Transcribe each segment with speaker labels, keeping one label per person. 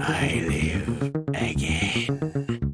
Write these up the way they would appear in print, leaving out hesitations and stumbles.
Speaker 1: I live again.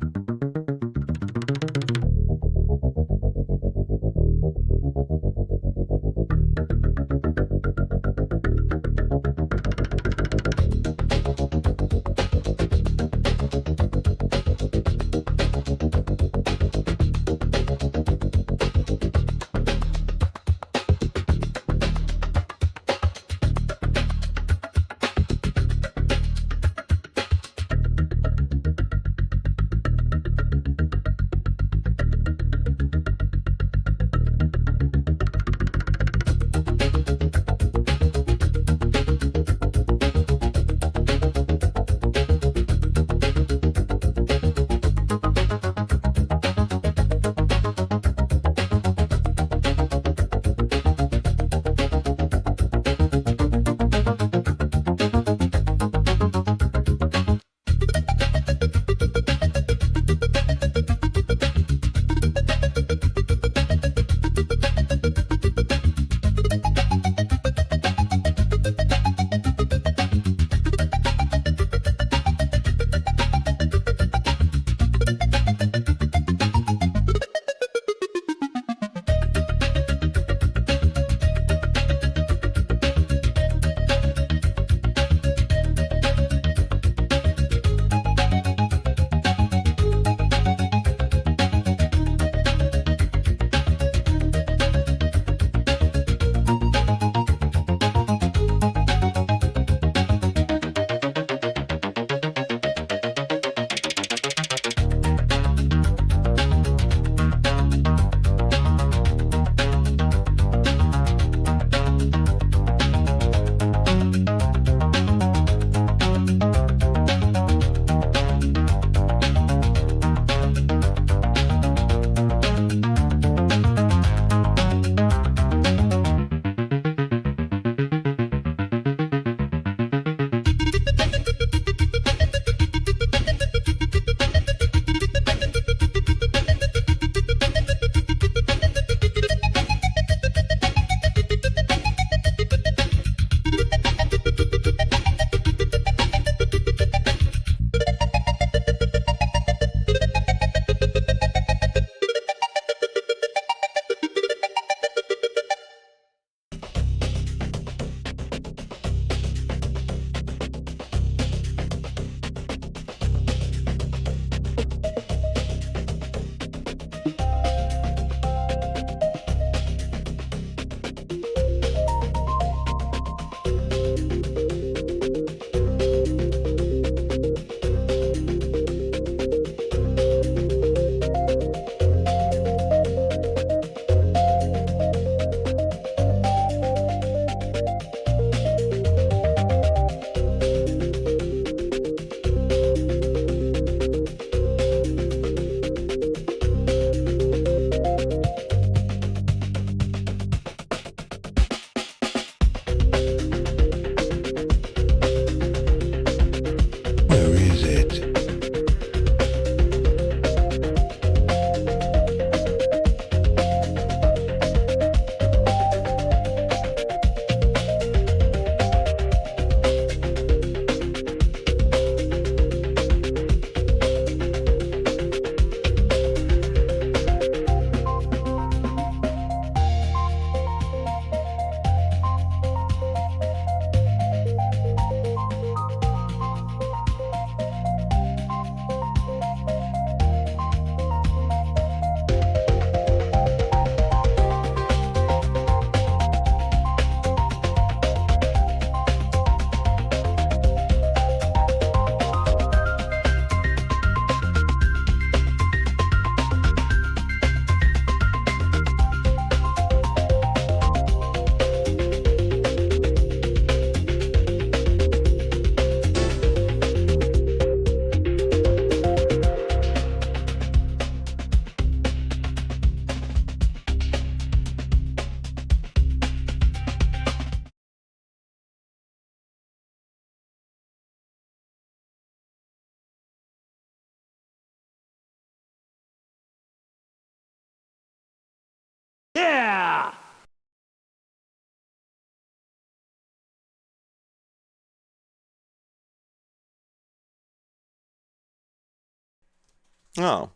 Speaker 2: Oh.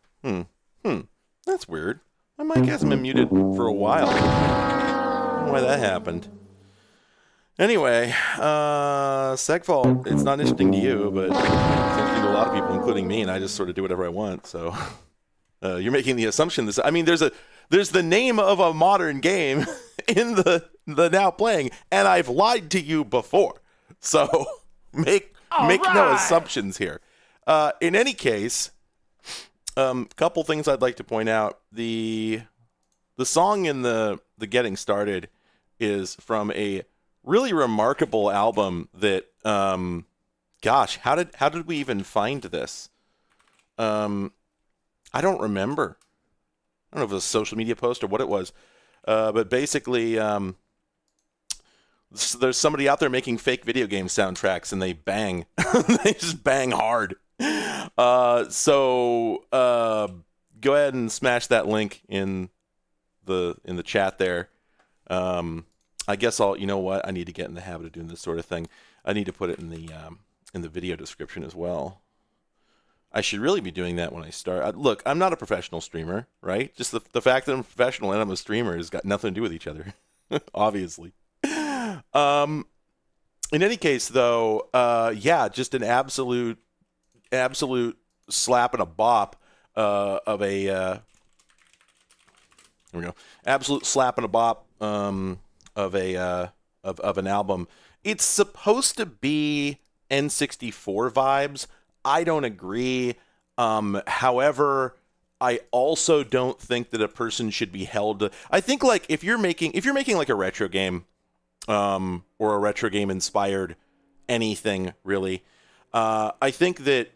Speaker 2: That's weird. My mic hasn't been muted for a while. I don't know why that happened. Anyway, Segfault, it's not interesting to you, but it's interesting to a lot of people, including me, and I just sort of do whatever I want. So you're making the assumption this. I mean, there's the name of a modern game in the now playing, and I've lied to you before. So make no assumptions here. In any case, couple things I'd like to point out. The song in the Getting Started is from a really remarkable album that gosh, how did we even find this? I don't remember. I don't know if it was a social media post or what it was. But basically there's somebody out there making fake video game soundtracks and they bang. They just bang hard. So go ahead and smash that link in the chat there. I guess you know what? I need to get in the habit of doing this sort of thing. I need to put it in the video description as well. I should really be doing that when I start. Look, I'm not a professional streamer, right? Just the fact that I'm a professional and I'm a streamer has got nothing to do with each other, obviously. In any case, though, yeah, just an absolute slap and a bop of a. Here we go. Absolute slap and a bop of an album. It's supposed to be N64 vibes. I don't agree. However, I also don't think that a person should be held to. I think like if you're making like a retro game, or a retro game inspired anything really, I think that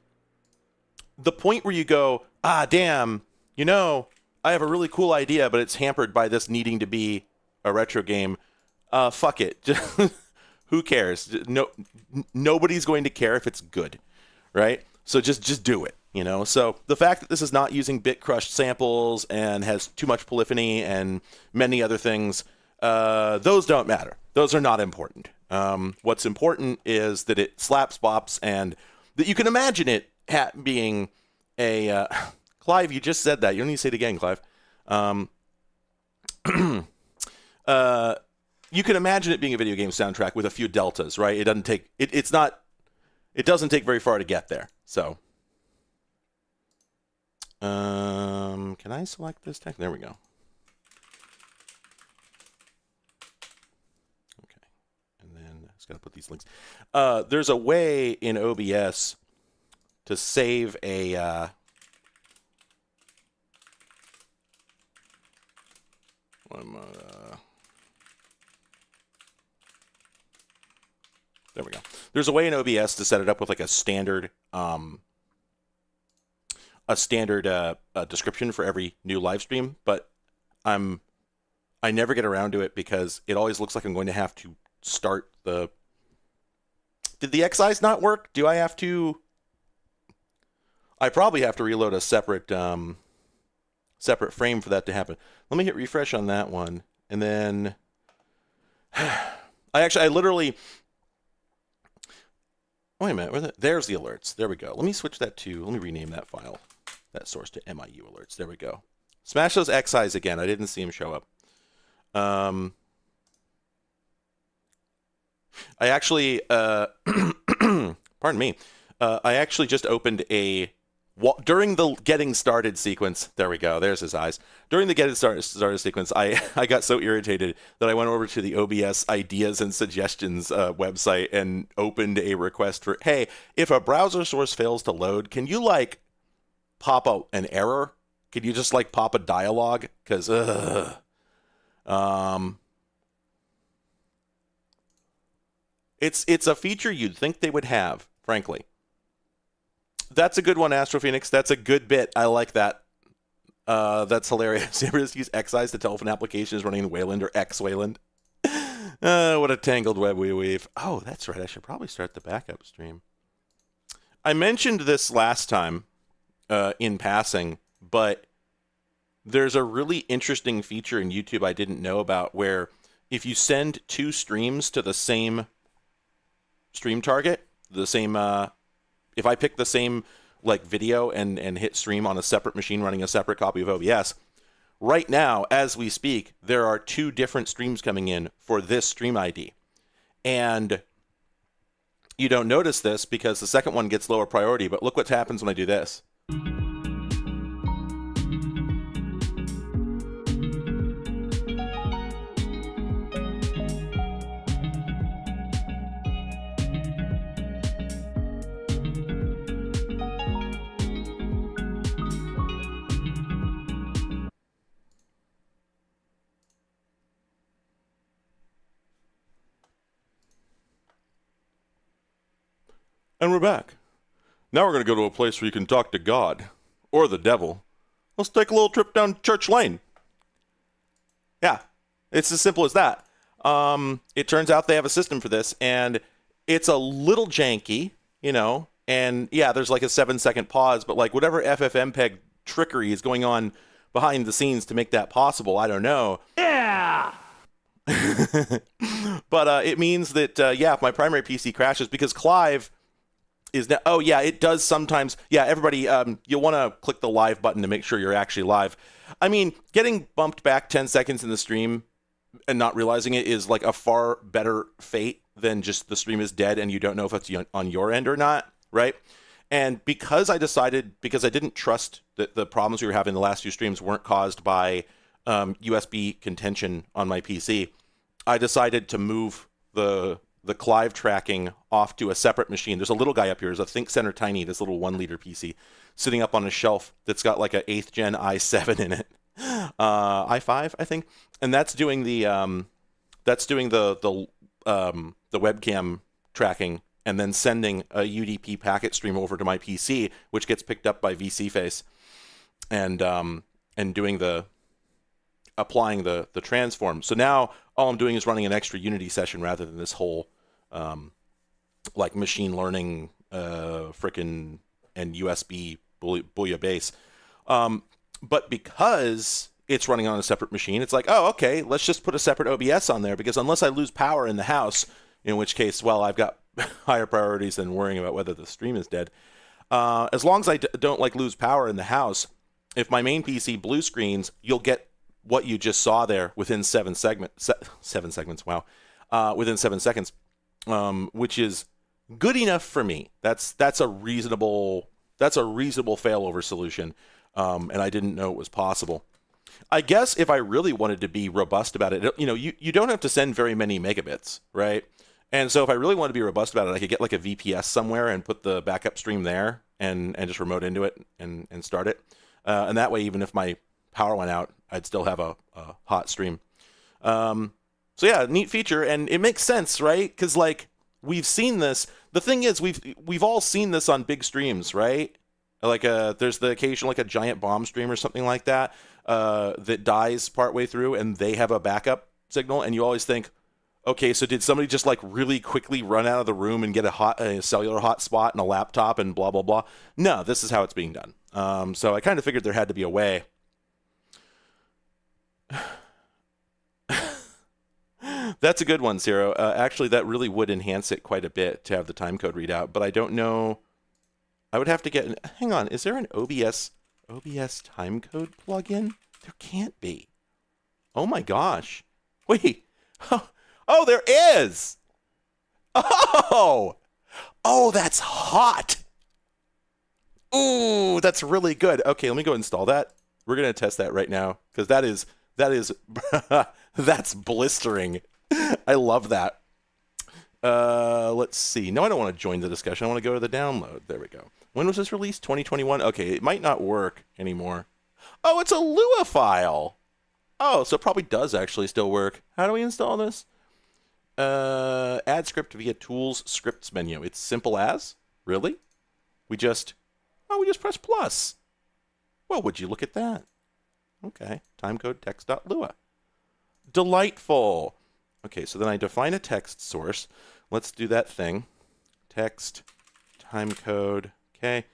Speaker 2: the point where you go, damn, you know, I have a really cool idea, but it's hampered by this needing to be a retro game. Fuck it. Who cares? Nobody's going to care if it's good, right? So just do it, you know? So the fact that this is not using bit crushed samples and has too much polyphony and many other things, those don't matter. Those are not important. What's important is that it slaps bops and that you can imagine it being a... Clive, you just said that. You don't need to say it again, Clive. You can imagine it being a video game soundtrack with a few deltas, right? It doesn't take it doesn't take very far to get there. So, can I select this text? There we go. Okay, and then I just got to put these links. There's a way in OBS to save a. There we go. There's a way in OBS to set it up with like a standard description for every new live stream, but I never get around to it because it always looks like I'm going to have to start the. Did the excise not work? Do I have to? I probably have to reload a separate frame for that to happen. Let me hit refresh on that one, and then I literally. Wait a minute. There's the alerts. There we go. Let me switch that to. Let me rename that file, that source to MIU alerts. There we go. Smash those XIs again. I didn't see them show up. I actually, pardon me. I actually just opened during the getting started sequence. There we go. There's his eyes. During the getting started sequence, I got so irritated that I went over to the OBS ideas and suggestions website and opened a request for, hey, if a browser source fails to load, can you like pop an error? Can you just like pop a dialogue? Because it's a feature you'd think they would have, frankly. That's a good one, Astro Phoenix. That's a good bit. I like that. That's hilarious. You ever just use XIs to telephone applications running in Wayland or X Wayland? What a tangled web we weave. Oh, that's right. I should probably start the backup stream. I mentioned this last time in passing, but there's a really interesting feature in YouTube I didn't know about where if you send two streams to the same stream target, the same... if I pick the same like video and hit stream on a separate machine running a separate copy of OBS. Right now, as we speak, there are 2 different streams coming in for this stream ID. And you don't notice this because the second one gets lower priority, but look what happens when I do this. And we're back. Now we're going to go to a place where you can talk to God or the devil. Let's take a little trip down Church Lane. Yeah, it's as simple as that. It turns out they have a system for this, and it's a little janky, you know, and yeah, there's like a 7-second pause, but like whatever FFmpeg trickery is going on behind the scenes to make that possible, I don't know.
Speaker 1: Yeah!
Speaker 2: But it means that, yeah, if my primary PC crashes, because Clive is now, oh yeah, it does sometimes. Yeah, everybody, you'll want to click the live button to make sure you're actually live. I mean, getting bumped back 10 seconds in the stream and not realizing it is like a far better fate than just the stream is dead and you don't know if it's on your end or not, right? And because I didn't trust that the problems we were having in the last few streams weren't caused by USB contention on my PC, I decided to move the Clive tracking off to a separate machine. There's a little guy up here. There's a ThinkCentre Tiny, this little 1-liter PC, sitting up on a shelf that's got like a 8th gen i7 in it, i5 I think, and that's doing the webcam tracking and then sending a UDP packet stream over to my PC, which gets picked up by VCFace and doing applying the transform. So now all I'm doing is running an extra Unity session rather than this whole like machine learning frickin' and USB bouillabaisse. But because it's running on a separate machine, it's like, oh, okay, let's just put a separate OBS on there, because unless I lose power in the house, in which case, well, I've got higher priorities than worrying about whether the stream is dead. As long as I don't like lose power in the house, if my main PC blue screens, you'll get what you just saw there within 7 segments. Wow. Within 7 seconds, which is good enough for me. That's a reasonable failover solution. And I didn't know it was possible. I guess if I really wanted to be robust about it, you know, you don't have to send very many megabits, right? And so if I really wanted to be robust about it, I could get like a VPS somewhere and put the backup stream there and just remote into it and start it. And that way, even if my power went out, I'd still have a hot stream. So yeah, neat feature, and it makes sense, right? Because like we've seen this. The thing is, we've all seen this on big streams, right? Like there's the occasional like a giant bomb stream or something like that that dies partway through, and they have a backup signal, and you always think, okay, so did somebody just like really quickly run out of the room and get a cellular hotspot and a laptop and blah blah blah? No, this is how it's being done. So I kind of figured there had to be a way. That's a good one, Zero. Actually, that really would enhance it quite a bit to have the timecode readout, but I don't know. I would have to get. Hang on, is there an OBS timecode plugin? There can't be. Oh my gosh! Wait. Oh, there is. Oh, that's hot. Ooh, that's really good. Okay, let me go install that. We're gonna test that right now because that is that's blistering. I love that. Let's see. No, I don't want to join the discussion. I want to go to the download. There we go. When was this released? 2021? Okay, it might not work anymore. Oh, it's a Lua file. Oh, so it probably does actually still work. How do we install this? Add script via Tools Scripts menu. It's simple as? Really? We just press plus. Well, would you look at that? Okay, timecode text.lua. Delightful. Okay, so then I define a text source. Let's do that thing. Text, timecode, okay.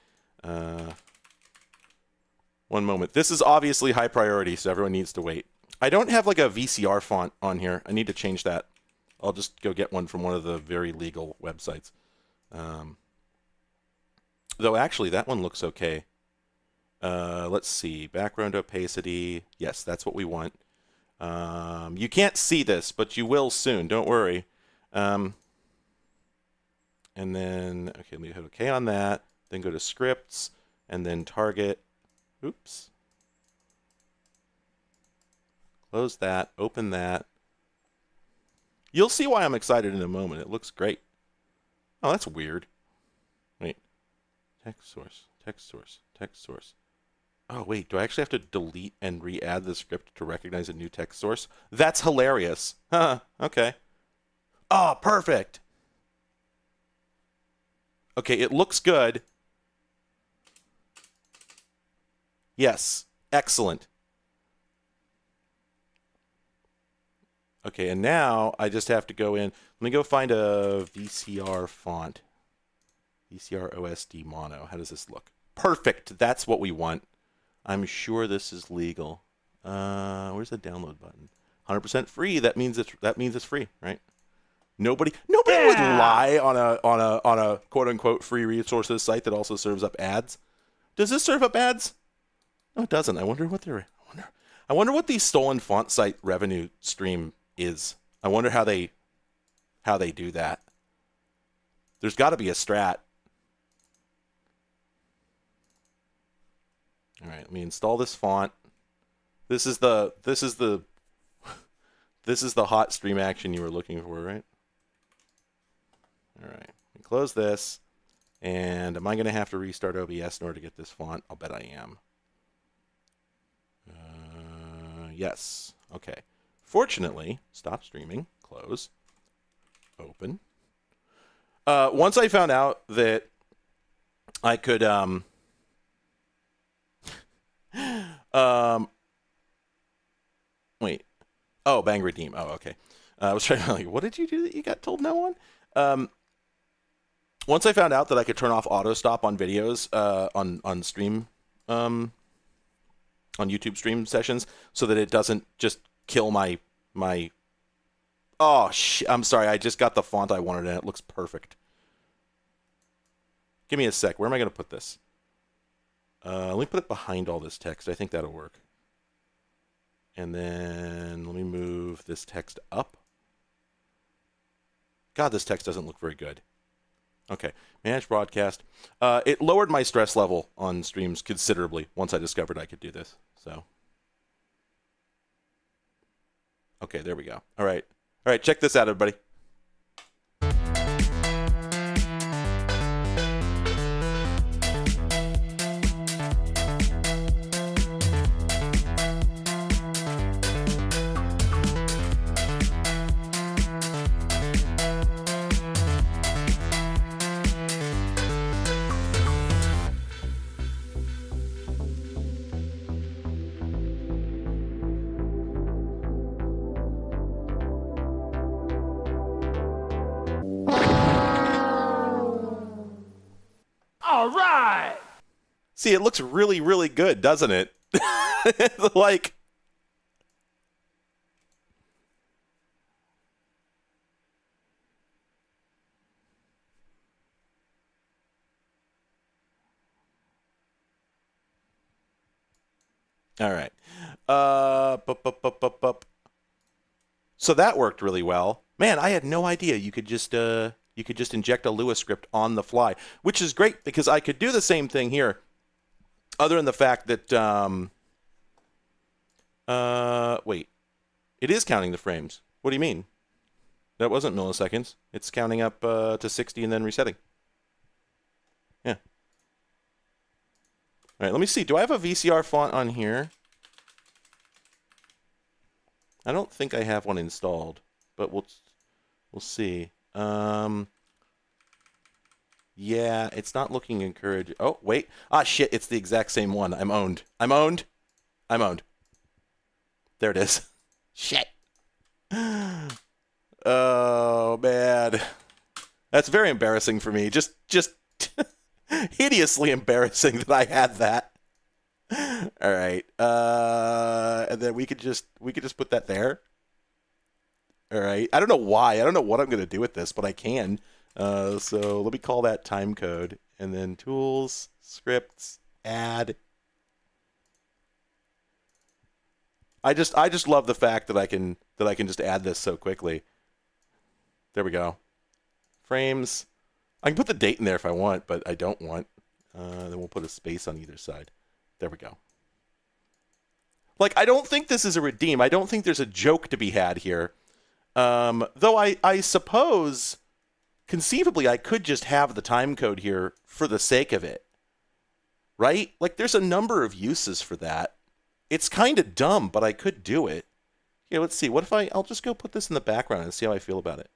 Speaker 2: One moment. This is obviously high priority, so everyone needs to wait. I don't have like a VCR font on here. I need to change that. I'll just go get one from one of the very legal websites. Though actually, that one looks okay. Let's see. Background opacity. Yes, that's what we want. You can't see this, but you will soon. Don't worry. And then, okay, let me hit OK on that. Then go to scripts, and then target. Oops. Close that. Open that. You'll see why I'm excited in a moment. It looks great. Oh, that's weird. Wait. Text source. Text source. Text source. Oh, wait. Do I actually have to delete and re-add the script to recognize a new text source? That's hilarious. Huh. Okay. Oh, perfect. Okay, it looks good. Yes. Excellent. Okay, and now I just have to go in. Let me go find a VCR font. VCR OSD mono. How does this look? Perfect. That's what we want. I'm sure this is legal. Where's the download button? 100% free. That means it's free, right? Nobody would lie on a quote unquote free resources site that also serves up ads. Does this serve up ads? No, it doesn't. I wonder what the stolen font site revenue stream is. I wonder how they do that. There's got to be a strat. All right, let me install this font. This is the hot stream action you were looking for, right? All right, close this. And am I going to have to restart OBS in order to get this font? I'll bet I am. Yes. Okay. Fortunately, stop streaming. Close. Open. Once I found out that I could wait. Oh, bang redeem. Oh, okay. I was trying to like, what did you do that you got told no one? Once I found out that I could turn off auto stop on videos on stream on YouTube stream sessions so that it doesn't just kill my oh I'm sorry, I just got the font I wanted and it looks perfect. Give me a sec. Where am I going to put this? Let me put it behind all this text. I think that'll work. And then let me move this text up. God, this text doesn't look very good. Okay, manage broadcast. It lowered my stress level on streams considerably once I discovered I could do this. So, okay, there we go. All right, check this out, everybody.
Speaker 1: All right.
Speaker 2: See, it looks really, really good, doesn't it? Like, all right. So that worked really well. Man, I had no idea you could just inject a Lua script on the fly, which is great because I could do the same thing here, other than the fact that wait, it is counting the frames. What do you mean? That wasn't milliseconds. It's counting up to 60 and then resetting. Yeah. All right, let me see. Do I have a VCR font on here? I don't think I have one installed, but we'll see. Yeah, it's not looking encouraging. Oh, wait. Ah, shit, it's the exact same one. I'm owned. There it is. Shit. Oh, man. That's very embarrassing for me. Just hideously embarrassing that I had that. All right. And then we could just put that there. All right. I don't know why. I don't know what I'm going to do with this, but I can. So let me call that time code. and then tools, scripts, add. I just love the fact that I can just add this so quickly. There we go. Frames. I can put the date in there if I want, but I don't want. Then we'll put a space on either side. There we go. Like, I don't think this is a redeem. I don't think there's a joke to be had here. Though I suppose, conceivably, I could just have the time code here for the sake of it. Right? Like, there's a number of uses for that. It's kind of dumb, but I could do it. Here, let's see. What if I'll just go put this in the background and see how I feel about it.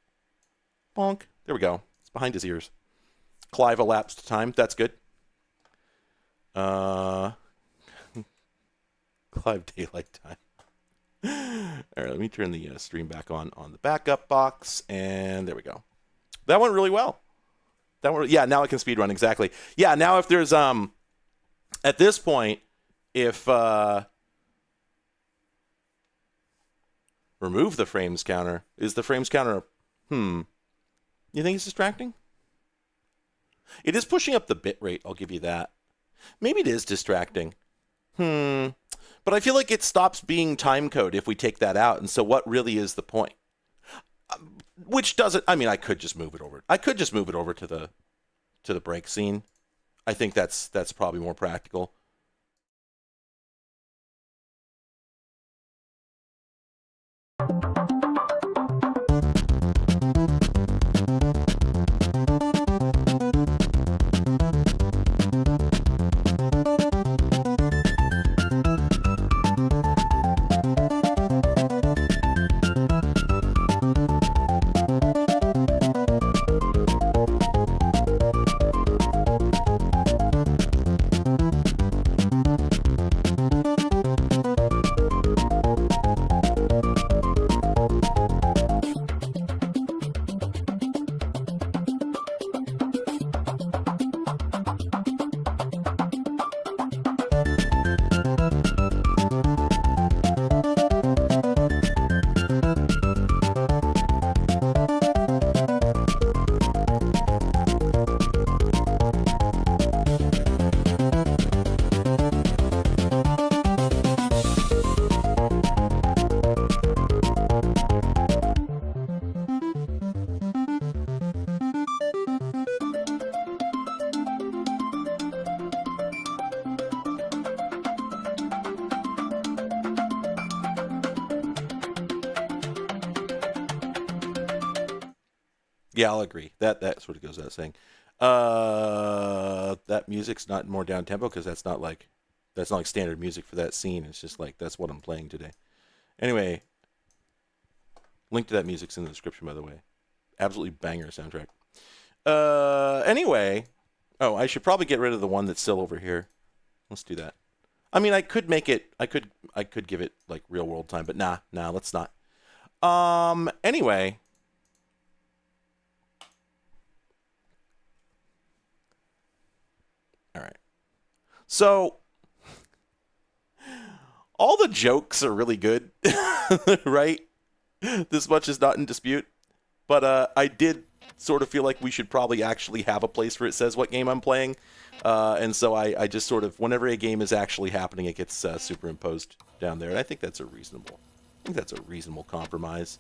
Speaker 2: Bonk. There we go. It's behind his ears. Clive elapsed time. That's good. Clive daylight time. All right, let me turn the stream back on the backup box, and there we go. That went really well. Yeah, now I can speed run exactly. Yeah, now if there's at this point, if remove the frames counter, is the frames counter? You think it's distracting? It is pushing up the bit rate. I'll give you that. Maybe it is distracting. But I feel like it stops being timecode if we take that out. And so what really is the point? Which doesn't, I mean, I could just move it over. I could just move it over to the break scene. I think that's probably more practical. Yeah, I'll agree. That sort of goes without saying. That music's not more down tempo because that's not like standard music for that scene. It's just like that's what I'm playing today. Anyway, link to that music's in the description, by the way. Absolutely banger soundtrack. Anyway, I should probably get rid of the one that's still over here. Let's do that. I mean, I could make it. I could give it like real world time, but nah, let's not. Anyway. All right. So, all the jokes are really good, right? This much is not in dispute. But I did sort of feel like we should probably actually have a place where it says what game I'm playing. And so I just sort of, whenever a game is actually happening, it gets superimposed down there. And I think that's a reasonable compromise.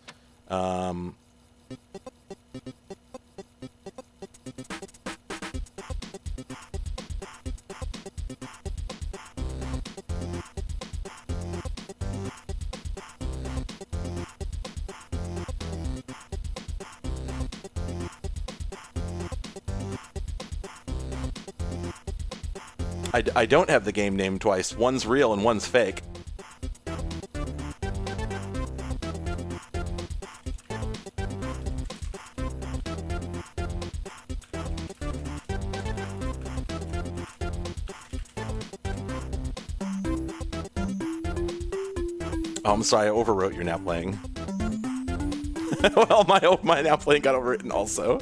Speaker 2: I don't have the game name twice. One's real and one's fake. Oh, I'm sorry, I overwrote You're Now Playing. Well, my Now Playing got overwritten also.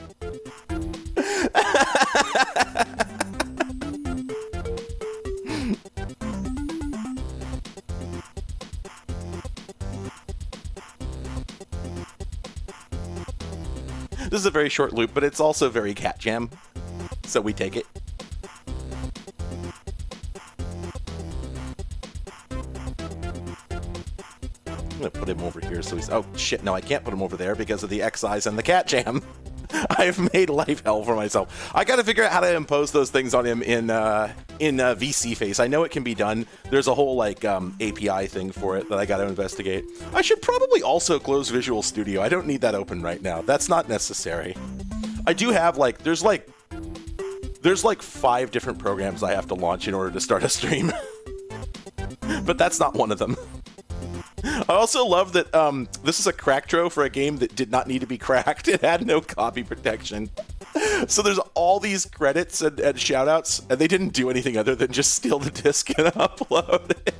Speaker 2: This is a very short loop, but it's also very cat jam, so we take it. I'm gonna put him over here so he's... Oh, shit, no, I can't put him over there because of the X-Eyes and the cat jam. I've made life hell for myself. I gotta figure out how to impose those things on him in VC Face. I know it can be done. There's a whole, like, API thing for it that I gotta investigate. I should probably also close Visual Studio. I don't need that open right now. That's not necessary. I do have, like, there's like 5 different programs I have to launch in order to start a stream. But that's not one of them. I also love that this is a crack-tro for a game that did not need to be cracked. It had no copy protection. So there's all these credits and shout-outs, and they didn't do anything other than just steal the disc and upload it.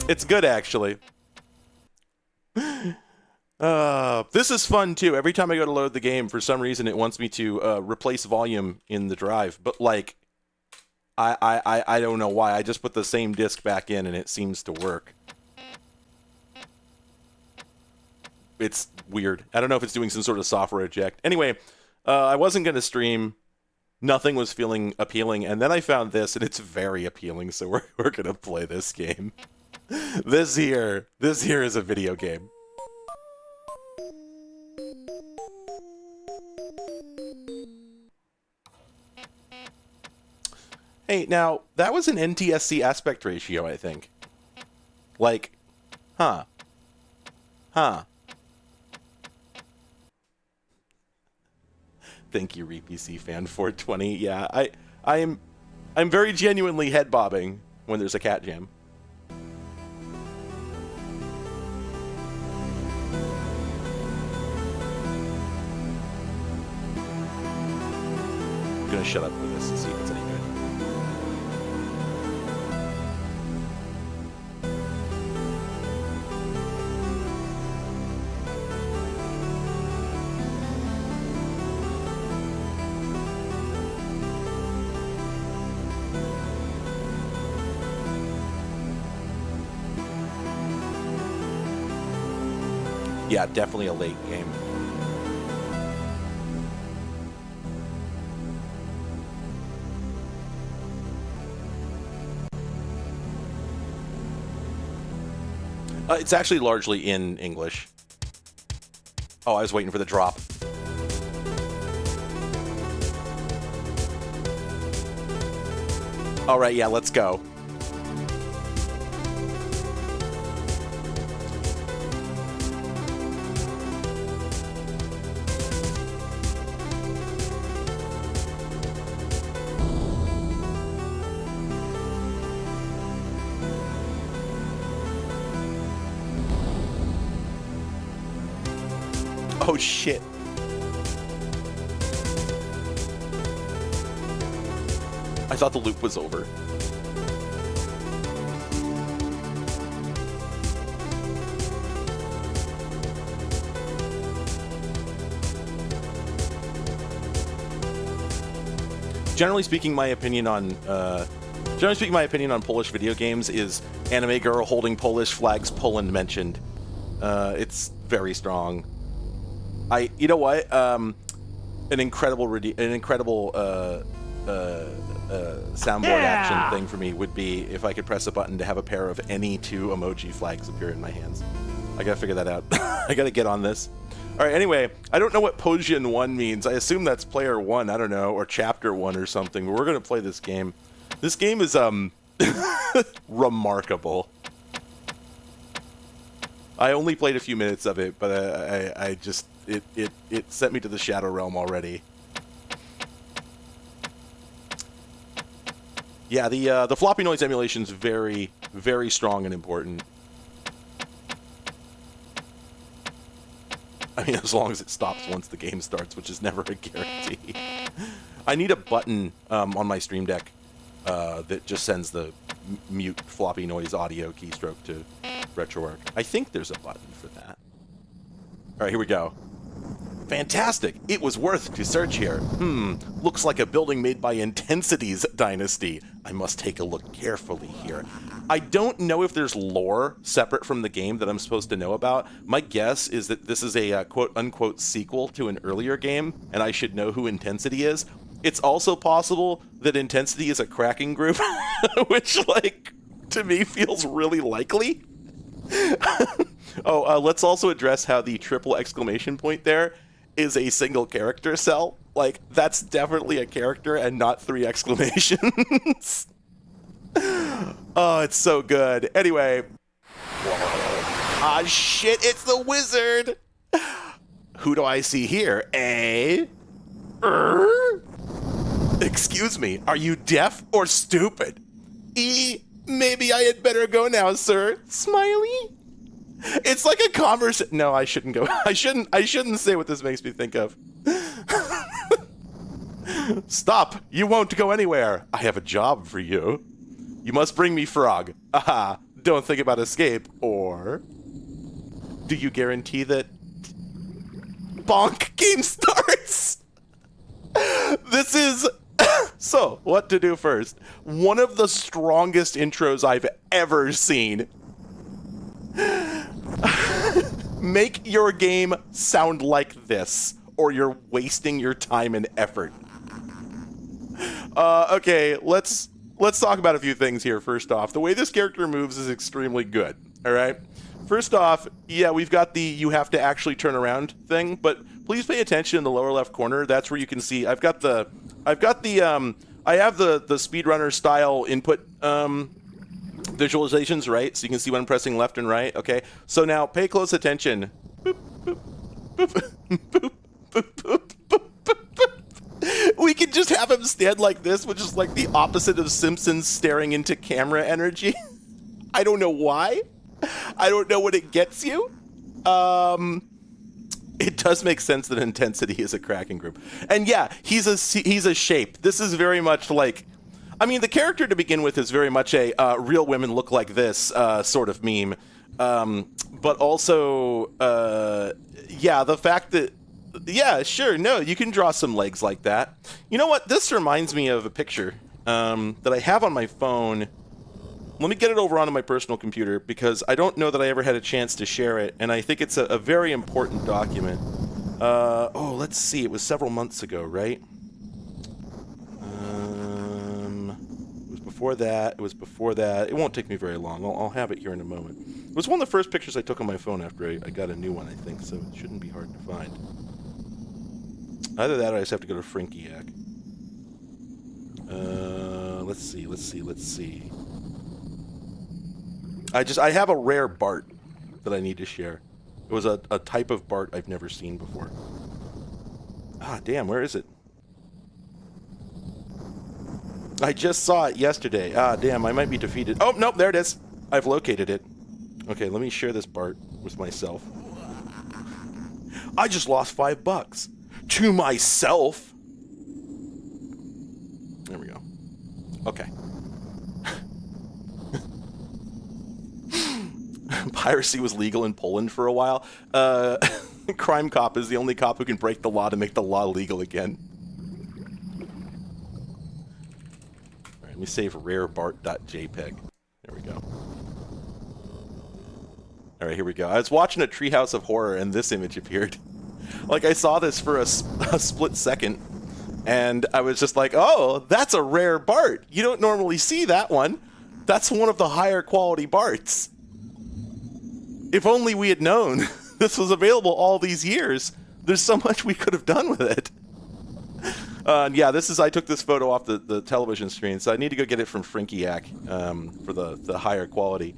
Speaker 2: It's good, actually. This is fun, too. Every time I go to load the game, for some reason, it wants me to replace volume in the drive. But, like... I don't know why. I just put the same disc back in and it seems to work. It's weird. I don't know if it's doing some sort of software eject. Anyway, I wasn't going to stream. Nothing was feeling appealing. And then I found this and it's very appealing. So we're going to play this game. This here is a video game. Hey, now, that was an NTSC aspect ratio, I think. Like, huh. Thank you, RePC Fan 420. Yeah, I'm very genuinely head bobbing when there's a cat jam. I'm gonna shut up for this and see if it's any good. Yeah, definitely a late game. It's actually largely in English. Oh, I was waiting for the drop. All right, yeah, let's go. Oh, shit. I thought the loop was over. Generally speaking, my opinion on Polish video games is anime girl holding Polish flags, Poland mentioned. It's very strong. You know what? An incredible soundboard action thing for me would be if I could press a button to have a pair of any 2 emoji flags appear in my hands. I gotta figure that out. I gotta get on this. All right. Anyway, I don't know what Pozion 1 means. I assume that's player 1. I don't know, or chapter 1 or something. But we're gonna play this game. This game is remarkable. I only played a few minutes of it, but I just. It sent me to the Shadow Realm already. Yeah, the floppy noise emulation is very, very strong and important. I mean, as long as it stops once the game starts, which is never a guarantee. I need a button on my Stream Deck that just sends the mute floppy noise audio keystroke to RetroArch. I think there's a button for that. All right, here we go. Fantastic! It was worth to search here. Looks like a building made by Intensity's dynasty. I must take a look carefully here. I don't know if there's lore separate from the game that I'm supposed to know about. My guess is that this is a quote-unquote sequel to an earlier game, and I should know who Intensity is. it's also possible that Intensity is a cracking group, which, like, to me feels really likely. Let's also address how the triple exclamation point there is a single character cell. Like, that's definitely a character and not 3 exclamations. Oh, it's so good. Anyway. Ah, shit, it's the wizard! Who do I see here? Excuse me, are you deaf or stupid? Maybe I had better go now, sir. Smiley? It's like a conversation. No, I shouldn't go. I shouldn't say what this makes me think of. Stop, you won't go anywhere. I have a job for you. You must bring me frog. Aha, don't think about escape. Or do you guarantee that bonk game starts? This is so what to do first. One of the strongest intros I've ever seen. Make your game sound like this, or you're wasting your time and effort. Okay, let's talk about a few things here. First off, the way this character moves is extremely good. All right. First off, yeah, we've got the you have to actually turn around thing, but please pay attention in the lower left corner. That's where you can see I have the speedrunner style input visualizations, right? So you can see when I'm pressing left and right. Okay. So now pay close attention. Boop, boop, boop, boop, boop, boop, boop, boop. We can just have him stand like this, which is like the opposite of Simpsons staring into camera energy. I don't know why. I don't know what it gets you. It does make sense that Intensity is a cracking group. And yeah, he's a shape. This is very much like, I mean, the character to begin with is very much a real women look like this sort of meme. But also, yeah, the fact that, yeah, sure, no, you can draw some legs like that. You know what? This reminds me of a picture that I have on my phone. Let me get it over onto my personal computer because I don't know that I ever had a chance to share it, and I think it's a very important document. Let's see. It was several months ago, right? It was before that. It was before that. It won't take me very long. I'll have it here in a moment. It was one of the first pictures I took on my phone after I got a new one, I think, so it shouldn't be hard to find. Either that or I just have to go to Frinkiac. Let's see. I have a rare Bart that I need to share. It was a type of Bart I've never seen before. Ah, damn, where is it? I just saw it yesterday. Ah, damn, I might be defeated. Oh, nope, there it is. I've located it. Okay, let me share this Bart with myself. I just lost $5 to myself. There we go. Okay. Piracy was legal in Poland for a while. Crime Cop is the only cop who can break the law to make the law legal again. All right, let me save rarebart.jpg. There we go. All right, here we go. I was watching a Treehouse of Horror and this image appeared. Like, I saw this for a split second, and I was just like, oh, that's a rare Bart. You don't normally see that one. That's one of the higher quality Barts. If only we had known this was available all these years. There's so much we could have done with it. Yeah, I took this photo off the television screen, so I need to go get it from Frinkiac for the higher quality.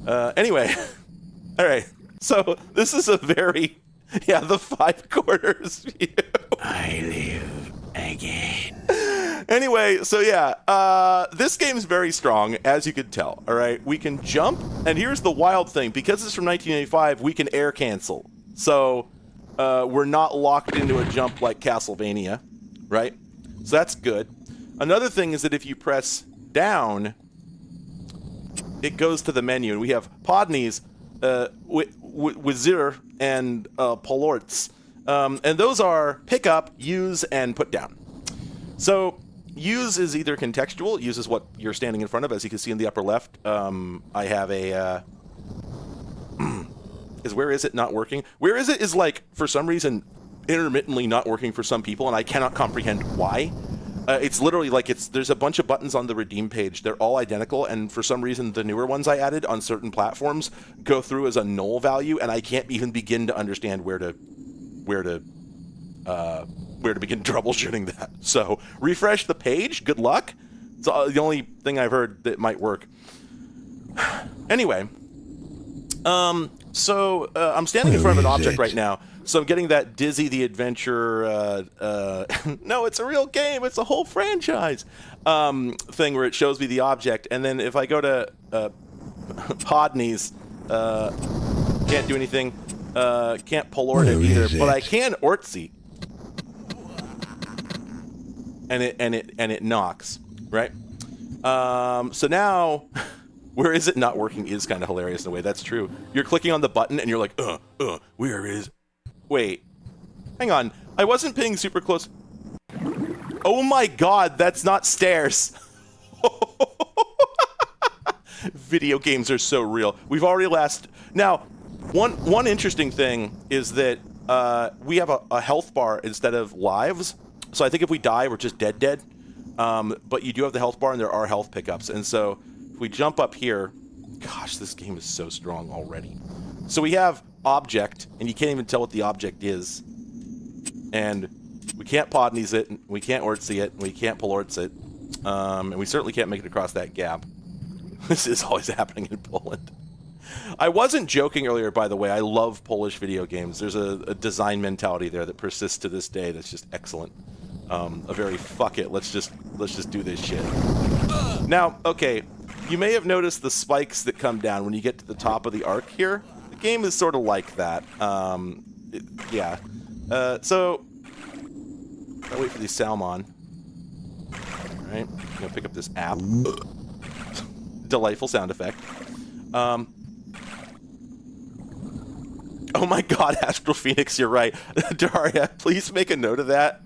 Speaker 2: Anyway, all right. So this is a very, yeah, the 5 quarters view.
Speaker 1: I live again.
Speaker 2: Anyway, so yeah, this game's very strong, as you could tell, all right? We can jump, and here's the wild thing. Because it's from 1985, we can air cancel. So we're not locked into a jump like Castlevania, right? So that's good. Another thing is that if you press down, it goes to the menu, and we have Podnies, Wizir, and Polorts. And those are pick up, use, and put down. So use is either contextual, use is what you're standing in front of, as you can see in the upper left. I have a... is where is it not working? Where is it is like, for some reason, intermittently not working for some people, and I cannot comprehend why. It's literally like there's a bunch of buttons on the redeem page. They're all identical, and for some reason, the newer ones I added on certain platforms go through as a null value, and I can't even begin to understand where to begin troubleshooting that. So refresh the page. Good luck. It's the only thing I've heard that might work. Anyway, so I'm standing in front of an object right now. So I'm getting that Dizzy the Adventure, no, it's a real game, it's a whole franchise, thing where it shows me the object, and then if I go to Podneys, can't do anything, can't Polord it either, but I can Ortsy. And it knocks, right? So now, where is it not working is kind of hilarious in a way, that's true. You're clicking on the button and you're like, where is... Wait, hang on. I wasn't paying super close. Oh my god, that's not stairs. Video games are so real. We've already Now, one interesting thing is that we have a health bar instead of lives. So I think if we die, we're just dead. But you do have the health bar and there are health pickups. And so if we jump up here, gosh, this game is so strong already. So we have object, and you can't even tell what the object is. And we can't Podneys it, and we can't Ortsy it, and we can't Polorts it. And we certainly can't make it across that gap. This is always happening in Poland. I wasn't joking earlier, by the way. I love Polish video games. There's a design mentality there that persists to this day that's just excellent. A very fuck it, let's just do this shit. Now, okay, you may have noticed the spikes that come down when you get to the top of the arc here. The game is sort of like that. Yeah. So I'll wait for the salmon. All right, I'm gonna pick up this app. Delightful sound effect. Oh my god, Astral Phoenix, you're right. Daria, please make a note of that.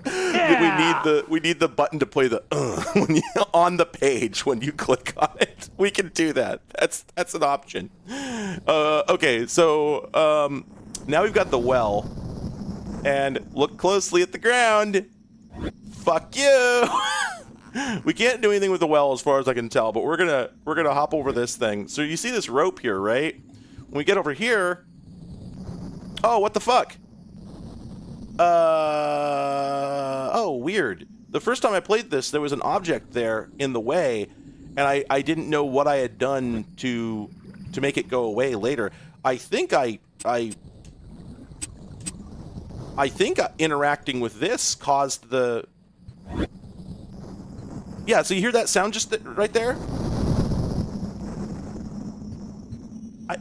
Speaker 2: Yeah. We need the button to play the when you, on the page when you click on it. We can do that. That's an option. Okay, so now we've got the well, and look closely at the ground. Fuck you. We can't do anything with the well as far as I can tell, but we're gonna hop over this thing. So you see this rope here, right? When we get over here, oh, what the fuck? Oh, weird. The first time I played this, there was an object there in the way, and I didn't know what I had done to make it go away later. I think interacting with this caused the... Yeah, so you hear that sound just right there?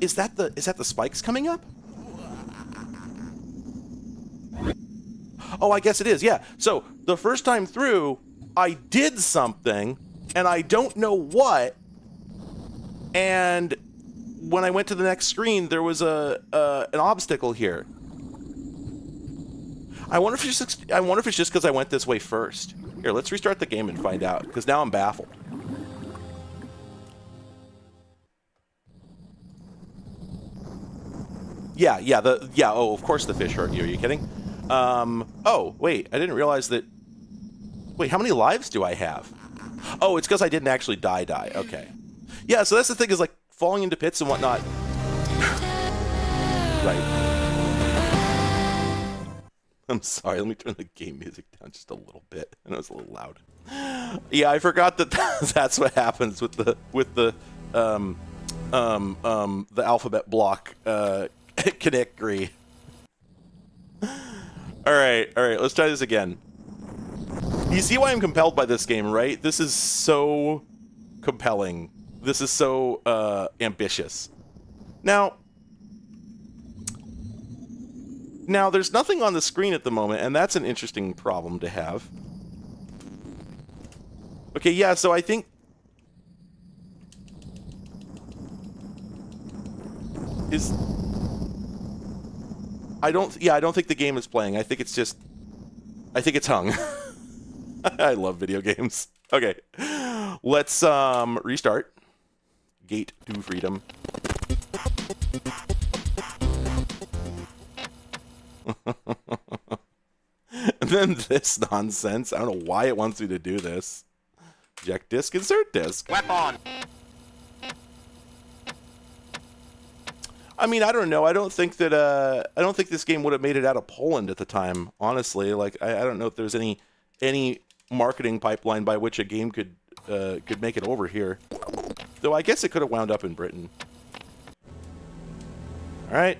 Speaker 2: Is that the spikes coming up? Oh, I guess it is, yeah. So, the first time through, I did something, and I don't know what, and when I went to the next screen, there was an obstacle here. I wonder if it's just because I went this way first. Here, let's restart the game and find out, because now I'm baffled. Yeah, oh, of course the fish hurt you. Are you kidding? Oh, wait, I didn't realize that... Wait, how many lives do I have? Oh, it's because I didn't actually die. Okay. Yeah, so that's the thing, is like falling into pits and whatnot. Right. I'm sorry, let me turn the game music down just a little bit. I know it's a little loud. Yeah, I forgot that that's what happens with the alphabet block connectory. All right, let's try this again. You see why I'm compelled by this game, right? This is so compelling. This is so ambitious. Now, there's nothing on the screen at the moment, and that's an interesting problem to have. Okay, yeah, so I think... I don't think the game is playing. I think it's just... I think it's hung. I love video games. Okay. Let's restart. Gate to freedom. than this nonsense. I don't know why it wants me to do this. Eject disk, insert disk.
Speaker 3: Weapon.
Speaker 2: I mean, I don't know. I don't think that I don't think this game would have made it out of Poland at the time. Honestly, like I don't know if there's any marketing pipeline by which a game could make it over here. Though I guess it could have wound up in Britain. All right.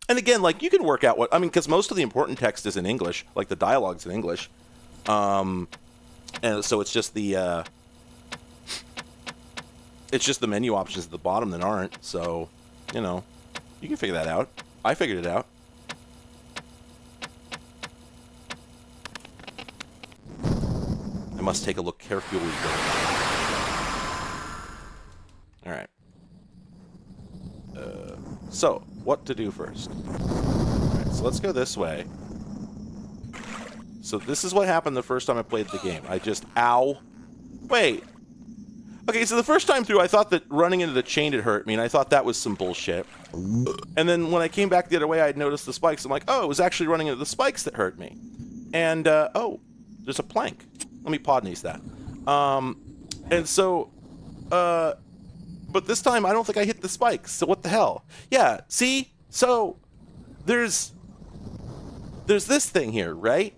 Speaker 2: And again, like you can work out what I mean, because most of the important text is in English, like the dialogue's in English, and so it's just the menu options at the bottom that aren't. So, you know, you can figure that out. I figured it out. I must take a look carefully. All right. So, what to do first? Alright, so let's go this way. So this is what happened the first time I played the game. I just... Ow. Wait. Okay, so the first time through, I thought that running into the chain had hurt me, and I thought that was some bullshit. And then when I came back the other way, I'd noticed the spikes. I'm like, oh, it was actually running into the spikes that hurt me. And, oh, there's a plank. Let me podnice that. And so, but this time, I don't think I hit the spikes, so what the hell? Yeah, see? So, there's this thing here, right?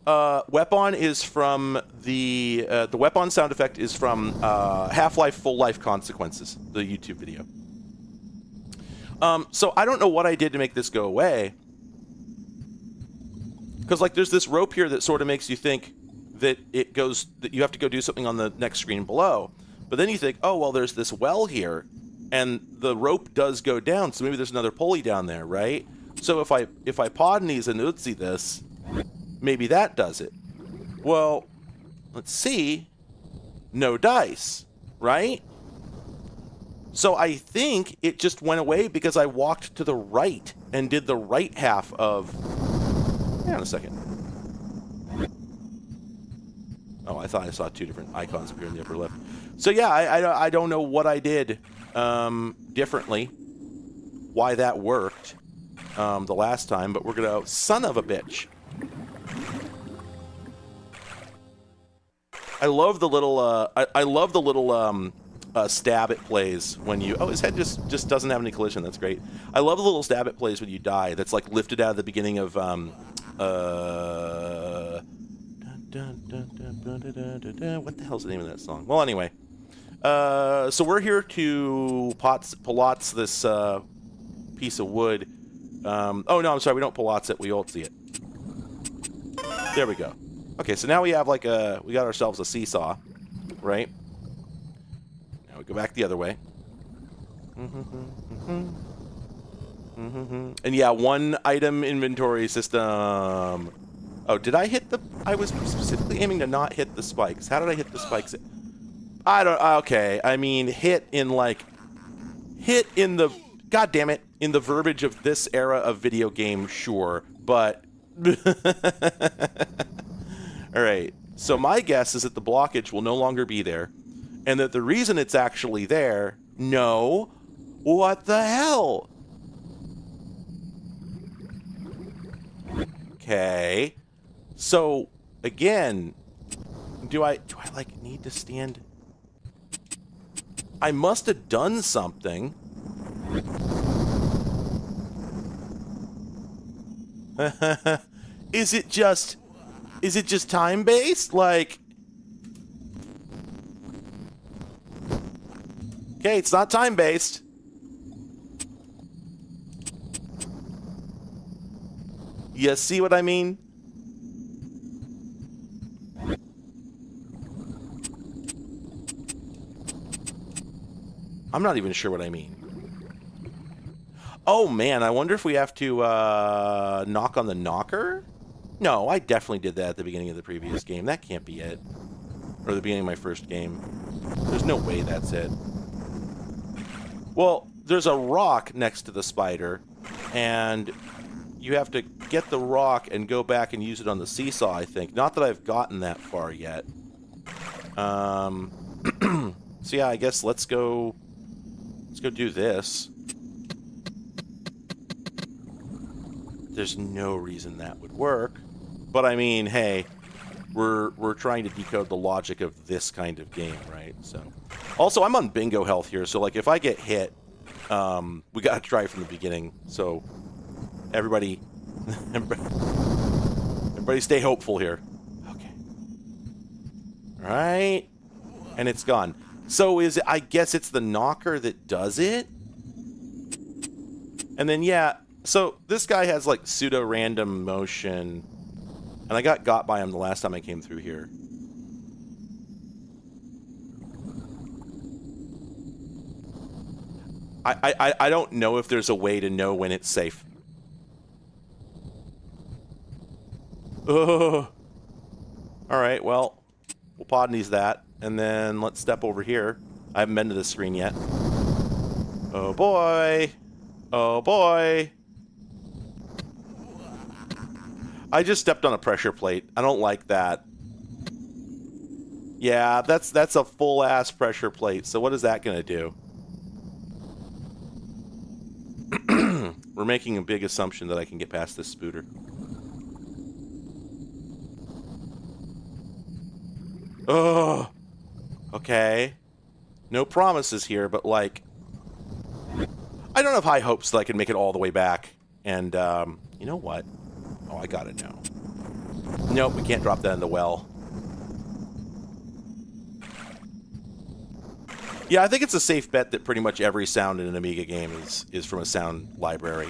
Speaker 2: Weapon is from the Weapon sound effect is from Half-Life Full Life Consequences, the YouTube video. So I don't know what I did to make this go away. Because, like, there's this rope here that sort of makes you think that that you have to go do something on the next screen below. But then you think, oh, well, there's this well here, and the rope does go down, so maybe there's another pulley down there, right? So if I podnies and Uzi this, maybe that does it. Well, let's see. No dice, right? So I think it just went away because I walked to the right and did the right half of... Hang on a second. Oh, I thought I saw two different icons appear in the upper left. So yeah, I don't know what I did differently, why that worked the last time, but we're gonna... Son of a bitch. I love the little I love the little stab it plays when you... Oh, his head just doesn't have any collision. That's great. I love the little stab it plays when you die. That's like lifted out at the beginning of what the hell's the name of that song? Well, anyway, so we're here to palats this piece of wood. Oh no, I'm sorry. We don't palats it. We ultzy it. There we go. Okay, so now we have like we got ourselves a seesaw, right? Now we go back the other way. And yeah, one item inventory system. Oh, did I hit the... I was specifically aiming to not hit the spikes. How did I hit the spikes? I don't... Okay, I mean, hit in the... God damn it. In the verbiage of this era of video game, sure. But... Alright, so my guess is that the blockage will no longer be there. And that the reason it's actually there... No. What the hell? Okay. So, again, do I like need to stand? I must have done something. Is it just time based? Like, okay, it's not time based. You see what I mean? I'm not even sure what I mean. Oh, man, I wonder if we have to knock on the knocker? No, I definitely did that at the beginning of the previous game. That can't be it. Or the beginning of my first game. There's no way that's it. Well, there's a rock next to the spider, and you have to get the rock and go back and use it on the seesaw, I think. Not that I've gotten that far yet. So yeah, I guess let's go do this. there's no reason that would work. But I mean, hey, we're trying to decode the logic of this kind of game, right? So, also, I'm on bingo health here, so like if I get hit, we gotta try from the beginning. So, everybody, everybody, stay hopeful here. Okay. All right, and it's gone. So is it? I guess it's the knocker that does it. And then yeah, so this guy has like pseudo-random motion. And I got by him the last time I came through here. I don't know if there's a way to know when it's safe. Ugh. Alright, well, we'll Podneys that. And then let's step over here. I haven't been to this screen yet. Oh boy. Oh boy. I just stepped on a pressure plate. I don't like that. Yeah, that's a full-ass pressure plate. So what is that going to do? We're making a big assumption that I can get past this spooter. Oh, okay. No promises here, but like, I don't have high hopes that I can make it all the way back. And you know what? Oh, I got it now. Nope, we can't drop that in the well. Yeah, I think it's a safe bet that pretty much every sound in an Amiga game is from a sound library.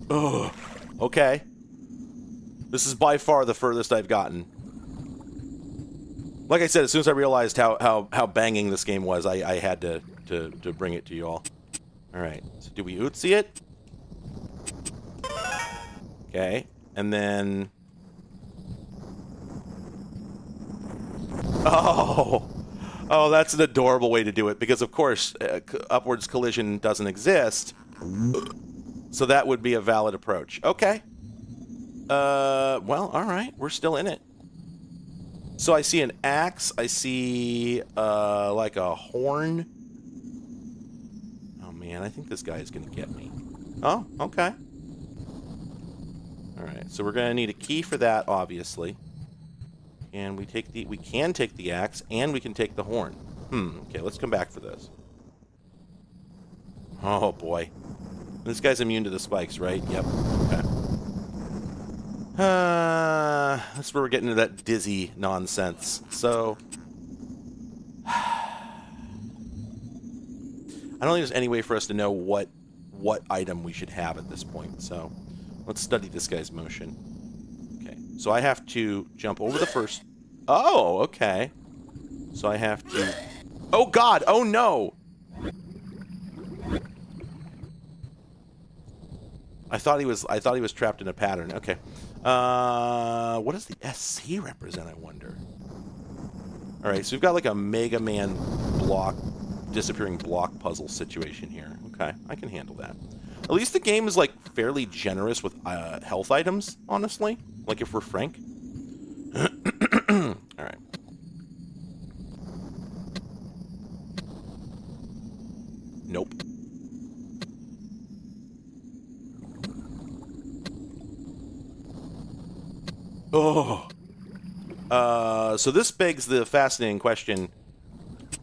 Speaker 2: Ugh. Okay. This is by far the furthest I've gotten. Like I said, as soon as I realized how banging this game was, I had to bring it to you all. Alright, so do we Uzi it? Okay, and then... Oh, that's an adorable way to do it, because of course, upwards collision doesn't exist. So that would be a valid approach. Okay. Well, alright, we're still in it. So I see an axe, I see, like a horn. Oh man, I think this guy is gonna get me. Oh, okay. Alright, so we're gonna need a key for that, obviously. And we can take the axe, and we can take the horn. Okay, let's come back for this. Oh boy. This guy's immune to the spikes, right? Yep. Okay. That's where we're getting into that dizzy nonsense. So, I don't think there's any way for us to know what item we should have at this point. So, let's study this guy's motion. Okay, so I have to jump over the first... Oh, okay. So I have to... Oh God! Oh no! I thought he was trapped in a pattern. Okay. What does the SC represent, I wonder? Alright, so we've got like a Mega Man block, disappearing block puzzle situation here. Okay, I can handle that. At least the game is like fairly generous with health items, honestly. Like if we're frank. Alright. Nope. Oh. So this begs the fascinating question.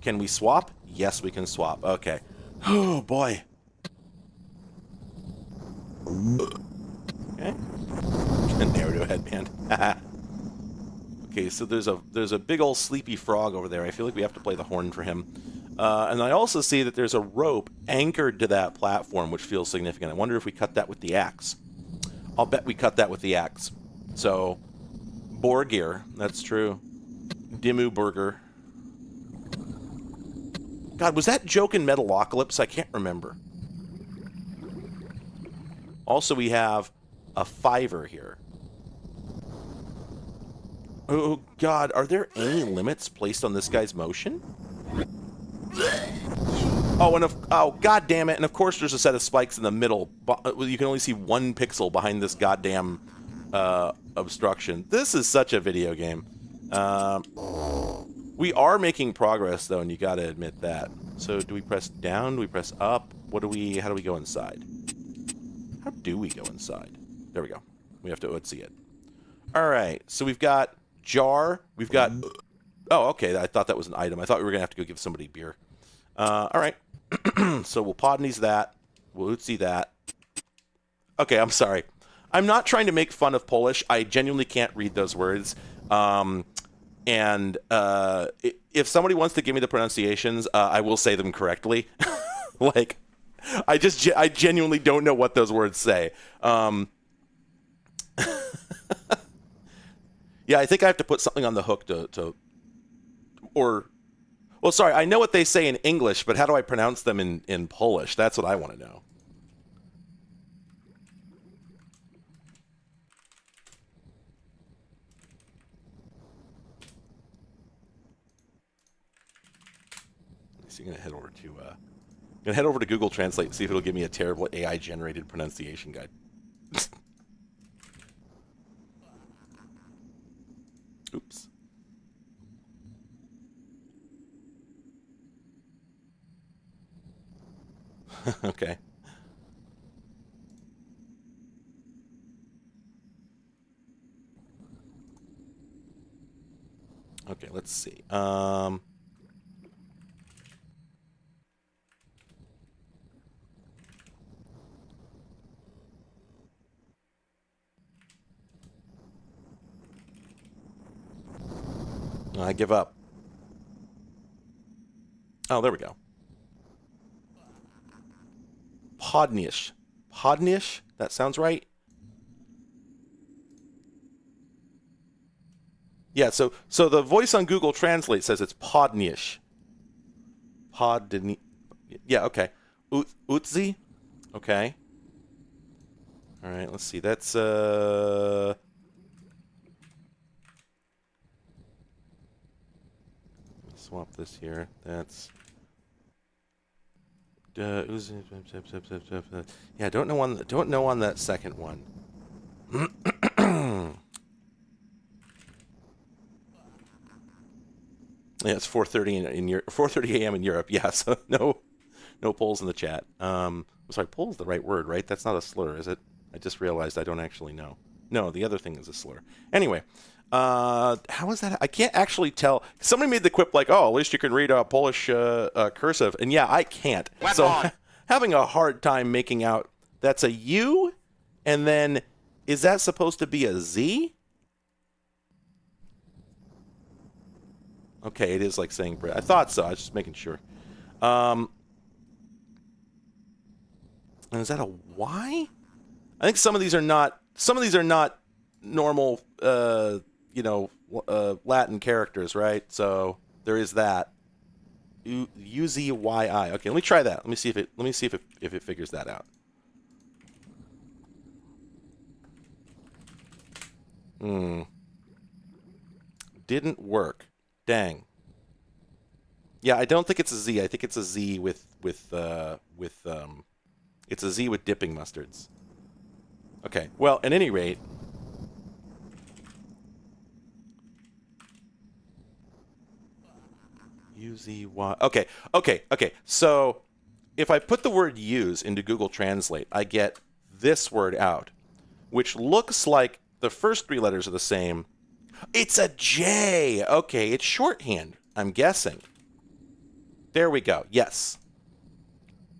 Speaker 2: Can we swap? Yes, we can swap. Okay. Oh, boy. Okay. Naruto headband. Okay, so there's a big old sleepy frog over there. I feel like we have to play the horn for him. And I also see that there's a rope anchored to that platform, which feels significant. I wonder if we cut that with the axe. I'll bet we cut that with the axe. So... Borgir, that's true. Dimmu Burger. God, was that joke in Metalocalypse? I can't remember. Also, we have a fiver here. Oh, God, are there any limits placed on this guy's motion? Oh, and oh, God damn it. And of course, there's a set of spikes in the middle. You can only see 1 pixel behind this goddamn... obstruction. This is such a video game. We are making progress, though, and you got to admit that. So do we press down? Do we press up? How do we go inside? How do we go inside? There we go. We have to see it. All right. So we've got jar. We've got... Oh, okay. I thought that was an item. I thought we were going to have to go give somebody beer. All right. So we'll Podnies that. We'll Utsi that. Okay, I'm sorry. I'm not trying to make fun of Polish. I genuinely can't read those words. And if somebody wants to give me the pronunciations, I will say them correctly. Like, I genuinely don't know what those words say. Yeah, I think I have to put something on the hook well, sorry, I know what they say in English, but how do I pronounce them in Polish? That's what I want to know. So you're gonna head over to Google Translate and see if it'll give me a terrible AI generated pronunciation guide. Oops. Okay. Okay, let's see. I give up. Oh, there we go. Podnish. Podnish? That sounds right? Yeah, so the voice on Google Translate says it's Podnish. Yeah, okay. Utzi? Okay. All right, let's see. That's swap this here. That's yeah, don't know on that second one. Yeah, it's 4:30 in 4:30 a.m. in Europe. Yeah, so no polls in the chat. Sorry, poll's the right word, right? That's not a slur, is it? I just realized I don't actually know. No, the other thing is a slur. Anyway, how is that? I can't actually tell. Somebody made the quip like, "Oh, at least you can read Polish cursive," and yeah, I can't.
Speaker 1: Weapon.
Speaker 2: So having a hard time making out. That's a U, and then is that supposed to be a Z? Okay, it is like saying bread. I thought so. I was just making sure. And is that a Y? I think some of these are not. Some of these are not normal, Latin characters, right? So there is that. UZYI. Okay, let me try that. Let me see if it figures that out. Didn't work. Dang. Yeah, I don't think it's a Z. I think it's a Z with it's a Z with dipping mustards. Okay. Well, at any rate, UZY. Okay. So if I put the word use into Google Translate, I get this word out, which looks like the first three letters are the same. It's a J. Okay, it's shorthand, I'm guessing. There we go. Yes.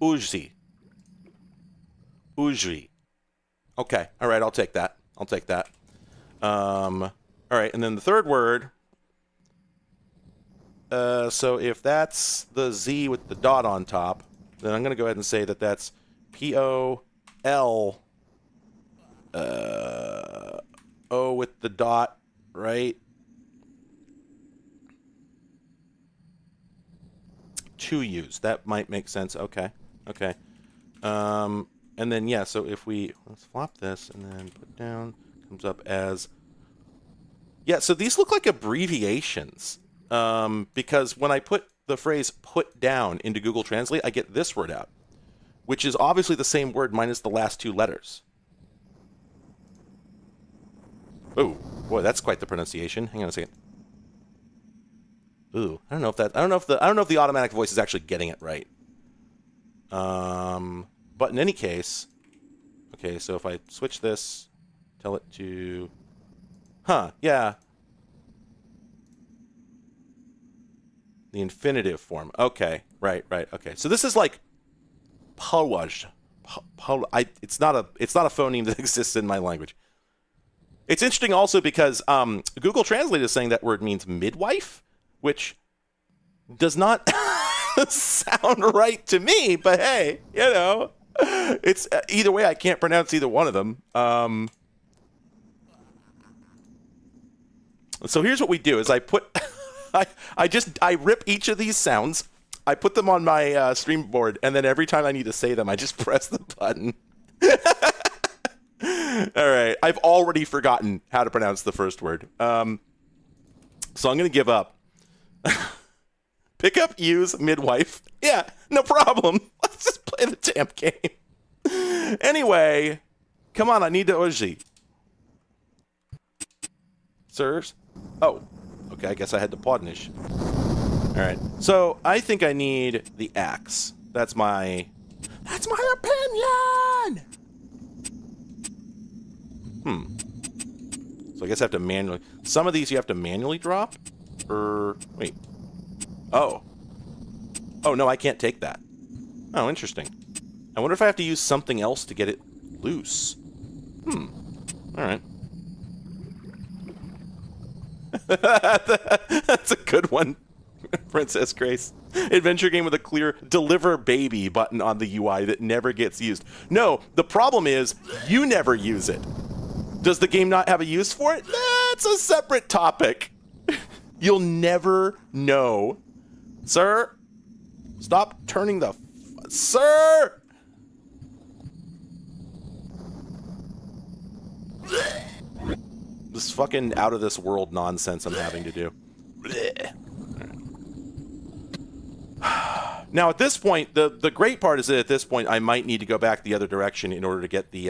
Speaker 2: Ujzi. Okay. All right, I'll take that. All right, and then the third word. So if that's the Z with the dot on top, then I'm going to go ahead and say that that's POL O with the dot, right? Two U's. That might make sense. Okay. And then, yeah, so if let's flop this and then put down, comes up as, yeah, so these look like abbreviations. Because when I put the phrase put down into Google Translate, I get this word out, which is obviously the same word minus the last two letters. Oh, boy, that's quite the pronunciation. Hang on a second. Ooh, I don't know if the automatic voice is actually getting it right. But in any case, okay, so if I switch this, tell it to, yeah. The infinitive form. Okay, right, okay. So this is like Powaj. It's not a phoneme that exists in my language. It's interesting also because Google Translate is saying that word means midwife, which does not sound right to me. But hey, it's either way. I can't pronounce either one of them. So here's what we do: is I put, I rip each of these sounds. I put them on my stream board, and then every time I need to say them, I just press the button. All right. I've already forgotten how to pronounce the first word. So I'm going to give up. Pick up, use, midwife. Yeah, no problem. Let's just play the damn game. Anyway, come on. I need the Oji. Sirs? Oh, okay. I guess I had to podnish. All right. So I think I need the axe. That's my opinion. So I guess I have to manually. Some of these you have to manually drop, or wait. Oh. Oh no, I can't take that. Oh, interesting. I wonder if I have to use something else to get it loose. All right. That's a good one. Princess Grace. Adventure game with a clear deliver baby button on the UI that never gets used. No, the problem is you never use it. Does the game not have a use for it? That's a separate topic. You'll never know. Sir, stop turning the... Sir! This fucking out of this world nonsense I'm having to do. Now at this point, the great part is that at this point I might need to go back the other direction in order to get the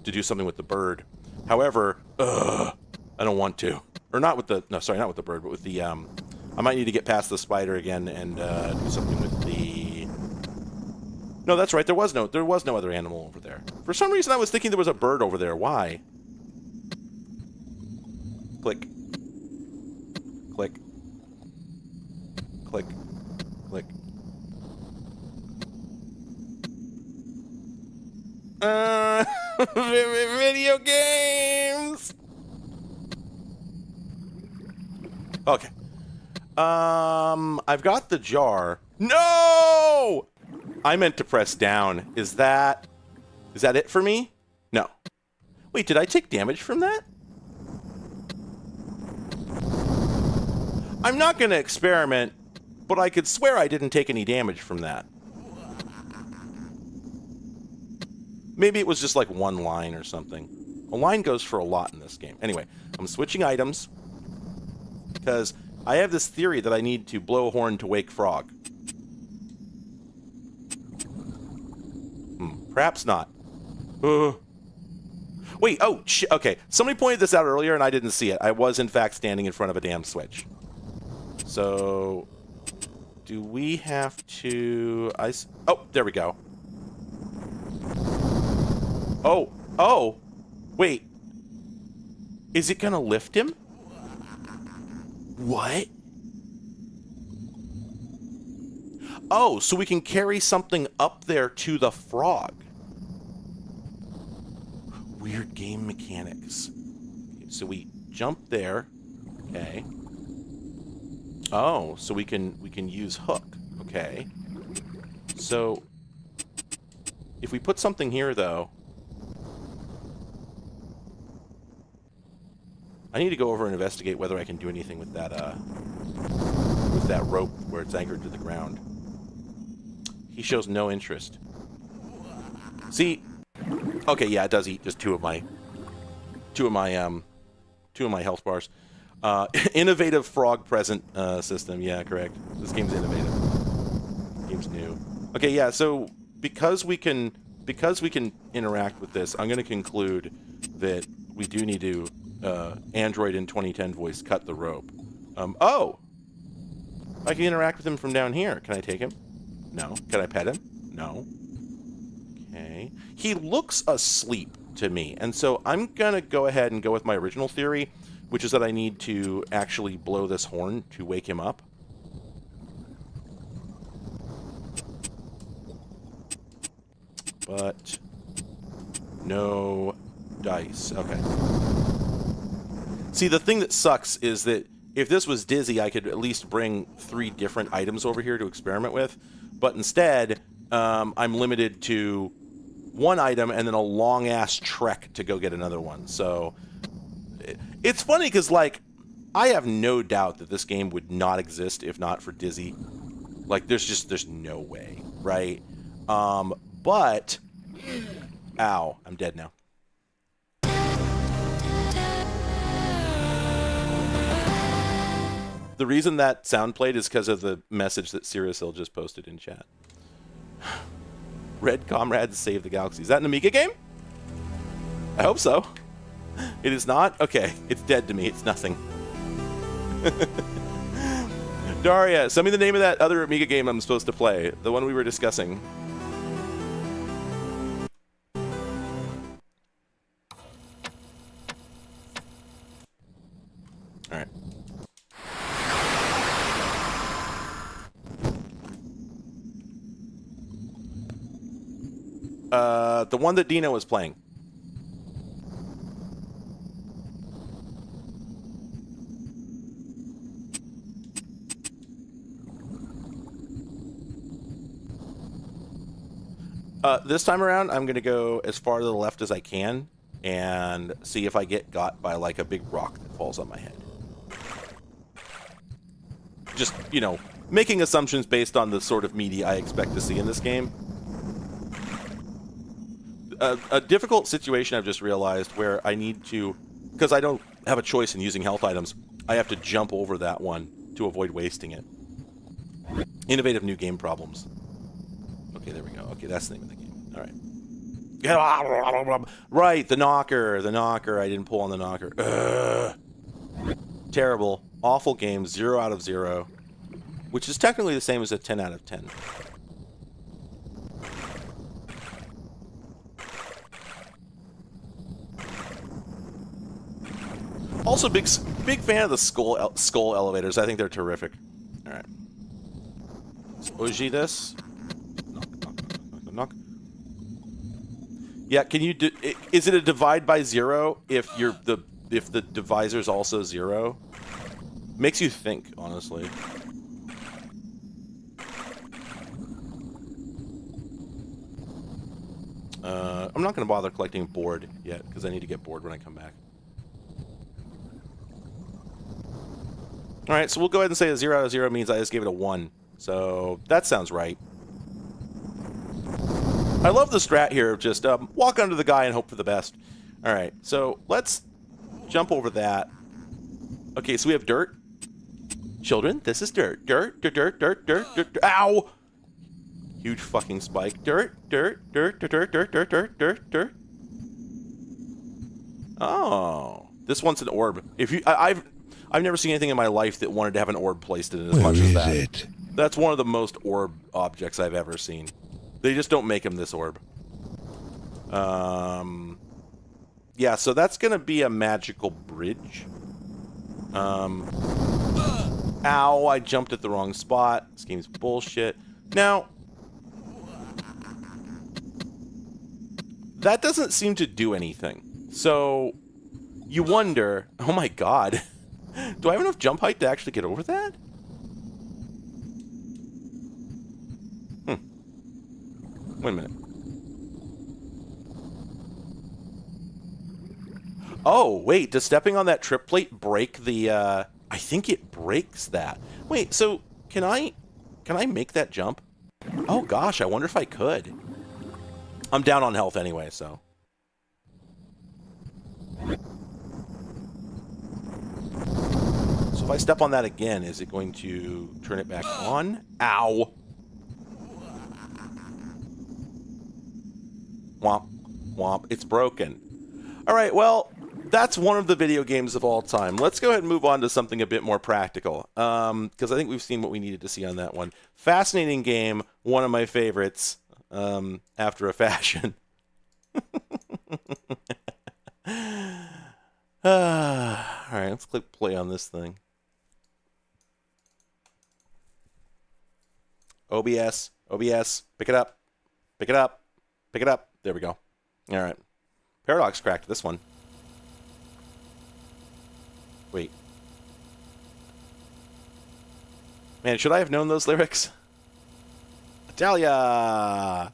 Speaker 2: to do something with the bird. However, I don't want to, or not with the not with the bird, but with the I might need to get past the spider again and do something with the. No, that's right. There was no other animal over there. For some reason, I was thinking there was a bird over there. Why? Click. Click. Click. Click. Video games. Okay. I've got the jar. No! I meant to press down. Is that it for me? No. Wait, did I take damage from that? I'm not going to experiment, but I could swear I didn't take any damage from that. Maybe it was just like one line or something. A line goes for a lot in this game. Anyway, I'm switching items because I have this theory that I need to blow a horn to wake frog. Perhaps not. Wait, oh, okay. Somebody pointed this out earlier and I didn't see it. I was, in fact, standing in front of a damn switch. So, do we have to... Oh, there we go. Oh, wait. Is it gonna lift him? What? Oh, so we can carry something up there to the frog. Weird game mechanics. Okay, so we jump there. Okay. Oh, so we can use hook. Okay. So if we put something here though, I need to go over and investigate whether I can do anything with that rope where it's anchored to the ground. He shows no interest. See? Okay, yeah, it does eat just two of my health bars. Innovative frog present system. Yeah, correct. This game's innovative. Game's new. Okay, yeah. So because we can interact with this, I'm going to conclude that we do need to Android in 2010 voice cut the rope. Oh. I can interact with him from down here. Can I take him? No. Can I pet him? No. Okay. He looks asleep to me, and so I'm going to go ahead and go with my original theory, which is that I need to actually blow this horn to wake him up. But no dice. Okay. See, the thing that sucks is that if this was Dizzy, I could at least bring 3 different items over here to experiment with. But instead, I'm limited to 1 item and then a long-ass trek to go get another one. So it's funny because, like, I have no doubt that this game would not exist if not for Dizzy. Like, there's no way, right? But, ow, I'm dead now. The reason that sound played is because of the message that Cyril just posted in chat. Red Comrades Save the Galaxy. Is that an Amiga game? I hope so. It is not? Okay, it's dead to me. It's nothing. Daria, send me the name of that other Amiga game I'm supposed to play. The one we were discussing. Alright. The one that Dino was playing. This time around, I'm going to go as far to the left as I can and see if I get got by, like, a big rock that falls on my head. Just, you know, making assumptions based on the sort of media I expect to see in this game. A difficult situation I've just realized where I need to, because I don't have a choice in using health items, I have to jump over that one to avoid wasting it. Innovative new game problems. Okay, there we go. Okay, that's the name of the game. All right. Right, the knocker. The knocker. I didn't pull on the knocker. Ugh. Terrible. Awful game. 0 out of 0. Which is technically the same as a 10 out of 10. Also, big fan of the skull elevators. I think they're terrific. All right. Let's Uji this. Knock. Yeah, can you do? Is it a divide by 0 if the divisor's also 0? Makes you think, honestly. I'm not going to bother collecting board yet because I need to get board when I come back. All right, so we'll go ahead and say a 0 out of 0 means I just gave it a 1. So that sounds right. I love the strat here of just walk under the guy and hope for the best. All right, so let's jump over that. Okay, so we have dirt. Children, this is dirt. Dirt, dirt, dirt, dirt, dirt, dirt, dirt. Ow! Huge fucking spike. Dirt, dirt, dirt, dirt, dirt, dirt, dirt, dirt, dirt, dirt. Oh, this one's an orb. If you, I've never seen anything in my life that wanted to have an orb placed in it as much as that. Where is it? That's one of the most orb objects I've ever seen. They just don't make them this orb. Yeah, so that's going to be a magical bridge. Ow, I jumped at the wrong spot. This game's bullshit. Now, that doesn't seem to do anything. So, you wonder, oh my god, do I have enough jump height to actually get over that? Wait a minute. Oh, wait, does stepping on that trip plate break the, I think it breaks that. Wait, so can I make that jump? Oh gosh, I wonder if I could. I'm down on health anyway, so. So if I step on that again, is it going to turn it back on? Ow. Womp. Womp. It's broken. All right, well, that's one of the video games of all time. Let's go ahead and move on to something a bit more practical, because I think we've seen what we needed to see on that one. Fascinating game, one of my favorites, after a fashion. All right, let's click play on this thing. OBS, pick it up, pick it up, pick it up. There we go. All right. Paradox cracked this one. Wait. Man, should I have known those lyrics? Italia!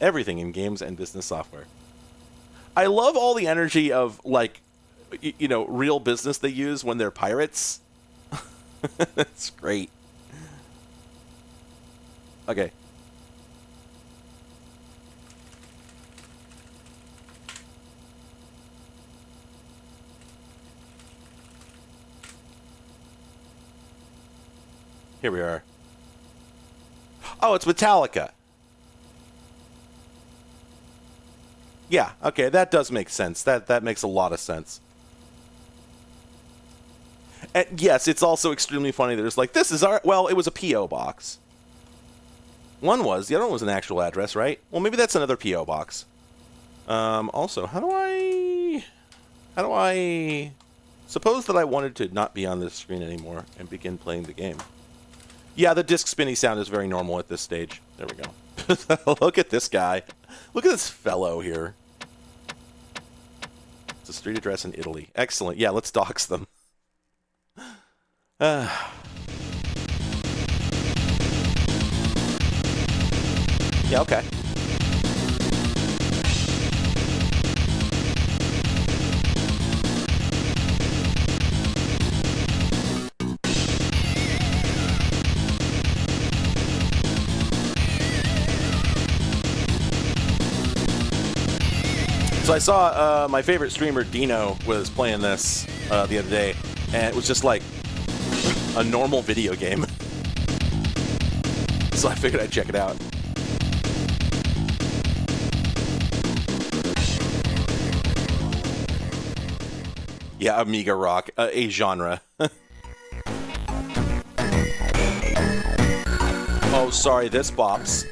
Speaker 2: Everything in games and business software. I love all the energy of, like, you know, real business they use when they're pirates. That's great. Okay. Here we are. Oh, it's Metallica. Yeah, okay, that does make sense. That makes a lot of sense. And yes, it's also extremely funny that it's like, this is our... Well, it was a P.O. box. One was. The other one was an actual address, right? Well, maybe that's another P.O. box. Also, how do I... Suppose that I wanted to not be on this screen anymore and begin playing the game. Yeah, the disc spinny sound is very normal at this stage. There we go. Look at this guy. Look at this fellow here. It's a street address in Italy. Excellent. Yeah, let's dox them. Yeah, okay. So I saw my favorite streamer, Dino, was playing this the other day, and it was just like a normal video game. So I figured I'd check it out. Yeah, Amiga rock, a genre. Oh, sorry, this bops.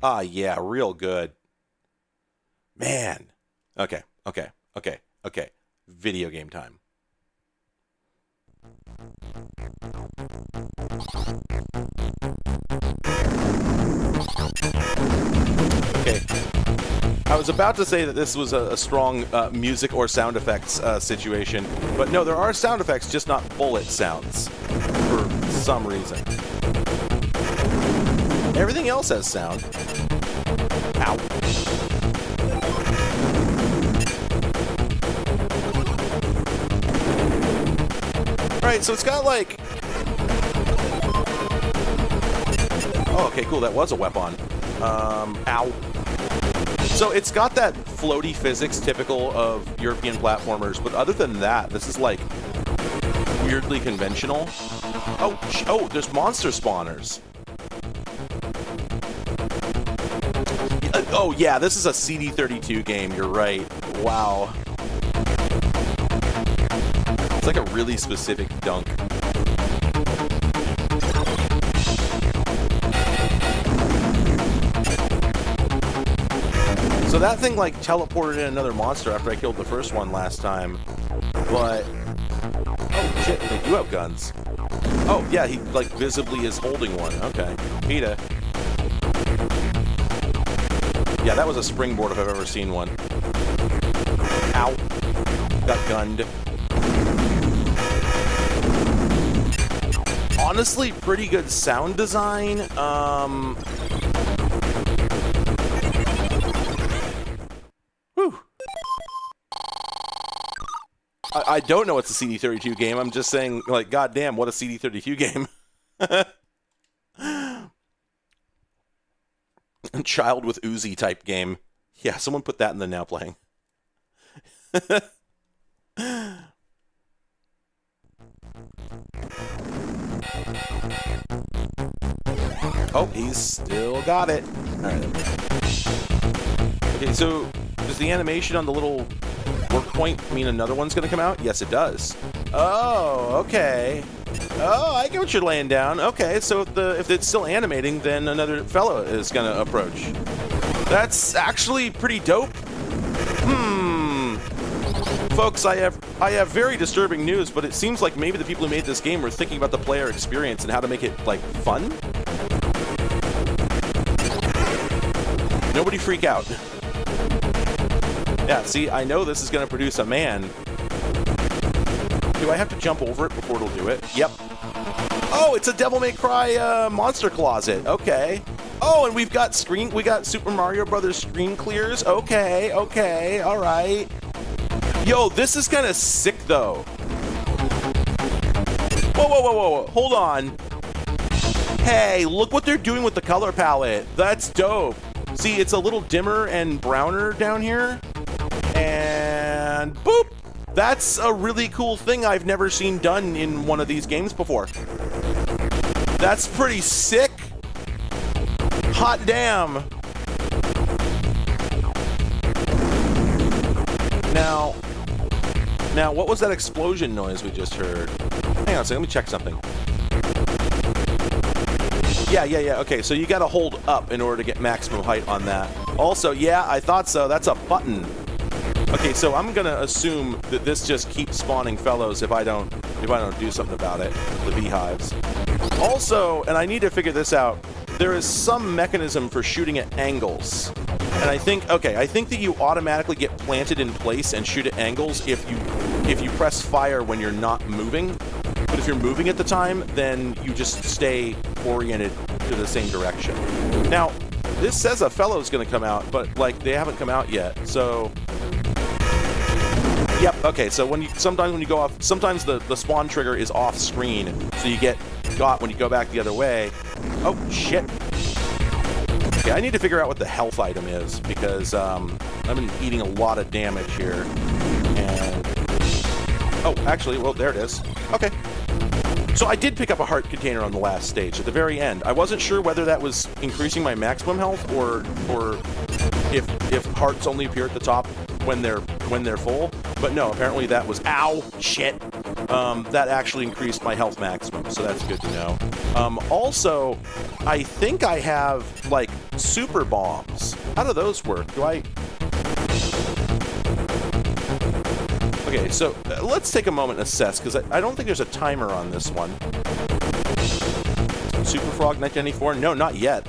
Speaker 2: Ah, yeah, real good. Man. Okay. Video game time. Okay. I was about to say that this was a strong music or sound effects situation, but no, there are sound effects, just not bullet sounds, for some reason. Everything else has sound. Ow. Right, so it's got like... Oh, okay, cool, that was a weapon. Ow. So it's got that floaty physics typical of European platformers, but other than that, this is like weirdly conventional. Oh, there's monster spawners. Oh yeah, this is a CD32 game, you're right. Wow. It's like a really specific dunk. So that thing like teleported in another monster after I killed the first one last time. But... Oh shit, they do have guns. Oh yeah, he like visibly is holding one. Okay. PETA. Yeah, that was a springboard if I've ever seen one. Ow. Got gunned. Honestly, pretty good sound design. Whew. I don't know it's a CD32 game. I'm just saying, like, goddamn, what a CD32 game. Child with Uzi type game. Yeah, someone put that in the now playing. Oh, he's still got it. All right. Okay, so does the animation on the little work point mean another one's going to come out? Yes, it does. Oh, okay. Oh, I get what you're laying down. Okay, so if it's still animating, then another fellow is going to approach. That's actually pretty dope. Folks, I have very disturbing news, but it seems like maybe the people who made this game were thinking about the player experience and how to make it, like, fun. Nobody freak out. Yeah, see, I know this is going to produce a man. Do I have to jump over it before it'll do it? Yep. Oh, it's a Devil May Cry monster closet. Okay. Oh, and we got Super Mario Brothers screen clears. Okay, all right. Yo, this is kind of sick, though. Whoa. Hold on. Hey, look what they're doing with the color palette. That's dope. See, it's a little dimmer and browner down here. And boop. That's a really cool thing I've never seen done in one of these games before. That's pretty sick. Hot damn. Now, what was that explosion noise we just heard? Hang on a second, let me check something. Yeah. Okay, so you gotta hold up in order to get maximum height on that. Also, yeah, I thought so. That's a button. Okay, so I'm gonna assume that this just keeps spawning fellows if I don't do something about it. The beehives. Also, and I need to figure this out, there is some mechanism for shooting at angles. And I think that you automatically get planted in place and shoot at angles if you press fire when you're not moving. But if you're moving at the time, then you just stay oriented to the same direction. Now, this says a fellow's gonna come out, but like they haven't come out yet. So yep, okay, so sometimes when you go off, sometimes the spawn trigger is off screen, so you get got when you go back the other way. Oh shit. Okay, I need to figure out what the health item is, because I've been eating a lot of damage here. And oh, actually, well, there it is. Okay. So I did pick up a heart container on the last stage at the very end. I wasn't sure whether that was increasing my maximum health or if hearts only appear at the top when they're full. But no, apparently that was shit. That actually increased my health maximum, so that's good to know. Also, I think I have like super bombs. How do those work? Okay, so let's take a moment and assess, because I don't think there's a timer on this one. Super Frog 1994? No, not yet.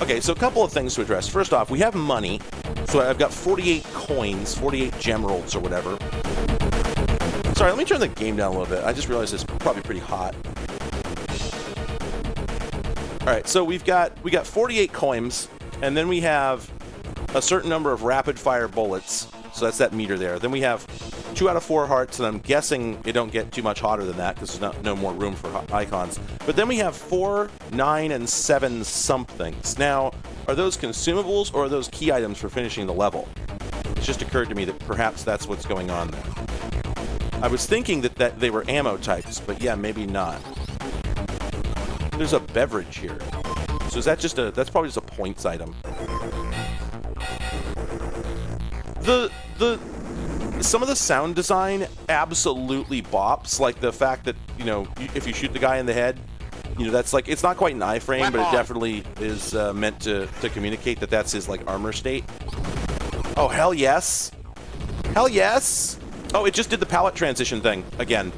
Speaker 2: Okay, so a couple of things to address. First off, we have money. So I've got 48 coins, 48 gemeralds or whatever. Sorry, let me turn the game down a little bit. I just realized it's probably pretty hot. All right, so we got 48 coins, and then we have a certain number of rapid-fire bullets. So that's that meter there. Then we have 2 out of 4 hearts, and I'm guessing it don't get too much hotter than that because there's no more room for icons. But then we have 4, 9, and 7 somethings. Now, are those consumables or are those key items for finishing the level? It just occurred to me that perhaps that's what's going on there. I was thinking that they were ammo types, but yeah, maybe not. There's a beverage here. So is that that's probably just a points item. Some of the sound design absolutely bops, like the fact that, if you shoot the guy in the head, that's like, it's not quite an iframe, but it definitely is meant to communicate that that's his, like, armor state. Oh, hell yes. Hell yes. Oh, it just did the palette transition thing again.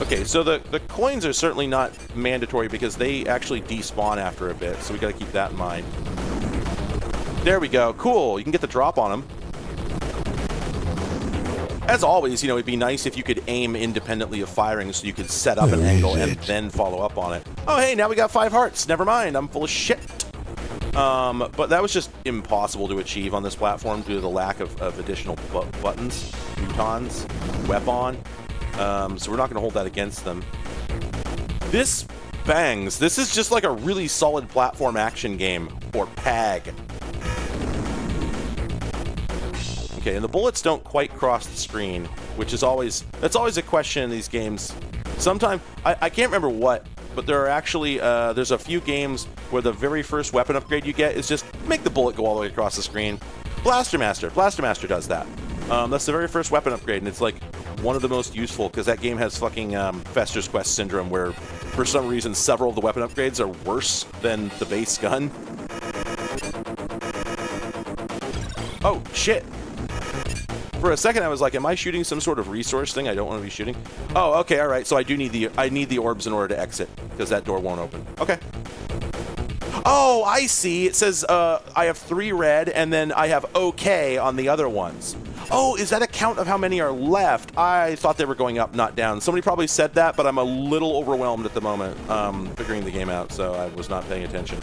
Speaker 2: Okay, so the coins are certainly not mandatory because they actually despawn after a bit, so we gotta keep that in mind. There we go. Cool. You can get the drop on them. As always, it'd be nice if you could aim independently of firing so you could set up an angle and then follow up on it. Oh, hey, now we got 5 hearts. Never mind. I'm full of shit. But that was just impossible to achieve on this platform due to the lack of additional buttons, boutons, weapon. So we're not going to hold that against them. This bangs. This is just like a really solid platform action game, or PAG. Okay, and the bullets don't quite cross the screen, which is that's always a question in these games. Sometimes, I can't remember what, but there are actually, there's a few games where the very first weapon upgrade you get is just make the bullet go all the way across the screen. Blaster Master does that. That's the very first weapon upgrade, and it's like one of the most useful, because that game has fucking Fester's Quest syndrome, where for some reason several of the weapon upgrades are worse than the base gun. Oh, shit. For a second, I was like, am I shooting some sort of resource thing I don't want to be shooting? Oh, okay, all right. So I need the orbs in order to exit, because that door won't open. Okay. Oh, I see. It says I have 3 red, and then I have OK on the other ones. Oh, is that a count of how many are left? I thought they were going up, not down. Somebody probably said that, but I'm a little overwhelmed at the moment figuring the game out, so I was not paying attention.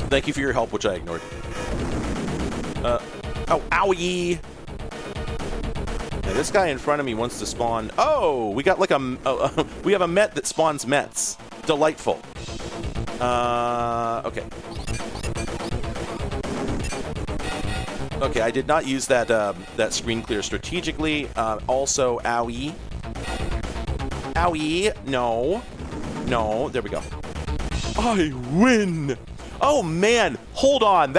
Speaker 2: Thank you for your help, which I ignored. Oh, owie! Now, this guy in front of me wants to spawn... Oh! We got like we have a Met that spawns Mets. Delightful. Okay. Okay, I did not use that that screen clear strategically. Also, owie. Owie! No. No, there we go. I win! Oh, man! Hold on!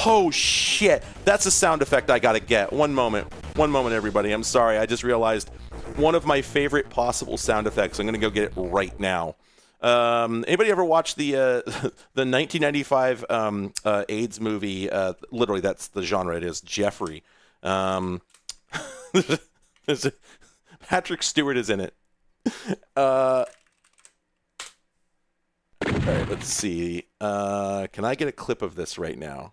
Speaker 2: Oh, shit! That's a sound effect I gotta get. One moment. One moment, everybody. I'm sorry. I just realized one of my favorite possible sound effects. I'm gonna go get it right now. Anybody ever watch the 1995 AIDS movie? Literally, that's the genre it is. Jeffrey. Patrick Stewart is in it. All right, let's see. Can I get a clip of this right now?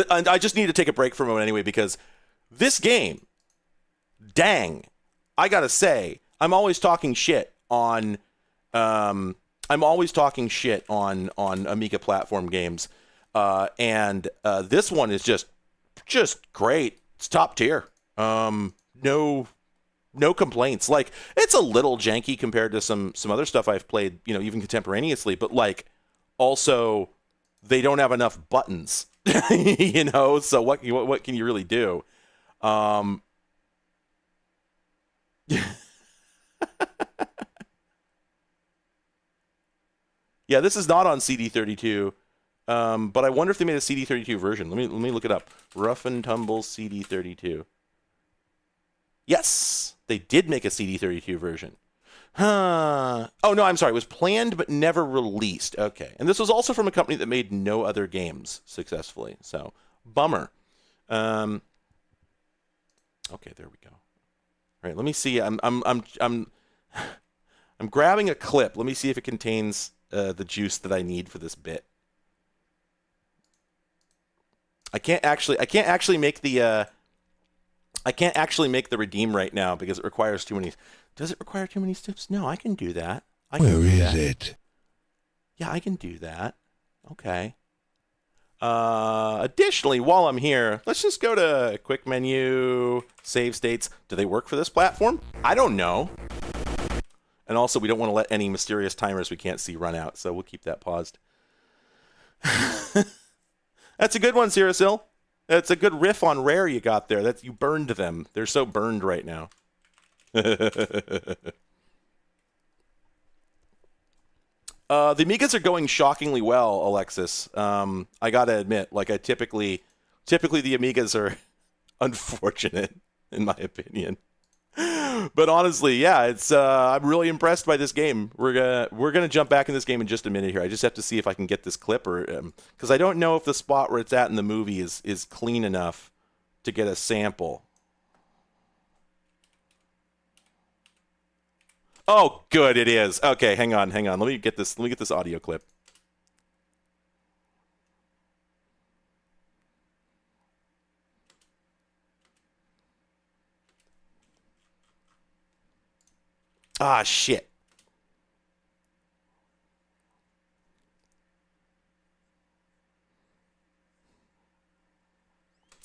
Speaker 2: I just need to take a break for a moment anyway, because this game, dang, I gotta say, I'm always talking shit on Amiga platform games, and this one is just great. It's top tier. No complaints. Like, it's a little janky compared to some other stuff I've played, you know, even contemporaneously, but like, also, they don't have enough buttons, you know, so what can you really do? Yeah, this is not on CD32, but I wonder if they made a CD32 version. Let me look it up. Rough and Tumble CD32. Yes, they did make a CD32 version. Huh. Oh, no, I'm sorry. It was planned but never released. Okay. And this was also from a company that made no other games successfully. So, bummer. Okay, there we go. All right, let me see. I'm grabbing a clip. Let me see if it contains the juice that I need for this bit. I can't actually make the redeem right now because it requires too many. Does it require too many steps? No, I can do that.
Speaker 1: Where is it?
Speaker 2: Yeah, I can do that. Okay. Additionally, while I'm here, let's just go to quick menu, save states. Do they work for this platform? I don't know. And also, we don't want to let any mysterious timers we can't see run out, so we'll keep that paused. That's a good one, Cirasil. That's a good riff on Rare you got there. You burned them. They're so burned right now. The Amigas are going shockingly well, Alexis. I gotta admit, like typically the Amigas are unfortunate, in my opinion. But honestly, yeah, it's I'm really impressed by this game. We're gonna jump back in this game in just a minute here. I just have to see if I can get this clip, or because I don't know if the spot where it's at in the movie is clean enough to get a sample. Oh, good, it is. Okay, hang on. Let me get this audio clip. Ah, shit.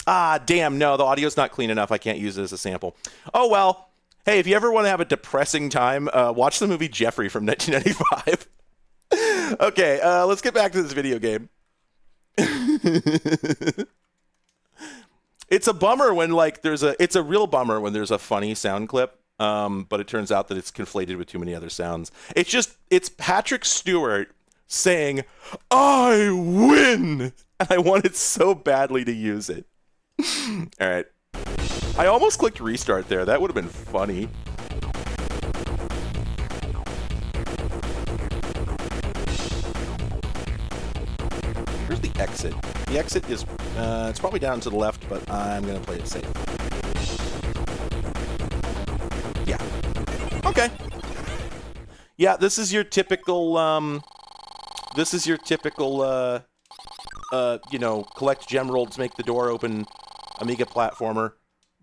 Speaker 2: Ah, damn, no, the audio's not clean enough. I can't use it as a sample. Oh, well. Hey, if you ever want to have a depressing time, watch the movie Jeffrey from 1995. Okay, let's get back to this video game. It's a bummer when like it's a real bummer when there's a funny sound clip, but it turns out that it's conflated with too many other sounds. It's Patrick Stewart saying, "I win," and I wanted so badly to use it. All right, I almost clicked restart there. That would have been funny. Where's the exit? The exit is, it's probably down to the left, but I'm going to play it safe. Yeah. Okay. Yeah, this is your typical, you know, collect gem rolls to make the door open Amiga platformer.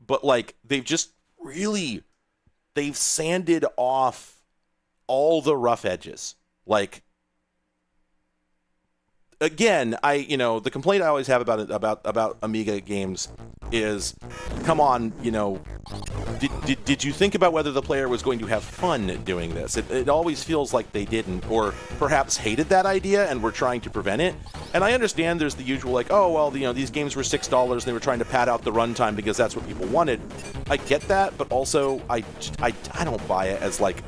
Speaker 2: But, like, they've sanded off all the rough edges. Like, again, the complaint I always have about Amiga games is, come on, you know, did you think about whether the player was going to have fun doing this? It always feels like they didn't, or perhaps hated that idea and were trying to prevent it. And I understand there's the usual, like, oh, well, you know, these games were $6 and they were trying to pad out the runtime because that's what people wanted. I get that, but also I don't buy it as, like,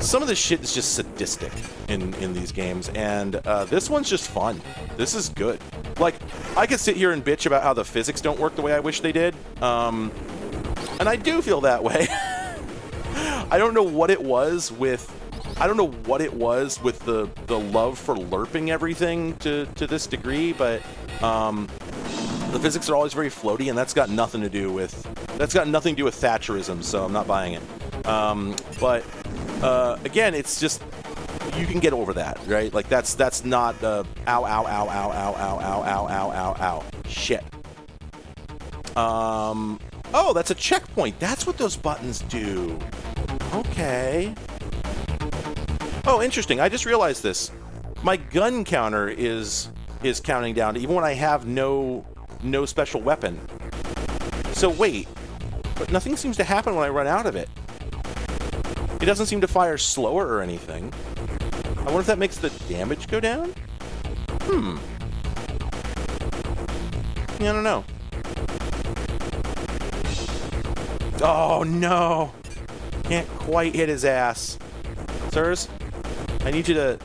Speaker 2: some of this shit is just sadistic in these games, and this one's just fun. This is good. Like, I could sit here and bitch about how the physics don't work the way I wish they did, and I do feel that way. I don't know what it was with the love for lerping everything to this degree, but the physics are always very floaty, and that's got nothing to do with Thatcherism, so I'm not buying it. Again, it's just, you can get over that, right? Like, that's not ow, ow, ow, ow, ow, ow, ow, ow, ow, ow, ow, shit. Oh, that's a checkpoint. That's what those buttons do. Okay. Oh, interesting. I just realized this. My gun counter is counting down even when I have no special weapon. So wait, but nothing seems to happen when I run out of it. It doesn't seem to fire slower or anything. I wonder if that makes the damage go down? Yeah, I don't know. Oh, no! Can't quite hit his ass. Sirs, I need you to...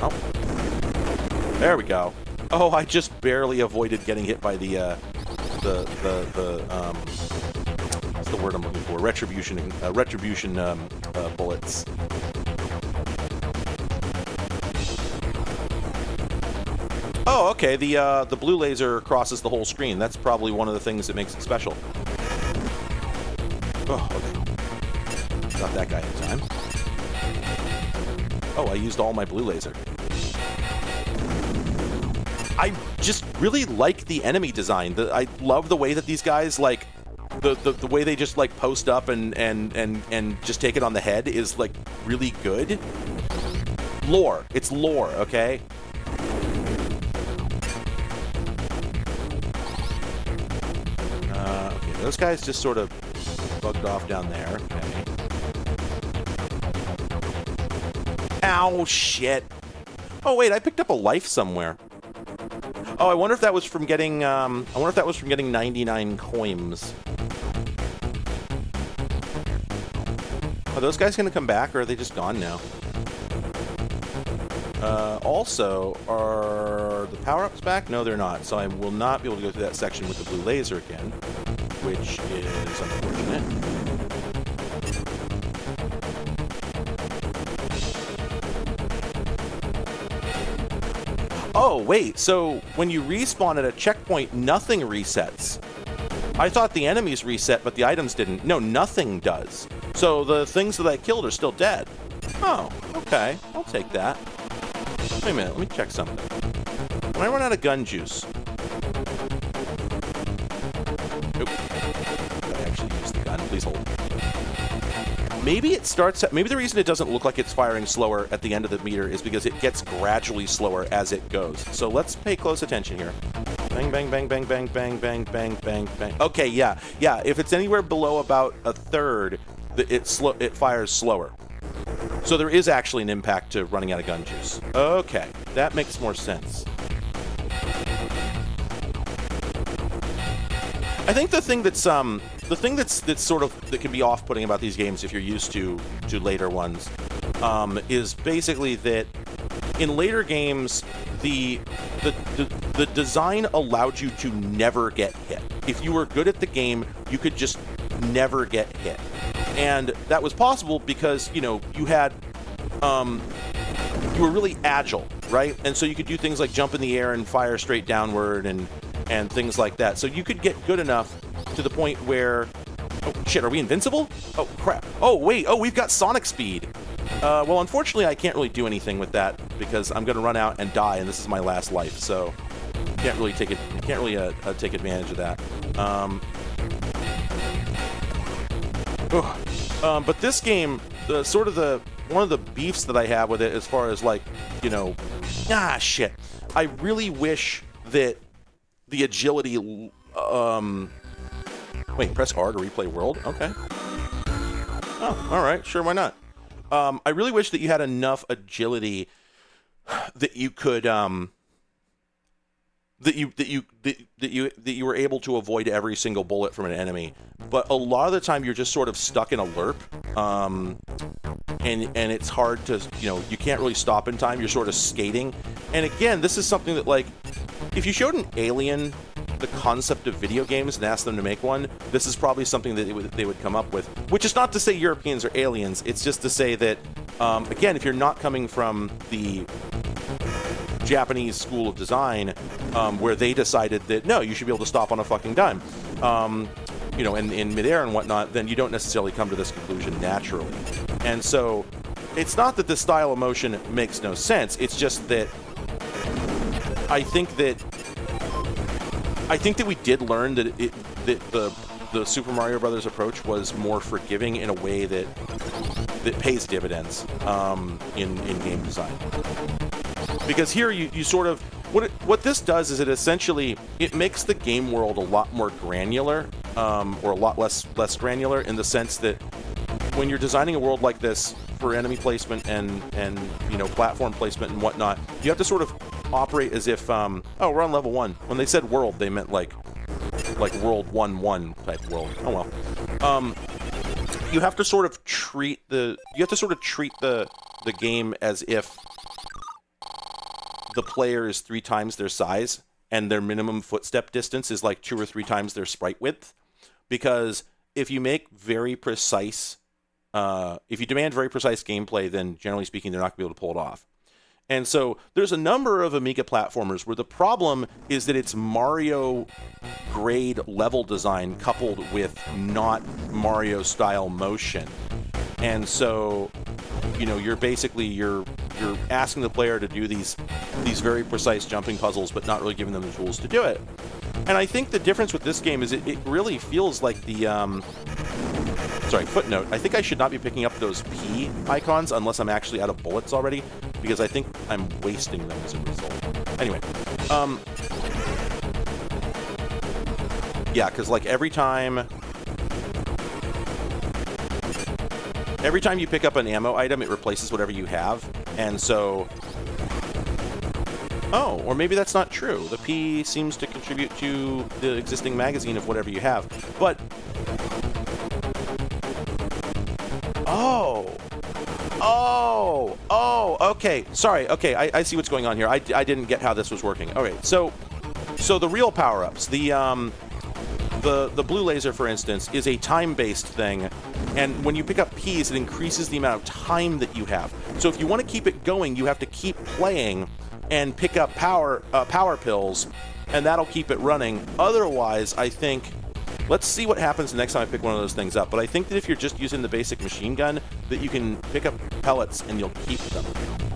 Speaker 2: Oh. There we go. Oh, I just barely avoided getting hit by the what's the word I'm looking for? Retribution bullets. Oh, okay. The blue laser crosses the whole screen. That's probably one of the things that makes it special. Oh, okay. Got that guy in time. Oh, I used all my blue laser. I just really like the enemy design. I love the way that these guys, like, the way they just, like, post up and just take it on the head is, like, really good. Lore. It's lore, okay? Okay, those guys just sort of bugged off down there. Okay. Ow, shit. Oh, wait, I picked up a life somewhere. Oh, I wonder if that was from getting, 99 coins. Are those guys gonna come back, or are they just gone now? Also, are the power-ups back? No, they're not. So I will not be able to go through that section with the blue laser again, which is unfortunate. Oh, wait, so when you respawn at a checkpoint, nothing resets. I thought the enemies reset, but the items didn't. No, nothing does. So the things that I killed are still dead. Oh, okay. I'll take that. Wait a minute, let me check something. When I run out of gun juice... Nope. I actually used the gun. Please hold. Maybe it starts... Maybe the reason it doesn't look like it's firing slower at the end of the meter is because it gets gradually slower as it goes. So let's pay close attention here. Bang, bang, bang, bang, bang, bang, bang, bang, bang, bang. Okay, yeah. If it's anywhere below about a third, it fires slower. So there is actually an impact to running out of gun juice. Okay, that makes more sense. I think the thing that's sort of that can be off-putting about these games if you're used to later ones is basically that in later games the design allowed you to never get hit. If you were good at the game, you could just never get hit. And that was possible because, you had, you were really agile, right? And so you could do things like jump in the air and fire straight downward and things like that. So you could get good enough to the point where, oh shit, are we invincible? Oh crap. Oh wait, we've got sonic speed. Well, unfortunately, I can't really do anything with that because I'm going to run out and die, and this is my last life. So can't really take advantage of that. But this game, one of the beefs that I have with it, as far as like, shit. I really wish that the agility. Wait, press R to replay world. Okay. Oh, all right, sure, why not? I really wish that you had enough agility that you could that you were able to avoid every single bullet from an enemy. But a lot of the time you're just sort of stuck in a lerp, and it's hard to, you can't really stop in time. You're sort of skating. And again, this is something that, like, if you showed an alien the concept of video games and asked them to make one, this is probably something that they would come up with. Which is not to say Europeans are aliens. It's just to say that, again, if you're not coming from the Japanese school of design, where they decided that, no, you should be able to stop on a fucking dime, in midair and whatnot, then you don't necessarily come to this conclusion naturally. And so it's not that this style of motion makes no sense. It's just that I think that we did learn that the Super Mario Brothers approach was more forgiving in a way that pays dividends in game design. Because here you sort of what this does is it makes the game world a lot more granular, or a lot less granular, in the sense that when you're designing a world like this for enemy placement and platform placement and whatnot, you have to sort of operate as if we're on level 1. When they said world, they meant like world 1-1 type world. Oh well. You have to sort of treat the game as if the player is 3 times their size and their minimum footstep distance is like 2 or 3 times their sprite width. Because if you make very precise, if you demand very precise gameplay, then generally speaking, they're not going to be able to pull it off. And so there's a number of Amiga platformers where the problem is that it's Mario grade level design coupled with not Mario style motion. And so, you're asking the player to do these very precise jumping puzzles, but not really giving them the tools to do it. And I think the difference with this game is it really feels like the footnote. I think I should not be picking up those P icons unless I'm actually out of bullets already, because I think I'm wasting them as a result. Anyway, yeah, because like every time you pick up an ammo item, it replaces whatever you have, and so. Oh, or maybe that's not true. The P seems to contribute to the existing magazine of whatever you have, but. Okay. Sorry. Okay, I see what's going on here. I didn't get how this was working. Okay, so the real power-ups, the blue laser, for instance, is a time-based thing, and when you pick up Ps, it increases the amount of time that you have. So if you want to keep it going, you have to keep playing and pick up power pills, and that'll keep it running. Otherwise, I think. Let's see what happens the next time I pick one of those things up. But I think that if you're just using the basic machine gun, that you can pick up pellets and you'll keep them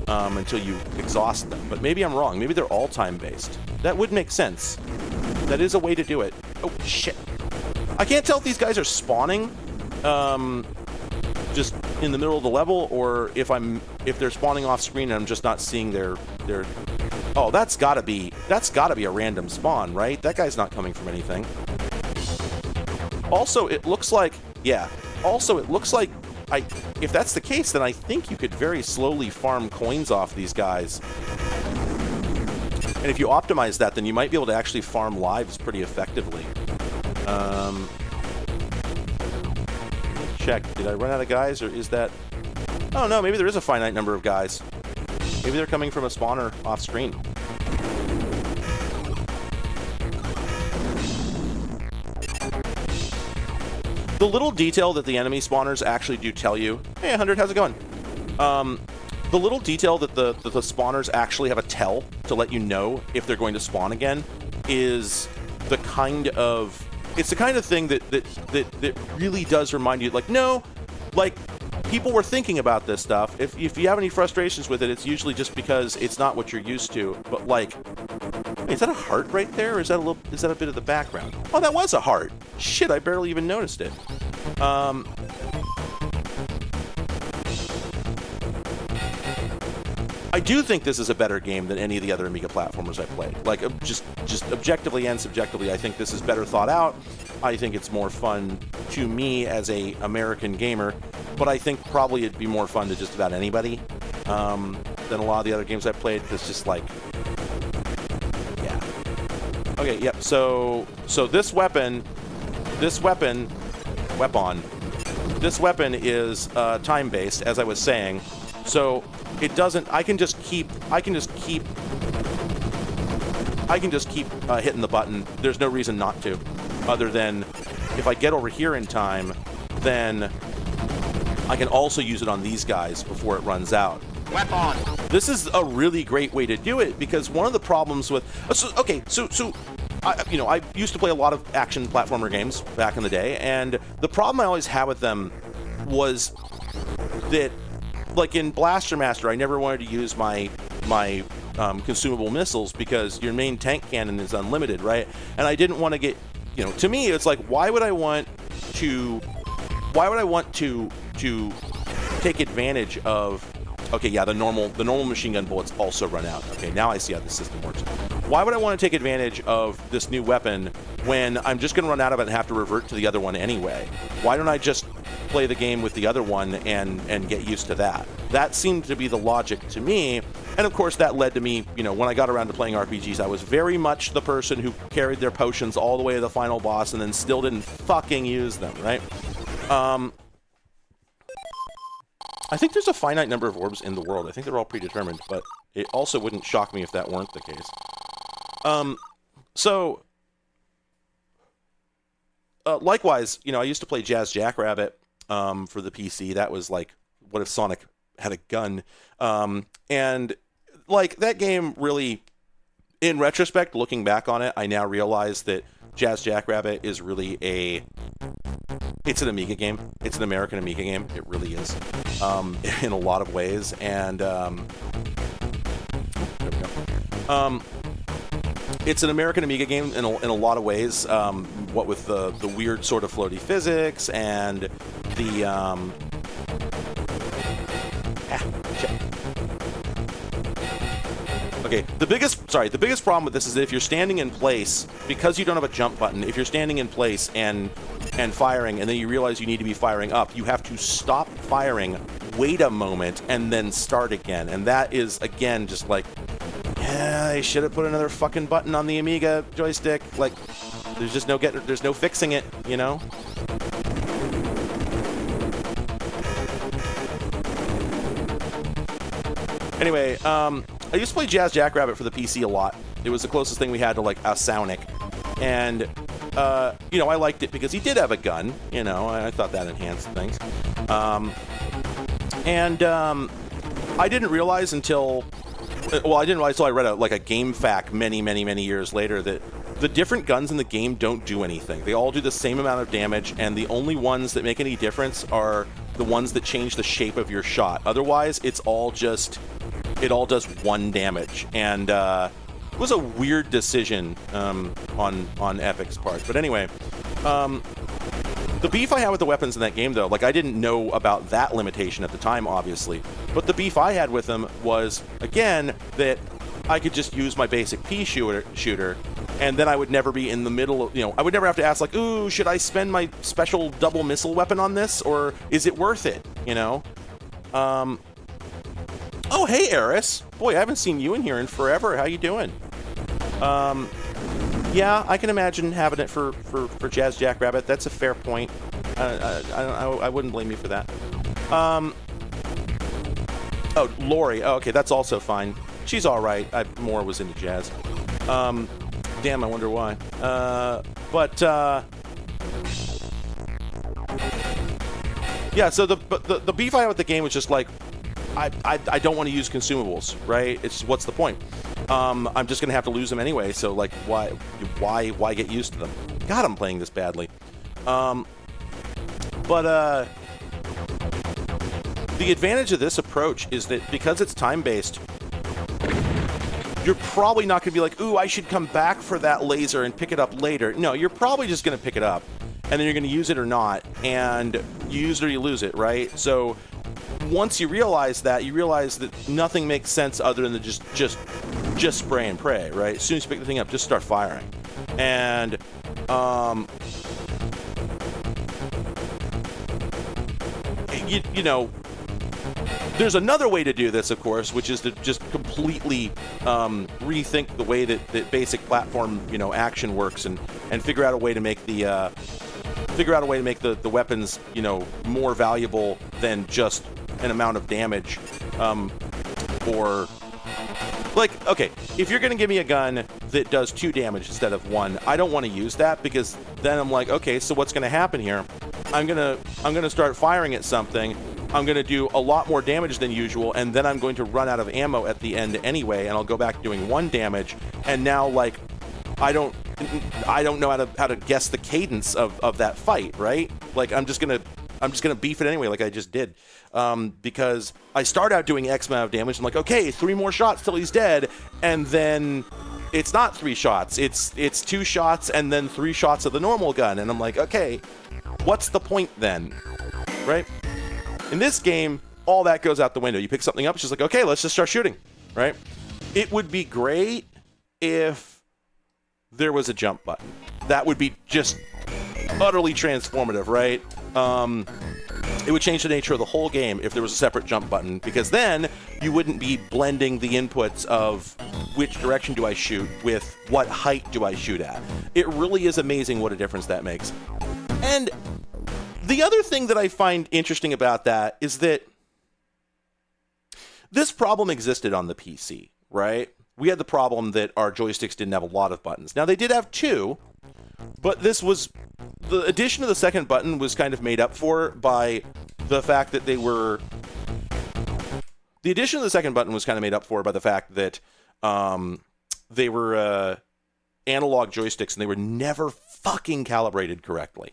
Speaker 2: until you exhaust them. But maybe I'm wrong. Maybe they're all time-based. That would make sense. That is a way to do it. Oh, shit. I can't tell if these guys are spawning just in the middle of the level, or if they're spawning off screen and I'm just not seeing their Oh, that's gotta be a random spawn, right? That guy's not coming from anything. Also, it looks like, yeah. Also, it looks like, if that's the case, then I think you could very slowly farm coins off these guys. And if you optimize that, then you might be able to actually farm lives pretty effectively. Check. Did I run out of guys, or is that... Oh, no, maybe there is a finite number of guys. Maybe they're coming from a spawner off-screen. The little detail that the enemy spawners actually do tell you... Hey, 100, how's it going? The little detail that the spawners actually have a tell to let you know if they're going to spawn again is the kind of... It's the kind of thing that really does remind you, like, no, like, people were thinking about this stuff. If you have any frustrations with it, it's usually just because it's not what you're used to. But, like, is that a heart right there, or is that a bit of the background? Oh, that was a heart. Shit, I barely even noticed it. I do think this is a better game than any of the other Amiga platformers I've played. Like, just objectively and subjectively, I think this is better thought out. I think it's more fun to me as a American gamer, but I think probably it'd be more fun to just about anybody than a lot of the other games I've played. That's just like, yeah. Okay, yep. So this weapon is time-based, as I was saying. So it doesn't. I can just keep hitting the button. There's no reason not to, other than if I get over here in time, then I can also use it on these guys before it runs out.
Speaker 3: Weapon.
Speaker 2: This is a really great way to do it, because one of the problems with I used to play a lot of action platformer games back in the day, and the problem I always had with them was that, like in Blaster Master, I never wanted to use my consumable missiles because your main tank cannon is unlimited, right? And I didn't want to get, to me, it's like, why would I want to take advantage of? Okay, yeah, the normal machine gun bullets also run out. Okay, now I see how the system works. Why would I want to take advantage of this new weapon when I'm just going to run out of it and have to revert to the other one anyway? Why don't I just play the game with the other one and get used to that? That seemed to be the logic to me, and of course that led to me, when I got around to playing RPGs, I was very much the person who carried their potions all the way to the final boss and then still didn't fucking use them, right? I think there's a finite number of orbs in the world. I think they're all predetermined, but it also wouldn't shock me if that weren't the case. Likewise, I used to play Jazz Jackrabbit for the PC. That was like, what if Sonic had a gun? And like that game really, in retrospect, looking back on it, I now realize that Jazz Jackrabbit is really it's an Amiga game. It's an American Amiga game. It really is, in a lot of ways. And there we go. It's an American Amiga game in a lot of ways. What with the weird sort of floaty physics and the Okay, the biggest problem with this is that if you're standing in place, because you don't have a jump button, if you're standing in place and firing, and then you realize you need to be firing up, you have to stop firing, wait a moment, and then start again. And that is, again, just like, yeah, I should have put another fucking button on the Amiga joystick. Like, there's no fixing it, Anyway, I used to play Jazz Jackrabbit for the PC a lot. It was the closest thing we had to, like, a Sonic. And, I liked it because he did have a gun, I thought that enhanced things. I didn't realize until I read a game fact many years later that the different guns in the game don't do anything. They all do the same amount of damage, and the only ones that make any difference are the ones that change the shape of your shot. Otherwise, it all does one damage, and it was a weird decision on Epic's part. But anyway, the beef I had with the weapons in that game, though, like, I didn't know about that limitation at the time, obviously, but the beef I had with them was, again, that I could just use my basic pea shooter, and then I would never be in the middle of, I would never have to ask, like, ooh, should I spend my special double missile weapon on this, or is it worth it, Oh, hey, Eris. Boy, I haven't seen you in here in forever. How you doing? Yeah, I can imagine having it for Jazz Jackrabbit. That's a fair point. I wouldn't blame you for that. Oh, Lori. Oh, okay, that's also fine. She's all right. More was into jazz. Damn, I wonder why. Yeah. So the beef I had with the game was just like, I don't want to use consumables, right? It's what's the point? I'm just gonna have to lose them anyway. So like, why get used to them? God, I'm playing this badly. The advantage of this approach is that because it's time-based, you're probably not going to be like, ooh, I should come back for that laser and pick it up later. No, you're probably just going to pick it up, and then you're going to use it or not, and you use it or you lose it, right? So once you realize that nothing makes sense other than just spray and pray, right? As soon as you pick the thing up, just start firing. And there's another way to do this, of course, which is to just completely rethink the way that basic platform, action works, and figure out a way to make the weapons, more valuable than just an amount of damage, or like, okay, if you're gonna give me a gun that does 2 damage instead of 1, I don't want to use that, because then I'm like, okay, so what's gonna happen here? I'm gonna start firing at something. I'm going to do a lot more damage than usual, and then I'm going to run out of ammo at the end anyway, and I'll go back doing 1 damage, and now, like, I don't know how to guess the cadence of that fight, right? Like, I'm just gonna beef it anyway, like I just did, because I start out doing X amount of damage. I'm like, okay, 3 more shots till he's dead, and then it's not 3 shots. It's 2 shots and then 3 shots of the normal gun, and I'm like, okay, what's the point then, right? In this game, all that goes out the window. You pick something up, it's just like, okay, let's just start shooting, right? It would be great if there was a jump button. That would be just utterly transformative, right? It would change the nature of the whole game if there was a separate jump button, because then you wouldn't be blending the inputs of which direction do I shoot with what height do I shoot at. It really is amazing what a difference that makes. And the other thing that I find interesting about that is that this problem existed on the PC, right? We had the problem that our joysticks didn't have a lot of buttons. Now, they did have 2, but the addition of the second button was kind of made up for by the fact that the addition of the second button was kind of made up for by the fact that they were analog joysticks, and they were never fucking calibrated correctly.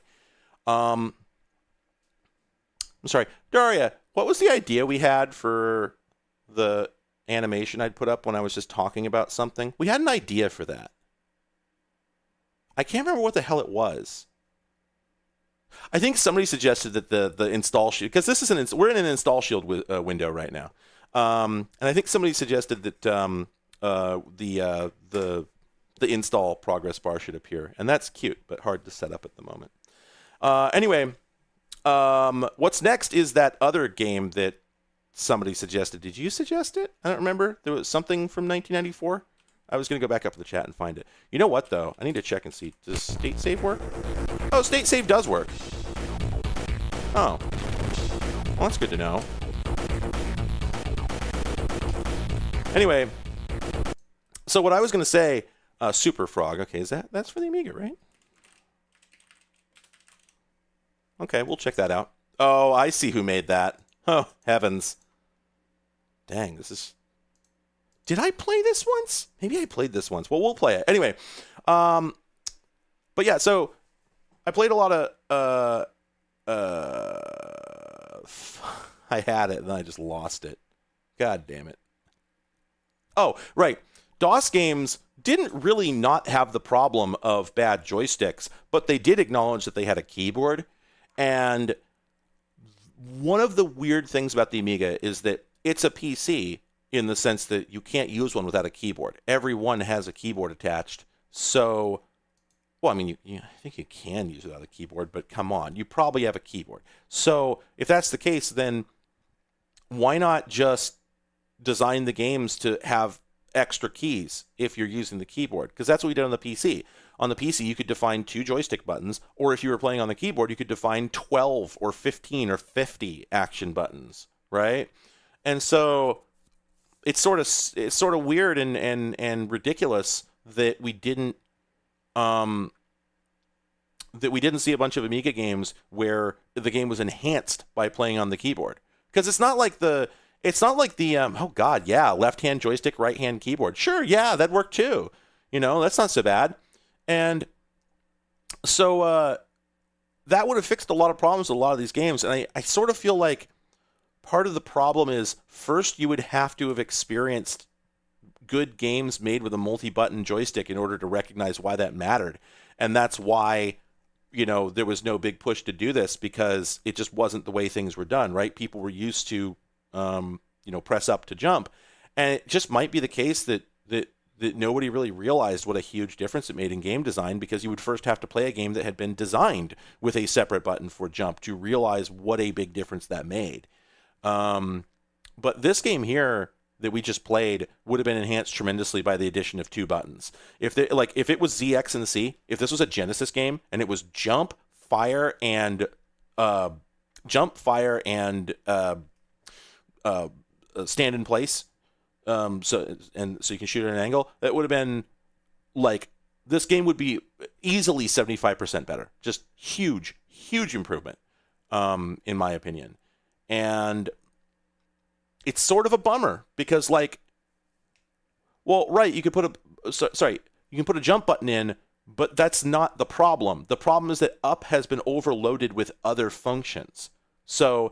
Speaker 2: I'm sorry, Daria, what was the idea we had for the animation I'd put up when I was just talking about something? We had an idea for that. I can't remember what the hell it was. I think somebody suggested that the install shield, because this is we're in an install shield window right now, and I think somebody suggested that the install progress bar should appear, and that's cute but hard to set up at the moment. Anyway. What's next is that other game that somebody suggested. Did you suggest it? I don't remember. There was something from 1994. I was going to go back up to the chat and find it. You know what, though? I need to check and see. Does state save work? Oh, state save does work. Oh. Well, that's good to know. Anyway, so what I was going to say, Super Frog. Okay, that's for the Amiga, right? Okay, we'll check that out. Oh, I see who made that. Oh, heavens. Dang, this is... Did I play this once? Maybe I played this once. Well, we'll play it. Anyway, but yeah, so I played a lot of... I had it, and then I just lost it. God damn it. Oh, right. DOS games didn't really not have the problem of bad joysticks, but they did acknowledge that they had a keyboard. And one of the weird things about the Amiga is that it's a PC, in the sense that you can't use one without a keyboard. Every one has a keyboard attached. So, well, I mean, I think you can use it without a keyboard, but come on, you probably have a keyboard. So if that's the case, then why not just design the games to have extra keys if you're using the keyboard? Because that's what we did on the PC. On the PC, you could define 2 joystick buttons, or if you were playing on the keyboard, you could define 12 or 15 or 50 action buttons, right? And so it's sort of weird and ridiculous that we didn't see a bunch of Amiga games where the game was enhanced by playing on the keyboard. Because it's not like the oh god, yeah, left-hand joystick, right-hand keyboard. Sure, yeah, that'd work too. That's not so bad. And so that would have fixed a lot of problems with a lot of these games. And I sort of feel like part of the problem is, first you would have to have experienced good games made with a multi-button joystick in order to recognize why that mattered. And that's why, there was no big push to do this, because it just wasn't the way things were done, right? People were used to, press up to jump. And it just might be the case that nobody really realized what a huge difference it made in game design, because you would first have to play a game that had been designed with a separate button for jump to realize what a big difference that made. But this game here that we just played would have been enhanced tremendously by the addition of 2 buttons. If it was ZX and C, if this was a Genesis game and it was jump, fire, and stand in place, so you can shoot at an angle, that would have been this game would be easily 75% better. Just huge improvement, in my opinion. And it's sort of a bummer because, you could put you can put a jump button in, but that's not the problem. The problem is that up has been overloaded with other functions. So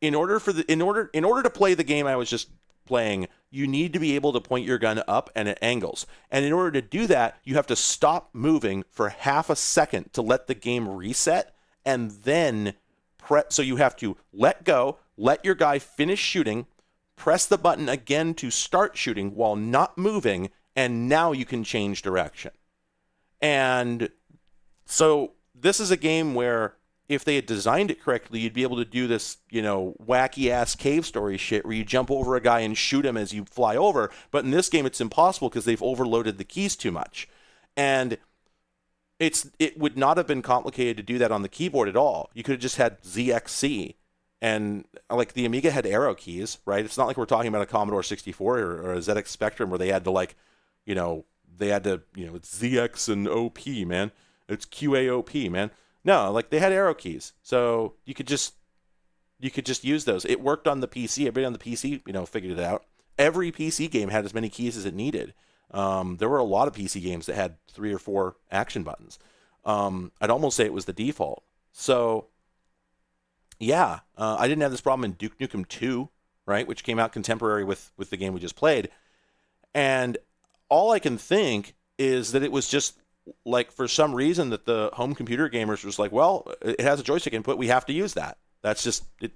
Speaker 2: in order to play the game I was just playing, you need to be able to point your gun up and at angles. And in order to do that, you have to stop moving for half a second to let the game reset, and then so you have to let go, let your guy finish shooting, press the button again to start shooting while not moving, and now you can change direction. And so this is a game where if they had designed it correctly, you'd be able to do this, wacky-ass cave story shit where you jump over a guy and shoot him as you fly over. But in this game, it's impossible because they've overloaded the keys too much. And it would not have been complicated to do that on the keyboard at all. You could have just had ZXC. And the Amiga had arrow keys, right? It's not like we're talking about a Commodore 64 or a ZX Spectrum where they had to it's ZX and OP, man. It's QAOP, man. No, they had arrow keys. So you could just use those. It worked on the PC. Everybody on the PC, figured it out. Every PC game had as many keys as it needed. There were a lot of PC games that had 3 or 4 action buttons. I'd almost say it was the default. So yeah, I didn't have this problem in Duke Nukem 2, right, which came out contemporary with the game we just played. And all I can think is that it was just for some reason that the home computer gamers was well, it has a joystick input, we have to use that. That's just it,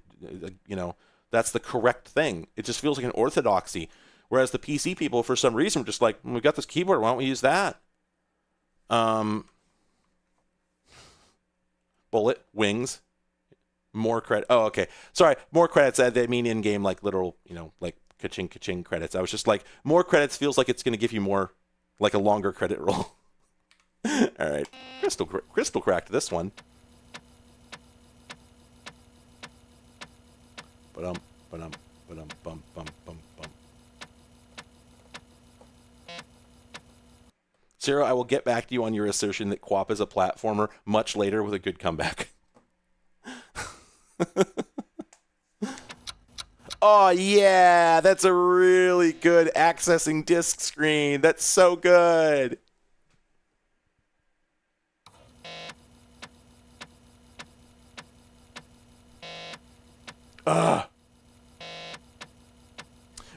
Speaker 2: that's the correct thing. It just feels like an orthodoxy. Whereas the PC people, for some reason, were just we've got this keyboard, why don't we use that? Bullet, wings, more credit. Oh, okay. Sorry, more credits. They mean in-game, literal, ka-ching, ka-ching credits. I was just more credits feels like it's going to give you more, a longer credit roll. All right. Crystal cracked this one. Bum. Sarah, I will get back to you on your assertion that QWOP is a platformer much later with a good comeback. Oh, yeah, that's a really good accessing disc screen. That's so good.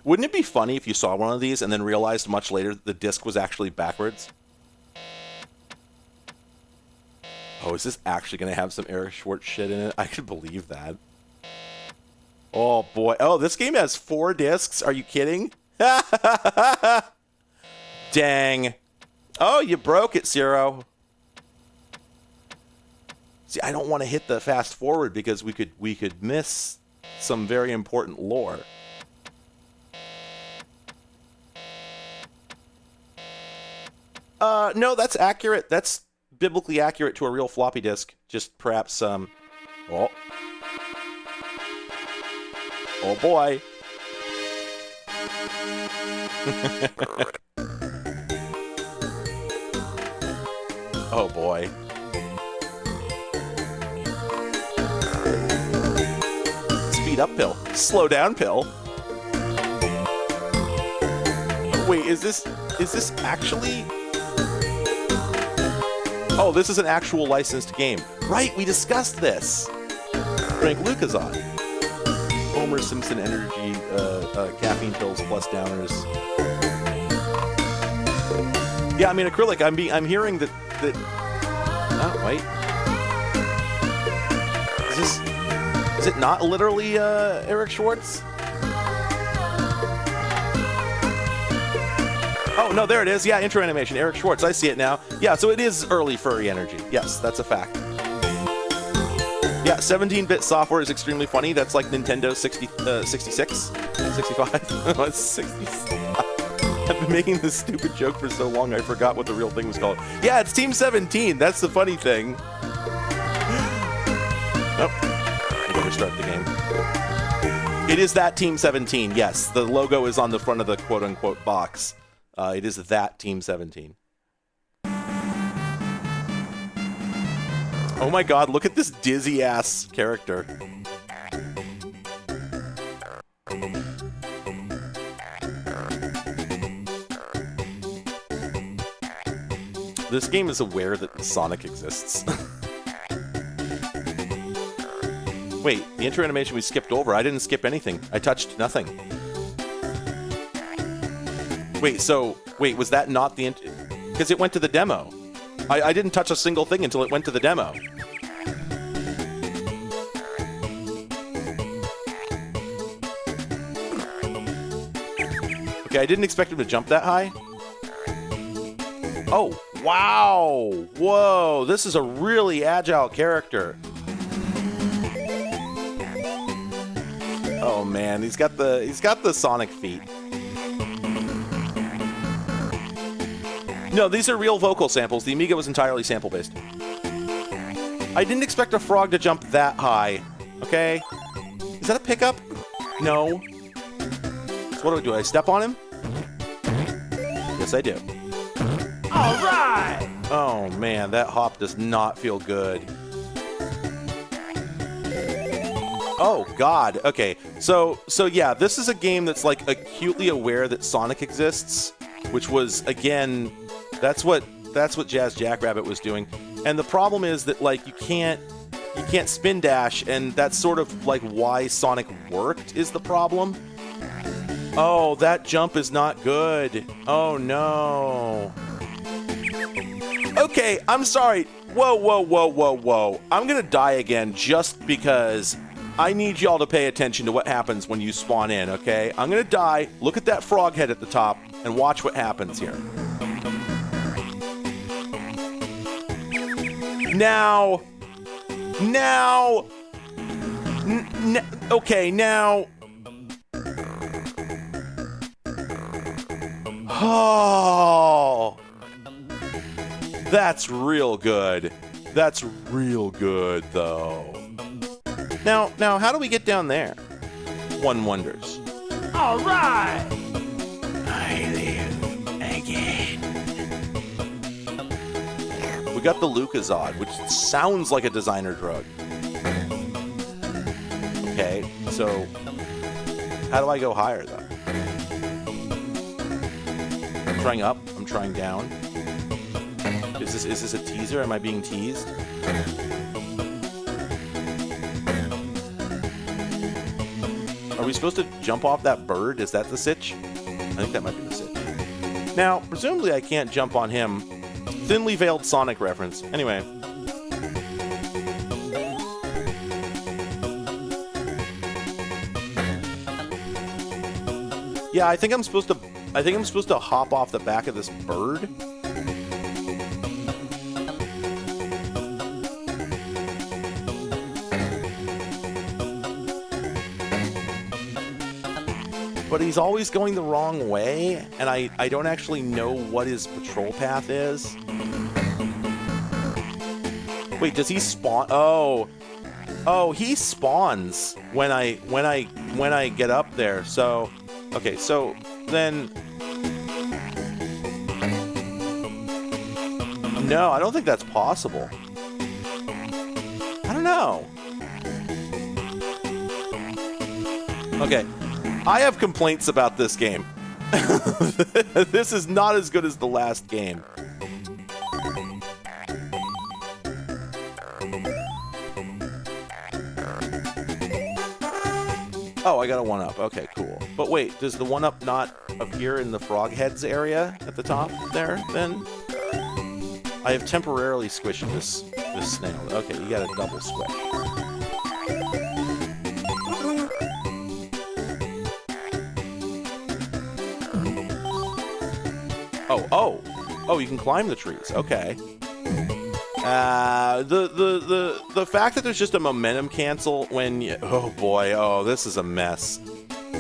Speaker 2: Wouldn't it be funny if you saw one of these and then realized much later the disc was actually backwards? Oh, is this actually going to have some Eric Schwartz shit in it? I could believe that. Oh, boy. Oh, this game has 4 discs. Are you kidding? Dang. Oh, you broke it, Zero. See, I don't want to hit the fast forward because we could miss some very important lore. No, that's accurate. That's biblically accurate to a real floppy disk. Just perhaps oh boy. Oh boy. Speed up pill. Slow down pill. Wait, is this actually... Oh, this is an actual licensed game. Right, we discussed this. Drink Lucozade. Homer Simpson energy, caffeine pills plus downers. Yeah, I mean acrylic. I'm hearing that. Oh wait. Is it not literally Eric Schwartz? Oh, no, there it is. Yeah, intro animation. Eric Schwartz. I see it now. Yeah, so it is early furry energy. Yes, that's a fact. Yeah, 17-bit software is extremely funny. That's like Nintendo 66? 65? It's 66. I've been making this stupid joke for so long, I forgot what the real thing was called. Yeah, it's Team 17. That's the funny thing. Nope. I'm going to restart the game. It is that Team 17, yes. The logo is on the front of the quote-unquote box. It is that Team 17. Oh my god, look at this dizzy-ass character. This game is aware that Sonic exists. Wait, the intro animation we skipped over. I didn't skip anything. I touched nothing. Wait, was that not the... Because it went to the demo. I didn't touch a single thing until it went to the demo. Okay, I didn't expect him to jump that high. Oh, wow! Whoa, this is a really agile character. Oh man, he's got the Sonic feet. No, these are real vocal samples. The Amiga was entirely sample-based. I didn't expect a frog to jump that high. Okay? Is that a pickup? No. So what do? I step on him? Yes, I do.
Speaker 3: All right!
Speaker 2: Oh, man, that hop does not feel good. Oh, God. Okay, so yeah, this is a game that's, like, acutely aware that Sonic exists, which was, again... That's what Jazz Jackrabbit was doing. And the problem is that, like, you can't spin dash, and that's sort of like why Sonic worked is the problem. Oh, that jump is not good. Oh no. Okay, I'm sorry. Whoa. I'm gonna die again just because I need y'all to pay attention to what happens when you spawn in, okay? I'm gonna die. Look at that frog head at the top and watch what happens here. Now, okay, now, oh, that's real good. That's real good, though. Now, how do we get down there? One wonders.
Speaker 3: All right!
Speaker 1: I live again.
Speaker 2: We got the Lucozade, which sounds like a designer drug. Okay, so how do I go higher, though? I'm trying up. I'm trying down. Is this a teaser? Am I being teased? Are we supposed to jump off that bird? Is that the sitch? I think that might be the sitch. Now, presumably I can't jump on him. Thinly veiled Sonic reference. Anyway. Yeah, I think I'm supposed to hop off the back of this bird. But he's always going the wrong way, and I don't actually know what his patrol path is. Wait, does he spawn? Oh, he spawns when I get up there. So, okay, so then no, I don't think that's possible. I don't know. Okay. I have complaints about this game. This is not as good as the last game. Oh, I got a 1-up. Okay, cool. But wait, does the 1-up not appear in the frog heads area at the top there, then? I have temporarily squished this snail. Okay, you got a double squish. Oh, you can climb the trees. Okay. The fact that there's just a momentum cancel when you... Oh, boy. Oh, this is a mess.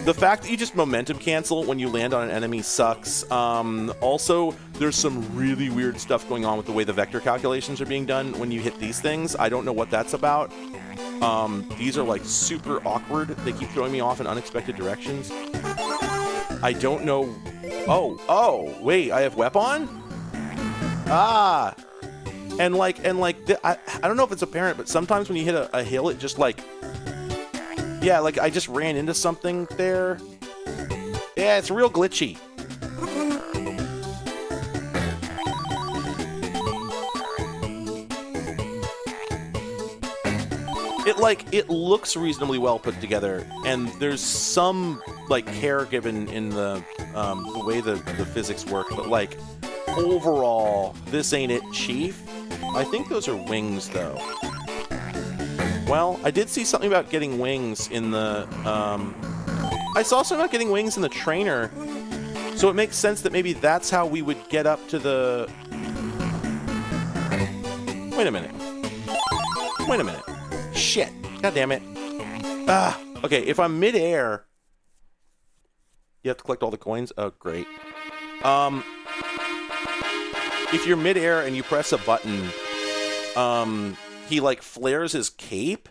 Speaker 2: The fact that you just momentum cancel when you land on an enemy sucks. Also, there's some really weird stuff going on with the way the vector calculations are being done when you hit these things. I don't know what that's about. These are, like, super awkward. They keep throwing me off in unexpected directions. I don't know... Oh, wait, I have weapon? Ah! And I don't know if it's apparent, but sometimes when you hit a hill, it just, like... Yeah, like, I just ran into something there. Yeah, it's real glitchy. It looks reasonably well put together, and there's some, like, care given in the way the physics work, but, like, overall, this ain't it, Chief. I think those are wings, though. Well, I did see something about getting wings in the, I saw something about getting wings in the trainer, so it makes sense that maybe that's how we would get up to the... Wait a minute. Shit. God damn it. Okay, if I'm mid-air... You have to collect all the coins? Oh, great. If you're mid-air and you press a button, he, like, flares his cape.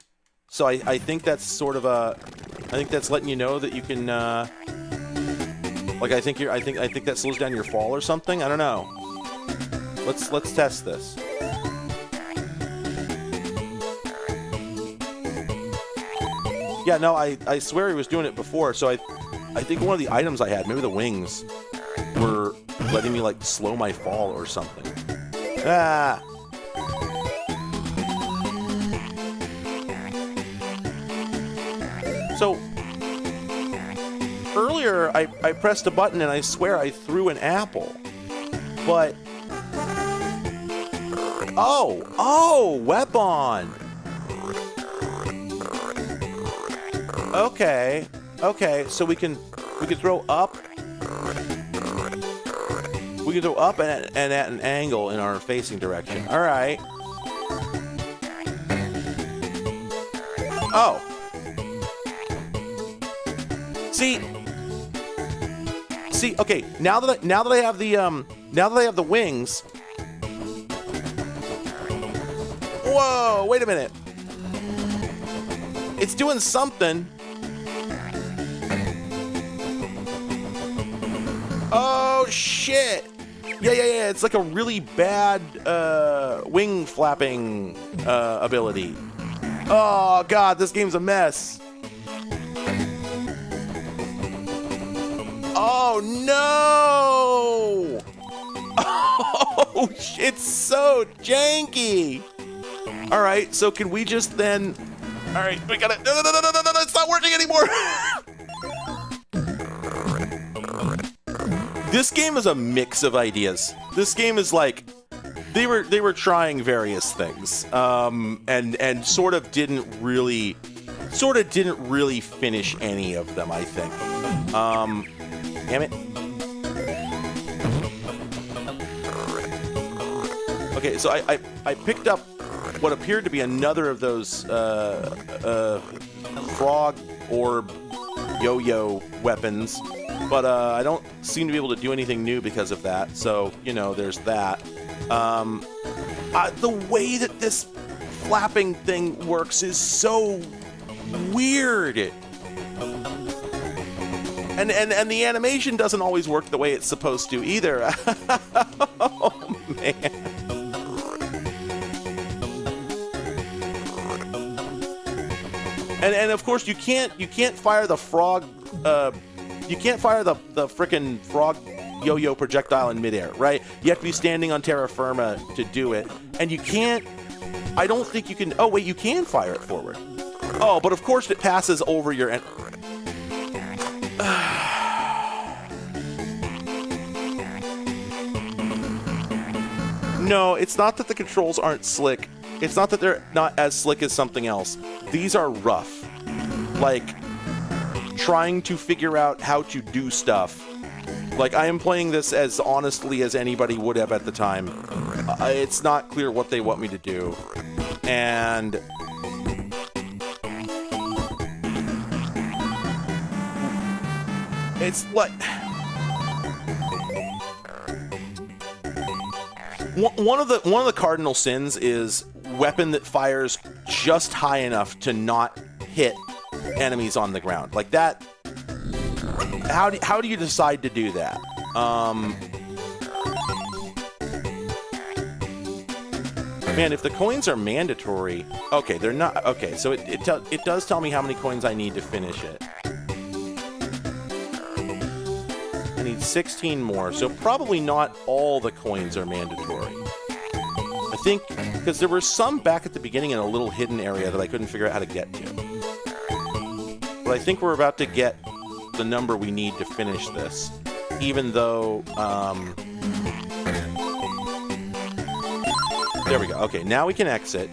Speaker 2: So I think that's sort of a... I think that's letting you know that you can, like, I think that slows down your fall or something? I don't know. Let's test this. Yeah, no, I swear he was doing it before, so I think one of the items I had, maybe the wings, were letting me, like, slow my fall or something. Ah! So, earlier I pressed a button and I swear I threw an apple. But... Oh! Weapon! Okay, so we can throw up. We can throw up and at an angle in our facing direction. All right. Oh. See. Okay. Now that I have the wings. Whoa! Wait a minute. It's doing something. Oh, shit! Yeah. It's like a really bad wing flapping ability. Oh, God, this game's a mess. Oh, no! Oh, it's so janky! Alright, so can we just then... Alright, we gotta... No, it's not working anymore! This game is a mix of ideas. This game is like... They were trying various things, and sort of didn't really finish any of them, I think. Damn it. Okay, so I picked up what appeared to be another of those frog orb yo-yo weapons, but I don't seem to be able to do anything new because of that, so, you know, there's that. The way that this flapping thing works is so weird. And the animation doesn't always work the way it's supposed to either. Oh, man. And of course you can't fire the frog you can't fire the frickin' frog yo-yo projectile in midair, right? You have to be standing on terra firma to do it. And you can't, I don't think you can, oh wait, you can fire it forward. Oh, but of course it passes over your No, it's not that the controls aren't slick. It's not that they're not as slick as something else. These are rough. Like, trying to figure out how to do stuff. Like, I am playing this as honestly as anybody would have at the time. It's not clear what they want me to do. And it's like one of the cardinal sins is weapon that fires just high enough to not hit enemies on the ground. Like that, how do you decide to do that? Man, if the coins are mandatory, okay, they're not. Okay, so it does tell me how many coins I need to finish it. I need 16 more, so probably not all the coins are mandatory. I think, because there were some back at the beginning in a little hidden area that I couldn't figure out how to get to. But I think we're about to get the number we need to finish this, even though, there we go. Okay, now we can exit.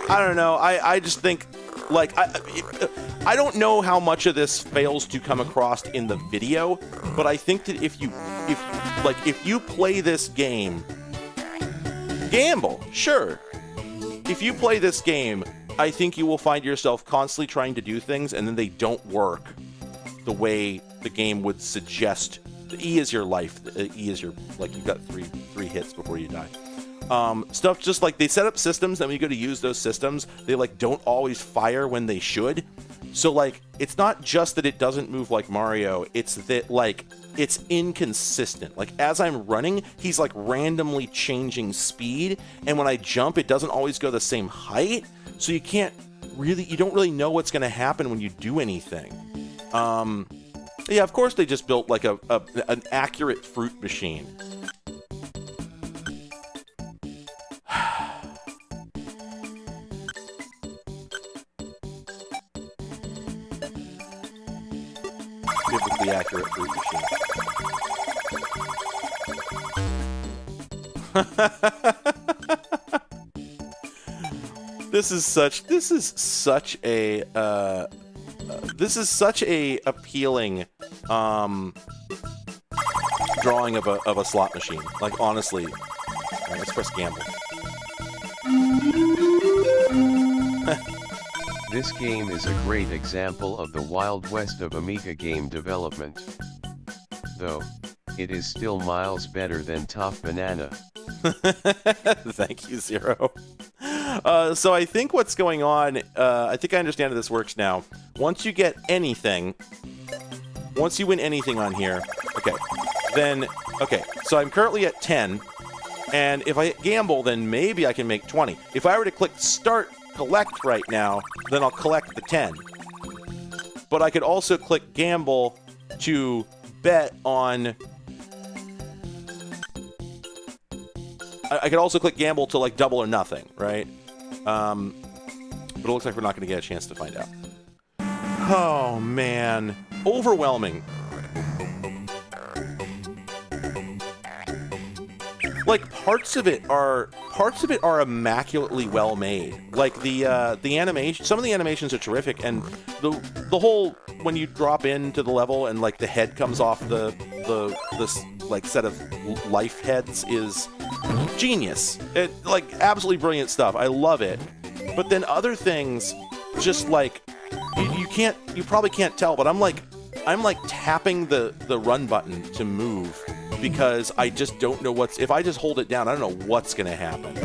Speaker 2: I don't know. I just think, like, I don't know how much of this fails to come across in the video, but I think that if you play this game, gamble, sure. If you play this game, I think you will find yourself constantly trying to do things, and then they don't work the way the game would suggest. The E is your life. The E is your, like, you've got three hits before you die. Stuff just like they set up systems that when you go to use those systems, they like don't always fire when they should. So like, it's not just that it doesn't move like Mario, it's that like it's inconsistent. Like as I'm running, he's like randomly changing speed, and when I jump, it doesn't always go the same height. So you don't really know what's going to happen when you do anything. Yeah, of course they just built like an accurate fruit machine. Biblically accurate fruit machine. This is such a appealing drawing of a slot machine. Like honestly. All right, let's press gamble.
Speaker 4: This game is a great example of the Wild West of Amiga game development. Though, it is still miles better than Top Banana.
Speaker 2: Thank you, Zero. So I think what's going on, I think I understand how this works now. Once you win anything on here, so I'm currently at 10, and if I hit gamble, then maybe I can make 20. If I were to click start collect right now, then I'll collect the 10. But I could also click gamble to bet on... I could also click gamble to like double or nothing, right? But it looks like we're not going to get a chance to find out. Oh, man. Overwhelming. parts of it are immaculately well made. Like the animation, some of the animations are terrific, and the whole when you drop into the level and like the head comes off this like set of life heads is genius. It like absolutely brilliant stuff. I love it. But then other things, just like you probably can't tell, but I'm like tapping the run button to move because I just don't know if I just hold it down, I don't know what's gonna happen.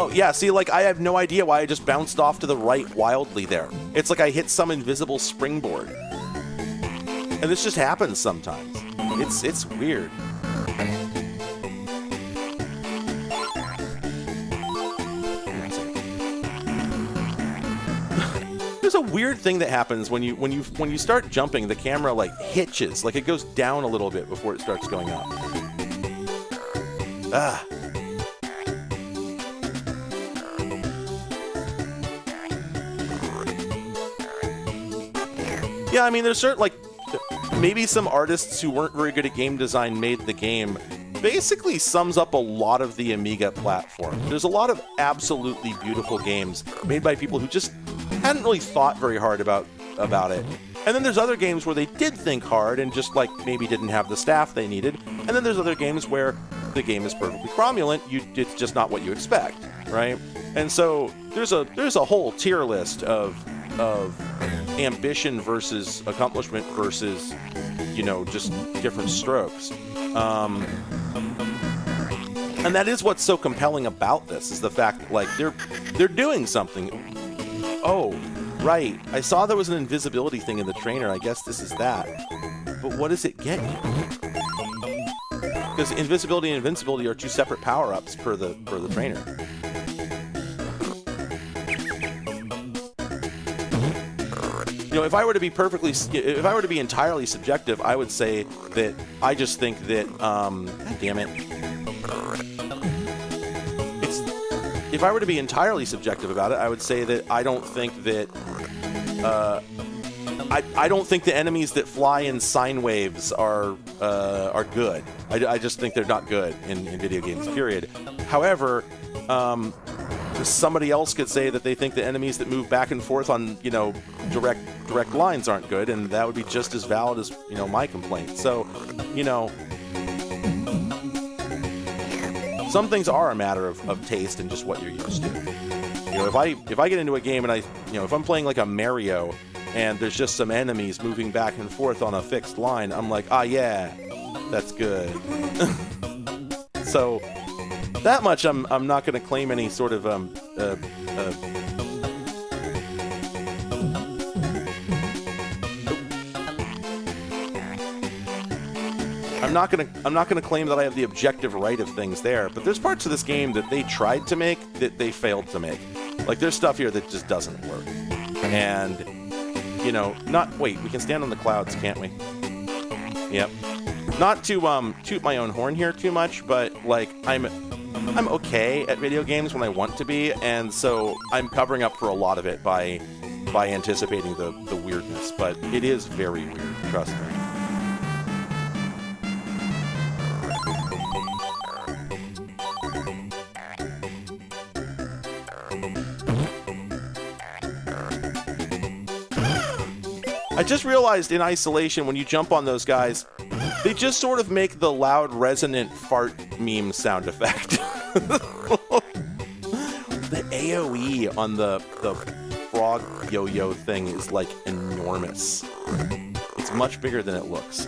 Speaker 2: Oh yeah, see, like I have no idea why I just bounced off to the right wildly there. It's like I hit some invisible springboard. And this just happens sometimes. It's weird. There's a weird thing that happens when you start jumping, the camera like hitches, like it goes down a little bit before it starts going up. Ah. Yeah, I mean, there's certain, like, maybe some artists who weren't very good at game design made the game. Basically sums up a lot of the Amiga platform. There's a lot of absolutely beautiful games made by people who just hadn't really thought very hard about it. And then there's other games where they did think hard and just, like, maybe didn't have the staff they needed. And then there's other games where the game is perfectly cromulent, it's just not what you expect, right? And so there's a whole tier list of ambition versus accomplishment versus, you know, just different strokes. And that is what's so compelling about this, is the fact that, like, they're doing something. Oh, right. I saw there was an invisibility thing in the trainer. I guess this is that. But what does it get you? Because invisibility and invincibility are two separate power-ups per the trainer. You know, if I were to be entirely subjective, I would say that I just think that, God damn it. If I were to be entirely subjective about it, I would say that I don't think that, I don't think the enemies that fly in sine waves are good. I just think they're not good in video games, period. However, somebody else could say that they think the enemies that move back and forth on, you know, direct lines aren't good, and that would be just as valid as, you know, my complaint. So, you know, some things are a matter of taste and just what you're used to. You know, if I get into a game and if I'm playing like a Mario and there's just some enemies moving back and forth on a fixed line, I'm like, ah, yeah, that's good. So that much I'm not going to claim any sort of I'm not gonna claim that I have the objective right of things there, but there's parts of this game that they tried to make that they failed to make. Like, there's stuff here that just doesn't work. And, you know, we can stand on the clouds, can't we? Yep. Not to toot my own horn here too much, but like I'm okay at video games when I want to be, and so I'm covering up for a lot of it by anticipating the weirdness, but it is very weird, trust me. I just realized in isolation, when you jump on those guys, they just sort of make the loud, resonant fart meme sound effect. The AoE on the frog yo-yo thing is, like, enormous. It's much bigger than it looks.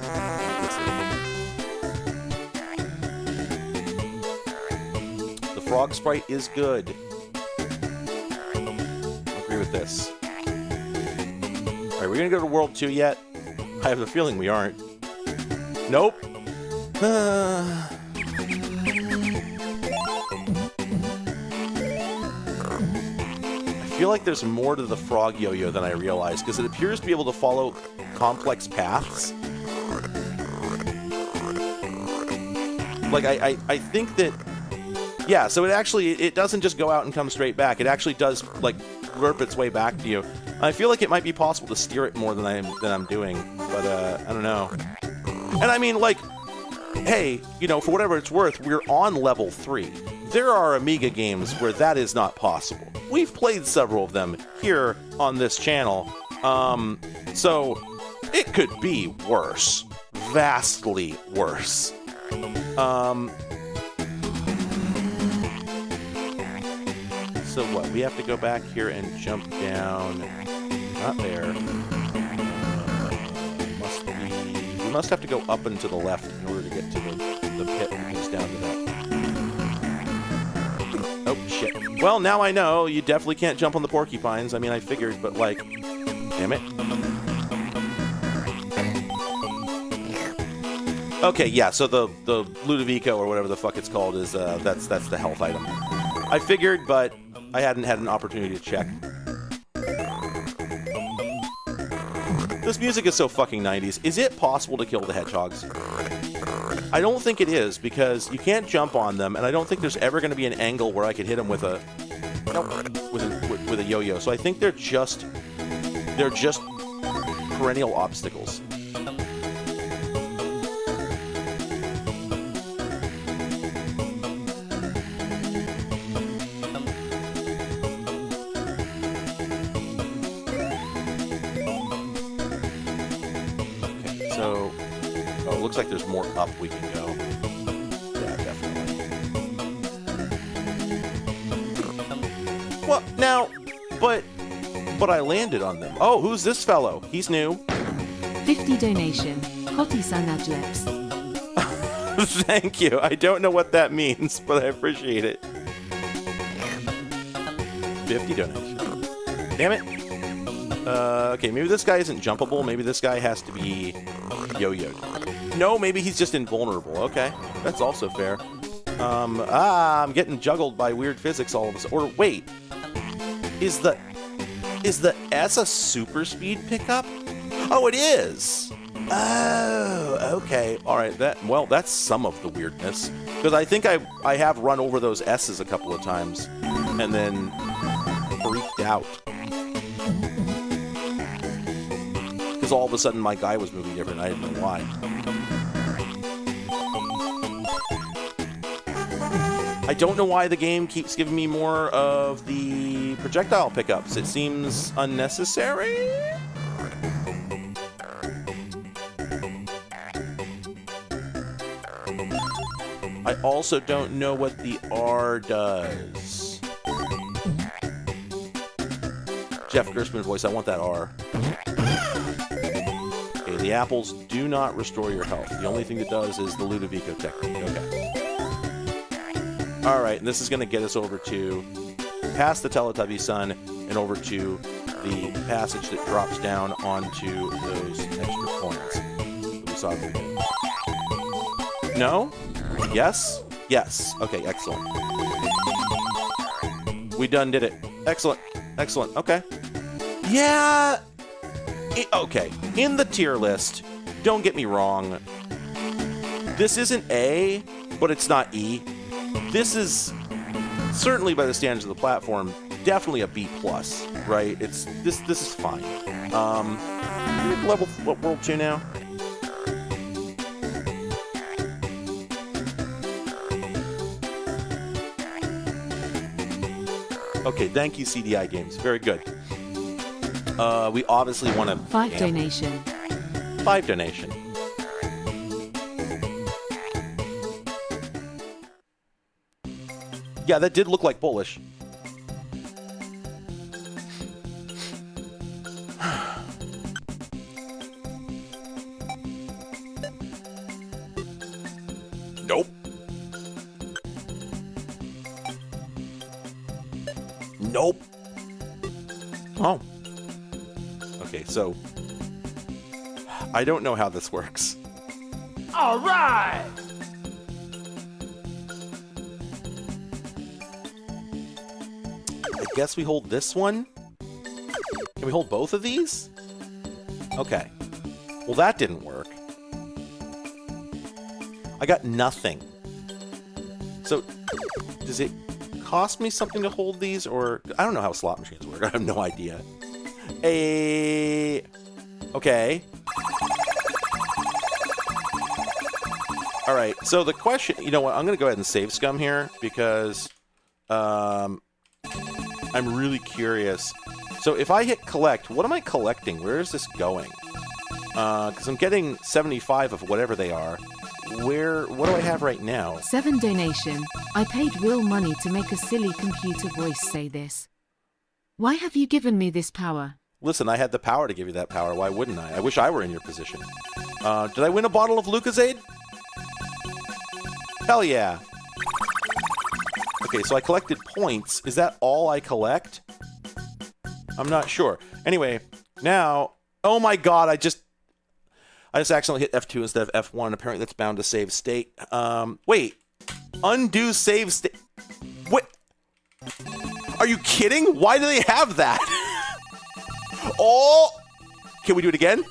Speaker 2: The frog sprite is good. I agree with this. Are we gonna go to World 2 yet? I have a feeling we aren't. Nope. I feel like there's more to the frog yo-yo than I realized, because it appears to be able to follow complex paths. Like, I think that... Yeah, so it doesn't just go out and come straight back. It actually does, like, slurp its way back to you. I feel like it might be possible to steer it more than I'm doing, but I don't know. And I mean, like, hey, you know, for whatever it's worth, we're on level 3. There are Amiga games where that is not possible. We've played several of them here on this channel, so it could be worse, vastly worse. So what? We have to go back here and jump down. Not there. We must have to go up and to the left in order to get to the pit that goes down to that. Oh, shit. Well, now I know. You definitely can't jump on the porcupines. I mean, I figured, but like... Damn it. Okay, yeah, so the Ludovico, or whatever the fuck it's called, is that's the health item. I figured, but I hadn't had an opportunity to check. This music is so fucking 90s. Is it possible to kill the hedgehogs? I don't think it is, because you can't jump on them, and I don't think there's ever going to be an angle where I could hit them with a with a yo-yo. So I think they're just perennial obstacles. Looks like there's more up we can go. Yeah, definitely. Well, now, but I landed on them. Oh, who's this fellow? He's new.
Speaker 5: 50 donation. Kotti-san adleps.
Speaker 2: Thank you. I don't know what that means, but I appreciate it. 50 donation. Damn it. Okay, maybe this guy isn't jumpable. Maybe this guy has to be yo-yoed. No, maybe he's just invulnerable. Okay, that's also fair. I'm getting juggled by weird physics all of a sudden. Or wait, is the S a super speed pickup? Oh, it is. Oh, okay. All right. That's some of the weirdness, because I think I have run over those S's a couple of times and then freaked out because all of a sudden my guy was moving different. I didn't know why. I don't know why the game keeps giving me more of the projectile pickups. It seems unnecessary. I also don't know what the R does. Jeff Gerstmann voice, I want that R. Okay, the apples do not restore your health. The only thing it does is the Ludovico technique. Okay. Alright, and this is going to get us over to past the Teletubby Sun and over to the passage that drops down onto those extra coins that we saw at the beginning. No? Yes? Yes. Okay, excellent. We done did it. Excellent. Excellent. Okay. Yeah. Okay. In the tier list, don't get me wrong, this isn't A, but it's not E. This is, certainly by the standards of the platform, definitely a B+, right? This is fine. Level, what, World 2 now? Okay, thank you, CDI Games. Very good. We obviously want to...
Speaker 5: 5 donation.
Speaker 2: 5 donation. Yeah, that did look like Polish. Nope. Nope. Oh. Okay, so I don't know how this works.
Speaker 3: All right.
Speaker 2: I guess we hold this one. Can we hold both of these? Okay. Well, that didn't work. I got nothing. So, does it cost me something to hold these, or I don't know how slot machines work. I have no idea. Okay. All right. So the question, you know what? I'm gonna go ahead and save scum here because I'm really curious. So if I hit collect, what am I collecting? Where is this going? Because I'm getting 75 of whatever they are. What do I have right now?
Speaker 5: 7 donation. I paid real money to make a silly computer voice say this. Why have you given me this power?
Speaker 2: Listen, I had the power to give you that power. Why wouldn't I? I wish I were in your position. Did I win a bottle of Lucozade? Hell yeah. Okay, so I collected points. Is that all I collect? I'm not sure. Anyway, now... Oh my god, I just accidentally hit F2 instead of F1. Apparently that's bound to save state. Wait. Undo save state. What? Are you kidding? Why do they have that? Oh! Can we do it again?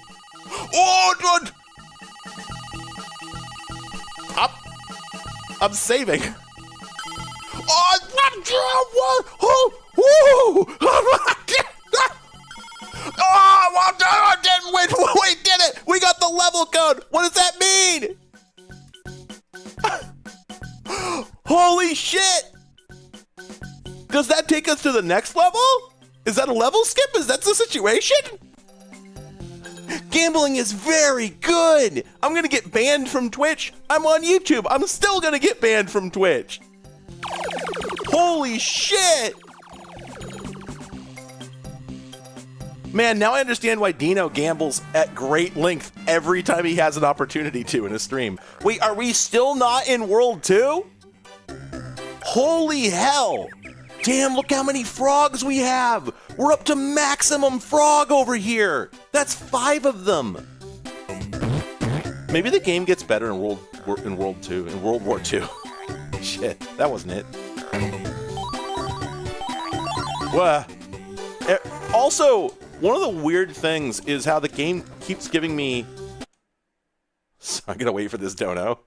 Speaker 2: Oh, God! I'm saving. Oh, I didn't win. We did it. We got the level code. What does that mean? Holy shit. Does that take us to the next level? Is that a level skip? Is that the situation? Gambling is very good. I'm going to get banned from Twitch. I'm on YouTube. I'm still going to get banned from Twitch. Holy shit. Man, now I understand why Dino gambles at great length every time he has an opportunity to in a stream. Wait, are we still not in World 2? Holy hell. Damn, look how many frogs we have. We're up to maximum frog over here. That's 5 of them. Maybe the game gets better in World War II. Shit, that wasn't it. Well, also, one of the weird things is how the game keeps giving me... So I'm gonna wait for this dono.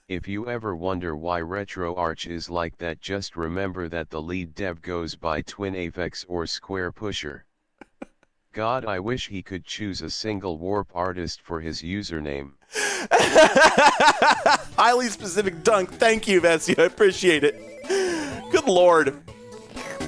Speaker 4: If you ever wonder why RetroArch is like that, just remember that the lead dev goes by Twin Apex or Square Pusher. God, I wish he could choose a single warp artist for his username.
Speaker 2: Highly specific dunk. Thank you, Vessi. I appreciate it. Good lord.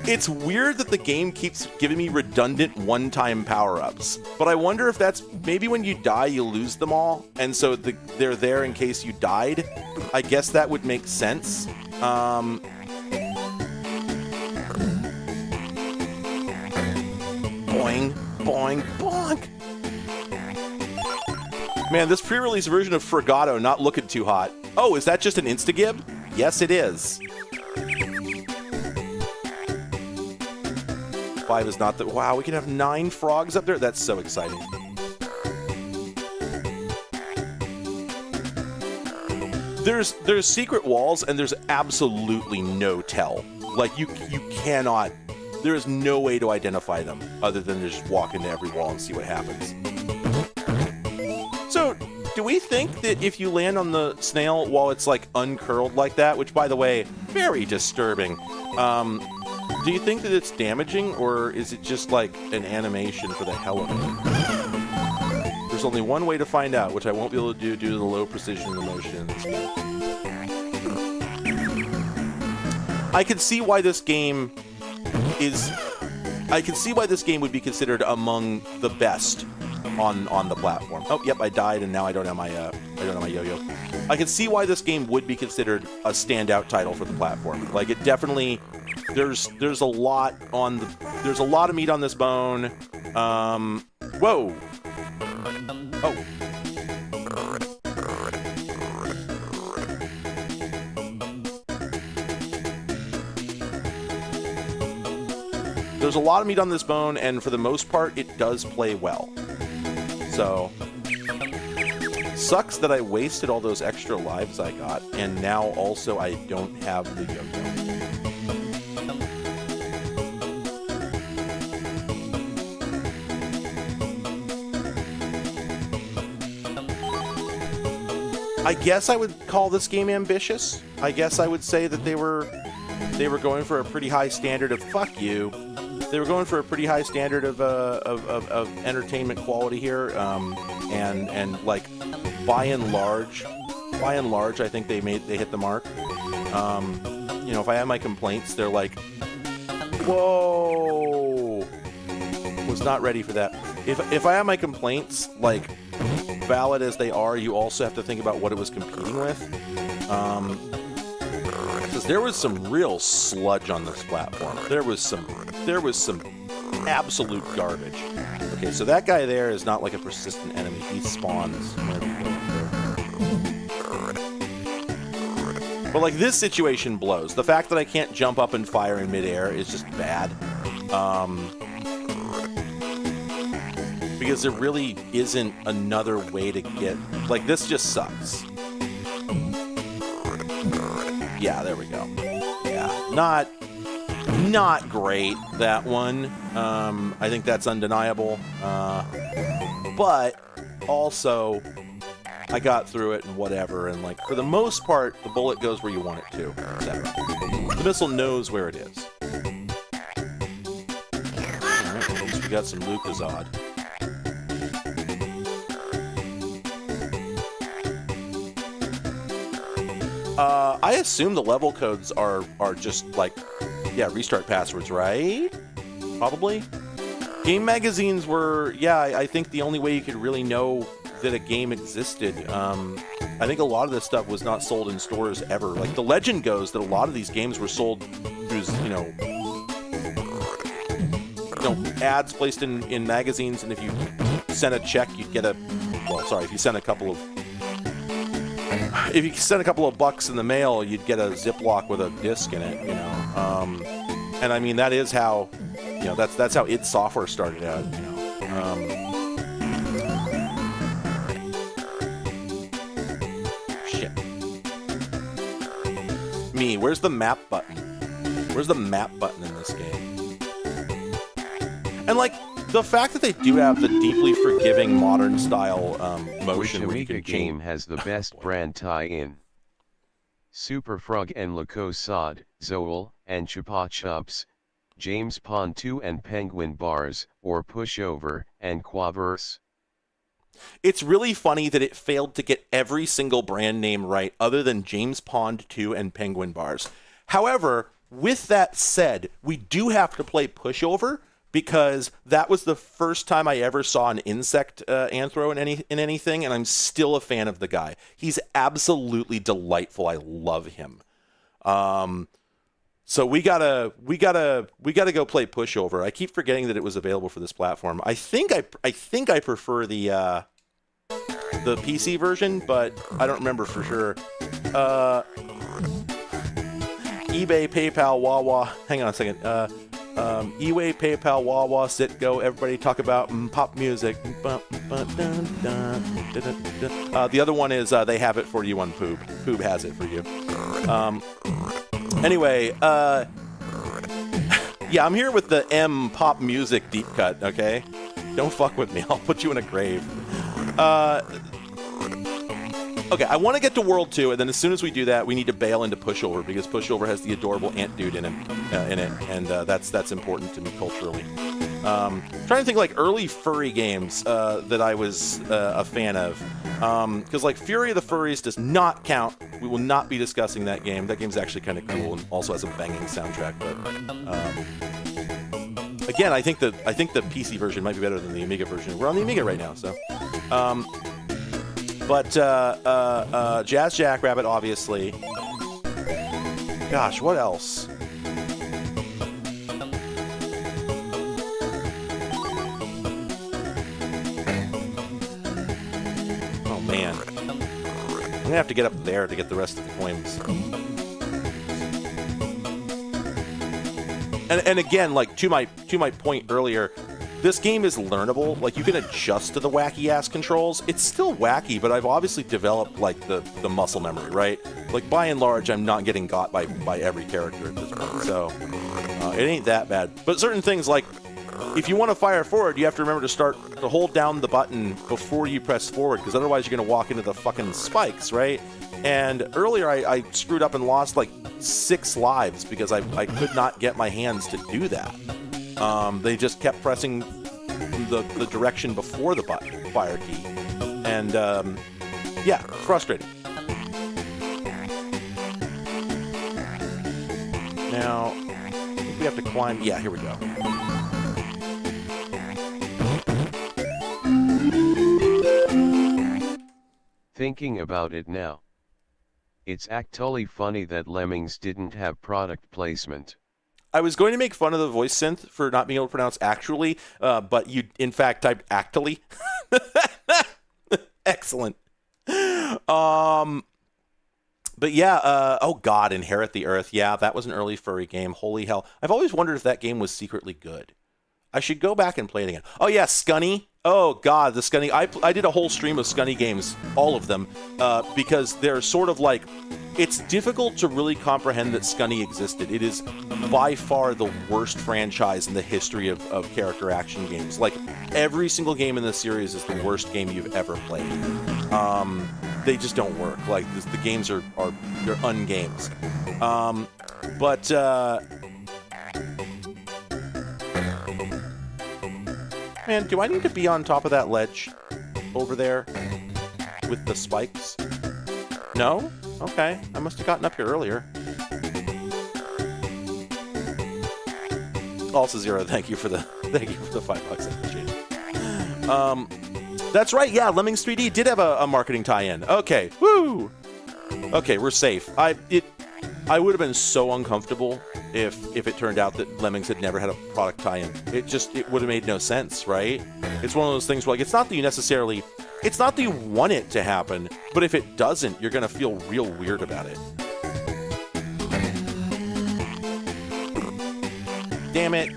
Speaker 2: It's weird that the game keeps giving me redundant one-time power-ups, but I wonder if that's maybe when you die you lose them all, and so they're there in case you died. I guess that would make sense. Boing, boing, bonk. Man, this pre-release version of Fregato not looking too hot. Oh, is that just an Instagib? Yes, it is. 5 is not the... Wow, we can have 9 frogs up there? That's so exciting. There's secret walls, and there's absolutely no tell. Like, you cannot... There is no way to identify them, other than to just walk into every wall and see what happens. So, do we think that if you land on the snail while it's, like, uncurled like that, which, by the way, very disturbing, do you think that it's damaging, or is it just like an animation for the hell of it? There's only one way to find out, which I won't be able to do due to the low precision in the motion. I can see why this game is... I can see why this game would be considered among the best on the platform. Oh, yep, I died, and now I don't have my yo-yo. I can see why this game would be considered a standout title for the platform. Like, it definitely... There's a lot on the... There's a lot of meat on this bone. Whoa. Oh. There's a lot of meat on this bone, and for the most part, it does play well. So... Sucks that I wasted all those extra lives I got, and now also I don't have the yo-yo. I guess I would call this game ambitious. I guess I would say that they were going for a pretty high standard of fuck you. They were going for a pretty high standard of entertainment quality here, and like by and large, I think they hit the mark. You know, if I have my complaints, they're like, whoa, was not ready for that. If I have my complaints, like valid as they are, you also have to think about what it was competing with. Because there was some real sludge on this platform. There was some absolute garbage. Okay, so that guy there is not like a persistent enemy. He spawns. But like this situation blows. The fact that I can't jump up and fire in midair is just bad. Because there really isn't another way to get... Like, this just sucks. Yeah, there we go. Yeah, not great, that one. I think that's undeniable. But also, I got through it and whatever, and like, for the most part, the bullet goes where you want it to, etc. The missile knows where it is. Alright, well, at least we got some Lucasod. I assume the level codes are just like, yeah, restart passwords, right? Probably. Game magazines were, yeah, I think the only way you could really know that a game existed. I think a lot of this stuff was not sold in stores ever. Like, the legend goes that a lot of these games were sold through, you know, ads placed in magazines, and if you sent a check, you'd get a, well, sorry, if you sent a couple of bucks in the mail, you'd get a Ziploc with a disc in it, you know. And I mean, that is how, you know, that's how id Software started out, you know. Shit. Me, where's the map button? Where's the map button in this game? And like, the fact that they do have the deeply forgiving modern style motion where you can
Speaker 4: game has the best brand tie-in. Super Frog and Loco Sod, Zoel, and Chupa Chups, James Pond 2 and Penguin Bars, or Pushover, and Quaverse.
Speaker 2: It's really funny that it failed to get every single brand name right other than James Pond 2 and Penguin Bars. However, with that said, we do have to play Pushover, because that was the first time I ever saw an insect anthro in anything, and I'm still a fan of the guy. He's absolutely delightful. I love him. So we gotta go play Pushover. I keep forgetting that it was available for this platform. I think I prefer the PC version, but I don't remember for sure. eBay, PayPal, Wawa. Hang on a second. eWay, PayPal, Wawa, Citgo, everybody talk about pop music. The other one is they have it for you on Poob. Poob has it for you. Anyway, yeah, I'm here with the M pop music deep cut, okay? Don't fuck with me. I'll put you in a grave. Okay, I want to get to World 2, and then as soon as we do that, we need to bail into Pushover, because Pushover has the adorable ant dude in it, and that's important to me culturally. Trying to think like early furry games that I was a fan of, because like Fury of the Furries does not count. We will not be discussing that game. That game's actually kind of cool and also has a banging soundtrack. But again, I think the PC version might be better than the Amiga version. We're on the Amiga right now, so. But Jazz Jackrabbit, obviously. Gosh, what else? Oh man, I'm gonna have to get up there to get the rest of the coins. And again, like to my point earlier. This game is learnable. Like, you can adjust to the wacky-ass controls. It's still wacky, but I've obviously developed, like, the muscle memory, right? Like, by and large, I'm not getting got by every character at this point, so it ain't that bad. But certain things, like if you want to fire forward, you have to remember to hold down the button before you press forward, because otherwise you're going to walk into the fucking spikes, right? And earlier I screwed up and lost like 6 lives because I could not get my hands to do that. They just kept pressing the direction before the button, fire key. And, yeah, frustrating. Now, I think we have to climb. Yeah, here we go.
Speaker 4: Thinking about it now, it's actually funny that Lemmings didn't have product placement.
Speaker 2: I was going to make fun of the voice synth for not being able to pronounce actually, but you, in fact, typed actually. Excellent. But yeah, oh god, Inherit the Earth. Yeah, that was an early furry game. Holy hell. I've always wondered if that game was secretly good. I should go back and play it again. Oh yeah, Scunny. Oh god, the Scunny. I did a whole stream of Scunny games, all of them, because they're sort of like, it's difficult to really comprehend that Scunny existed. It is by far the worst franchise in the history of character action games. Like, every single game in this series is the worst game you've ever played. They just don't work. Like, the games they're ungames. Man, do I need to be on top of that ledge over there with the spikes? No? Okay. I must have gotten up here earlier. Also Zero, thank you for the $5. I appreciate it. That's right. Yeah, Lemmings 3D did have a marketing tie-in. Okay. Woo! Okay, we're safe. I would have been so uncomfortable if it turned out that Lemmings had never had a product tie-in. It would have made no sense, right? It's one of those things where, like, it's not that you want it to happen, but if it doesn't, you're gonna feel real weird about it. Damn it.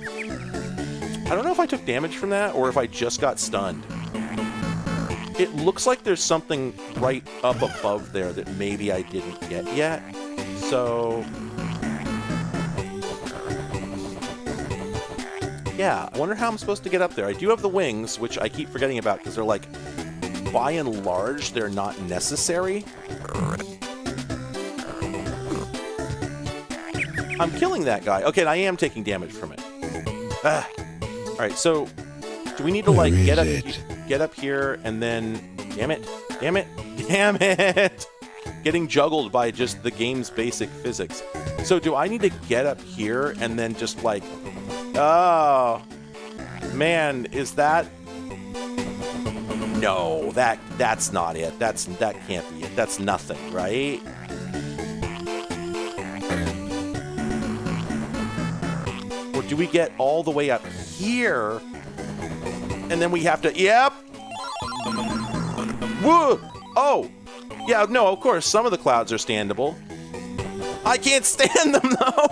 Speaker 2: I don't know if I took damage from that or if I just got stunned. It looks like there's something right up above there that maybe I didn't get yet. So, yeah, I wonder how I'm supposed to get up there. I do have the wings, which I keep forgetting about because they're like, by and large, they're not necessary. I'm killing that guy. Okay, and I am taking damage from it. All right, so do we need to like get up here and then, damn it, getting juggled by just the game's basic physics. So do I need to get up here and then just like, oh man, is that? No, that's not it. That can't be it. That's nothing, right? Or do we get all the way up here and then we have to, yep. Whoa! Oh! Yeah, no, of course, some of the clouds are standable. I can't stand them, though!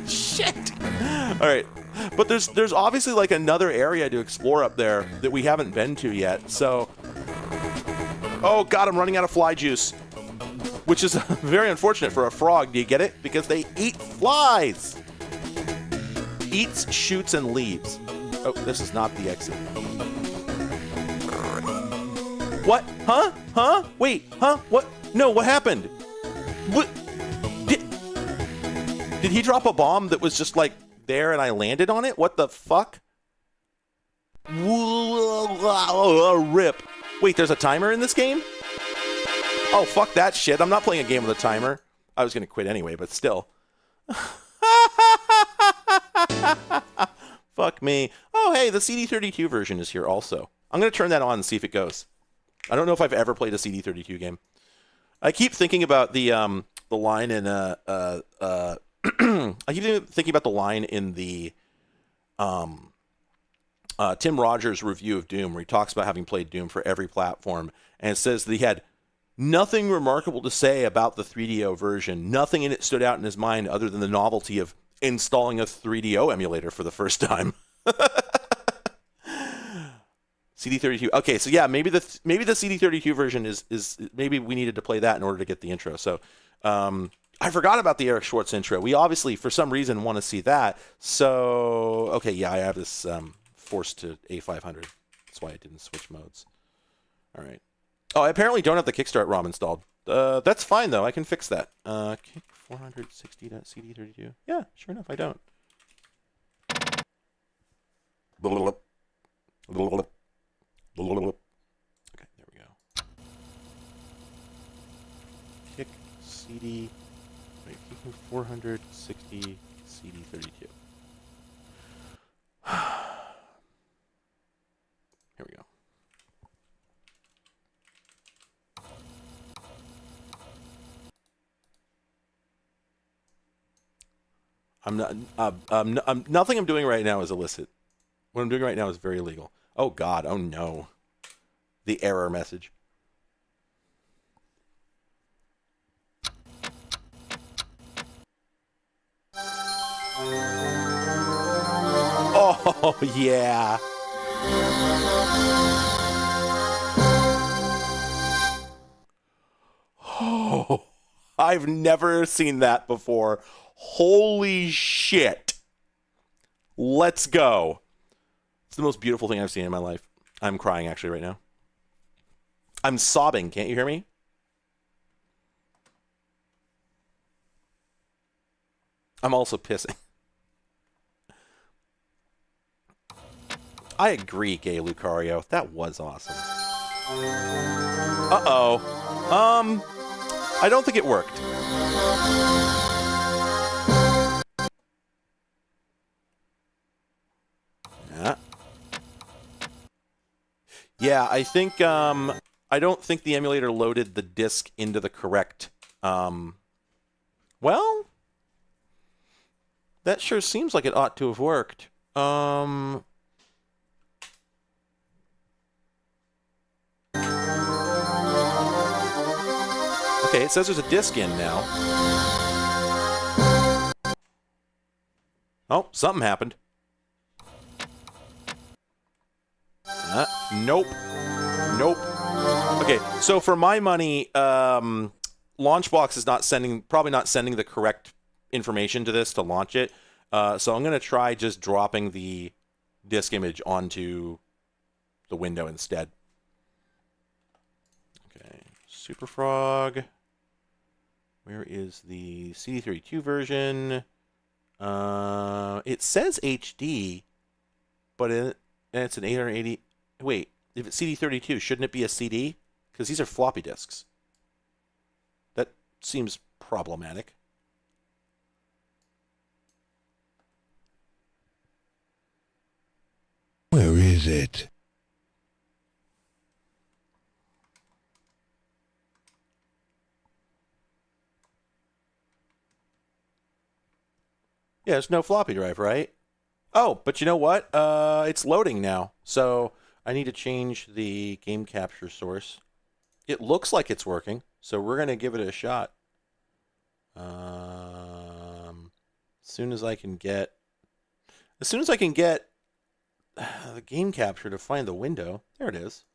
Speaker 2: Shit! Alright, but there's obviously, like, another area to explore up there that we haven't been to yet, so... Oh, God, I'm running out of fly juice. Which is very unfortunate for a frog, do you get it? Because they eat flies! Eats, shoots, and leaves. Oh, this is not the exit. What? Huh? Huh? Wait, huh? What? No, what happened? What? Did he drop a bomb that was just like there and I landed on it? What the fuck? Rip. Wait, there's a timer in this game? Oh, fuck that shit. I'm not playing a game with a timer. I was going to quit anyway, but still. Fuck me. Oh, hey, the CD32 version is here also. I'm going to turn that on and see if it goes. I don't know if I've ever played a CD32 game. I keep thinking about the line in I keep thinking about the line in the Tim Rogers review of Doom, where he talks about having played Doom for every platform, and it says that he had nothing remarkable to say about the 3DO version. Nothing in it stood out in his mind other than the novelty of installing a 3DO emulator for the first time. CD32. Okay, so yeah, maybe the CD32 version is maybe we needed to play that in order to get the intro. So I forgot about the Eric Schwartz intro. We obviously, for some reason, want to see that. So okay, yeah, I have this forced to A500. That's why I didn't switch modes. All right. Oh, I apparently don't have the Kickstart ROM installed. That's fine, though. I can fix that. Kick 460.cd32. Yeah, sure enough, I don't. Okay, there we go. Kick CD. Wait, kicking 460 CD32. Here we go. Nothing I'm doing right now is illicit. What I'm doing right now is very illegal. Oh God, oh no. The error message. Oh yeah. Oh, I've never seen that before. Holy shit. Let's go. It's the most beautiful thing I've seen in my life. I'm crying actually right now. I'm sobbing. Can't you hear me? I'm also pissing. I agree, Gay Lucario. That was awesome. Uh-oh. I don't think it worked. Yeah, I think, I don't think the emulator loaded the disk into the correct, well, that sure seems like it ought to have worked. Okay, it says there's a disk in now. Oh, something happened. Nope. Nope. Okay, so for my money, Launchbox is probably not sending the correct information to this to launch it. So I'm going to try just dropping the disk image onto the window instead. Okay, Super Frog. Where is the CD32 version? It says HD, but it's an 880. Wait, if it's CD32, shouldn't it be a CD? Because these are floppy disks. That seems problematic.
Speaker 1: Where is it?
Speaker 2: Yeah, there's no floppy drive, right? Oh, but you know what? It's loading now. So I need to change the game capture source. It looks like it's working, so we're going to give it a shot. As soon as I can get the game capture to find the window. There it is.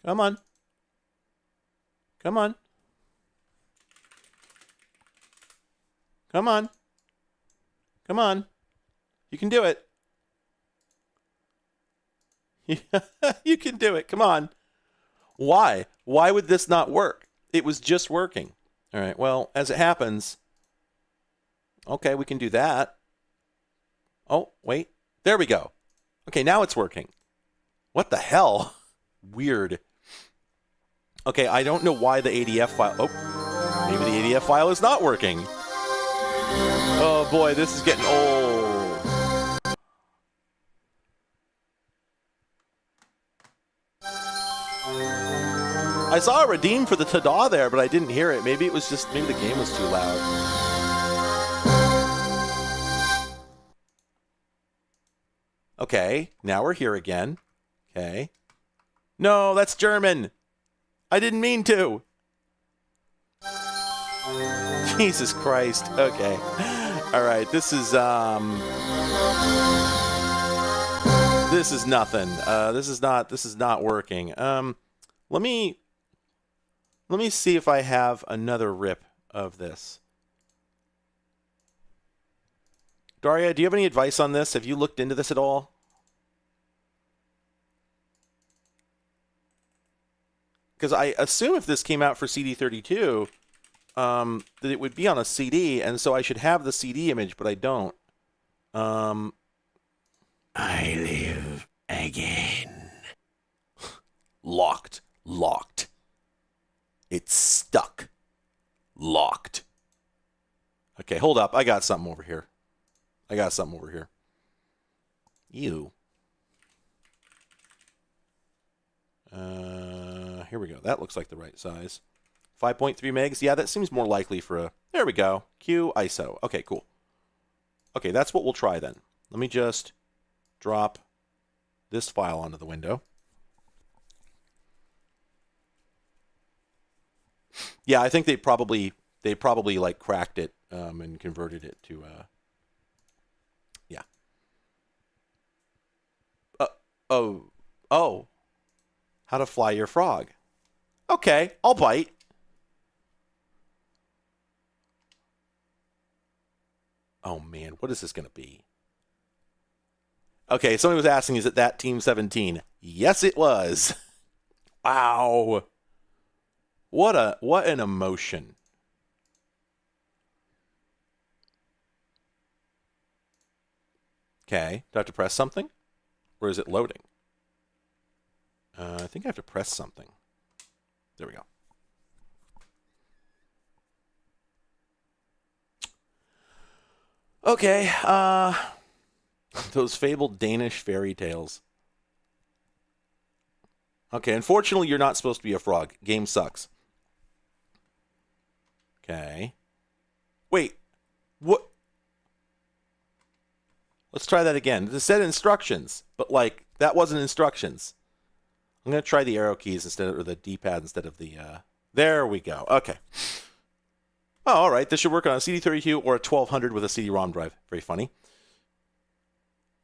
Speaker 2: Come on. Come on. Come on. Come on. You can do it. You can do it. Come on. Why? Why would this not work? It was just working. All right. Well, as it happens, okay, we can do that. Oh, wait. There we go. Okay, now it's working. What the hell? Weird. Okay, I don't know why the ADF file... Oh, maybe the ADF file is not working. Oh boy, this is getting old. I saw a redeem for the Tada there, but I didn't hear it. Maybe the game was too loud. Okay, now we're here again. Okay. No, that's German. I didn't mean to. Jesus Christ. Okay. All right. This is nothing. This is not working. Let me see if I have another rip of this. Daria, do you have any advice on this? Have you looked into this at all? Because I assume if this came out for CD32, that it would be on a CD, and so I should have the CD image, but I don't.
Speaker 1: I live again.
Speaker 2: Locked. It's stuck. Locked. Okay, hold up. I got something over here. Ew. Here we go. That looks like the right size. 5.3 megs. Yeah, that seems more likely for a... There we go. Q ISO. Okay, cool. Okay, that's what we'll try then. Let me just drop this file onto the window. Yeah, I think they probably like cracked it and converted it to yeah. Oh. How to fly your frog. Okay, I'll bite. Oh man, what is this going to be? Okay, somebody was asking, is it that Team 17? Yes, it was. Wow. What an emotion. Okay, do I have to press something? Or is it loading? I think I have to press something. There we go. Okay, those fabled Danish fairy tales. Okay, unfortunately, you're not supposed to be a frog. Game sucks. Okay. Wait. What? Let's try that again. It said instructions, but like that wasn't instructions. I'm going to try the arrow keys instead of, or the D-pad instead of the, there we go. Okay. Oh, all right. This should work on a CD32 or a 1200 with a CD-ROM drive. Very funny.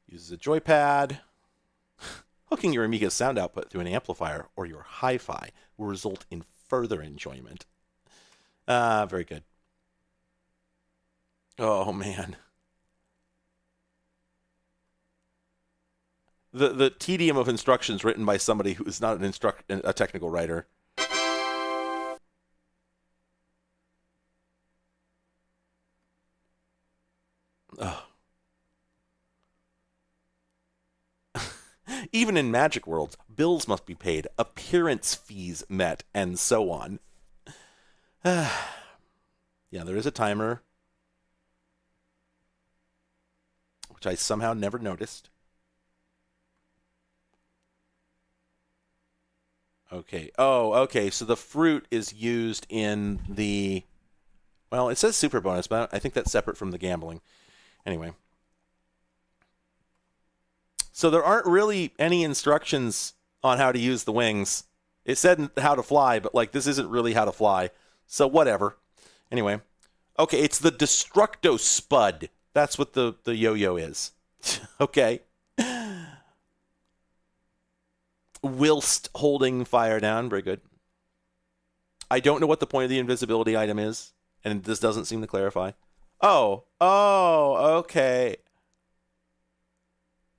Speaker 2: Uses a joypad. Hooking your Amiga's sound output through an amplifier or your hi-fi will result in further enjoyment. Very good. Oh, man. The tedium of instructions written by somebody who is not a technical writer. Oh. Even in Magic Worlds, bills must be paid, appearance fees met, and so on. Yeah, there is a timer, which I somehow never noticed. Okay. Oh, okay. So the fruit is used in the... Well, it says super bonus, but I think that's separate from the gambling. Anyway. So there aren't really any instructions on how to use the wings. It said how to fly, but like this isn't really how to fly. So whatever. Anyway. Okay, it's the Destructo Spud. That's what the yo-yo is. Okay. Whilst holding fire down. Very good. I don't know what the point of the invisibility item is, and this doesn't seem to clarify. Oh, okay.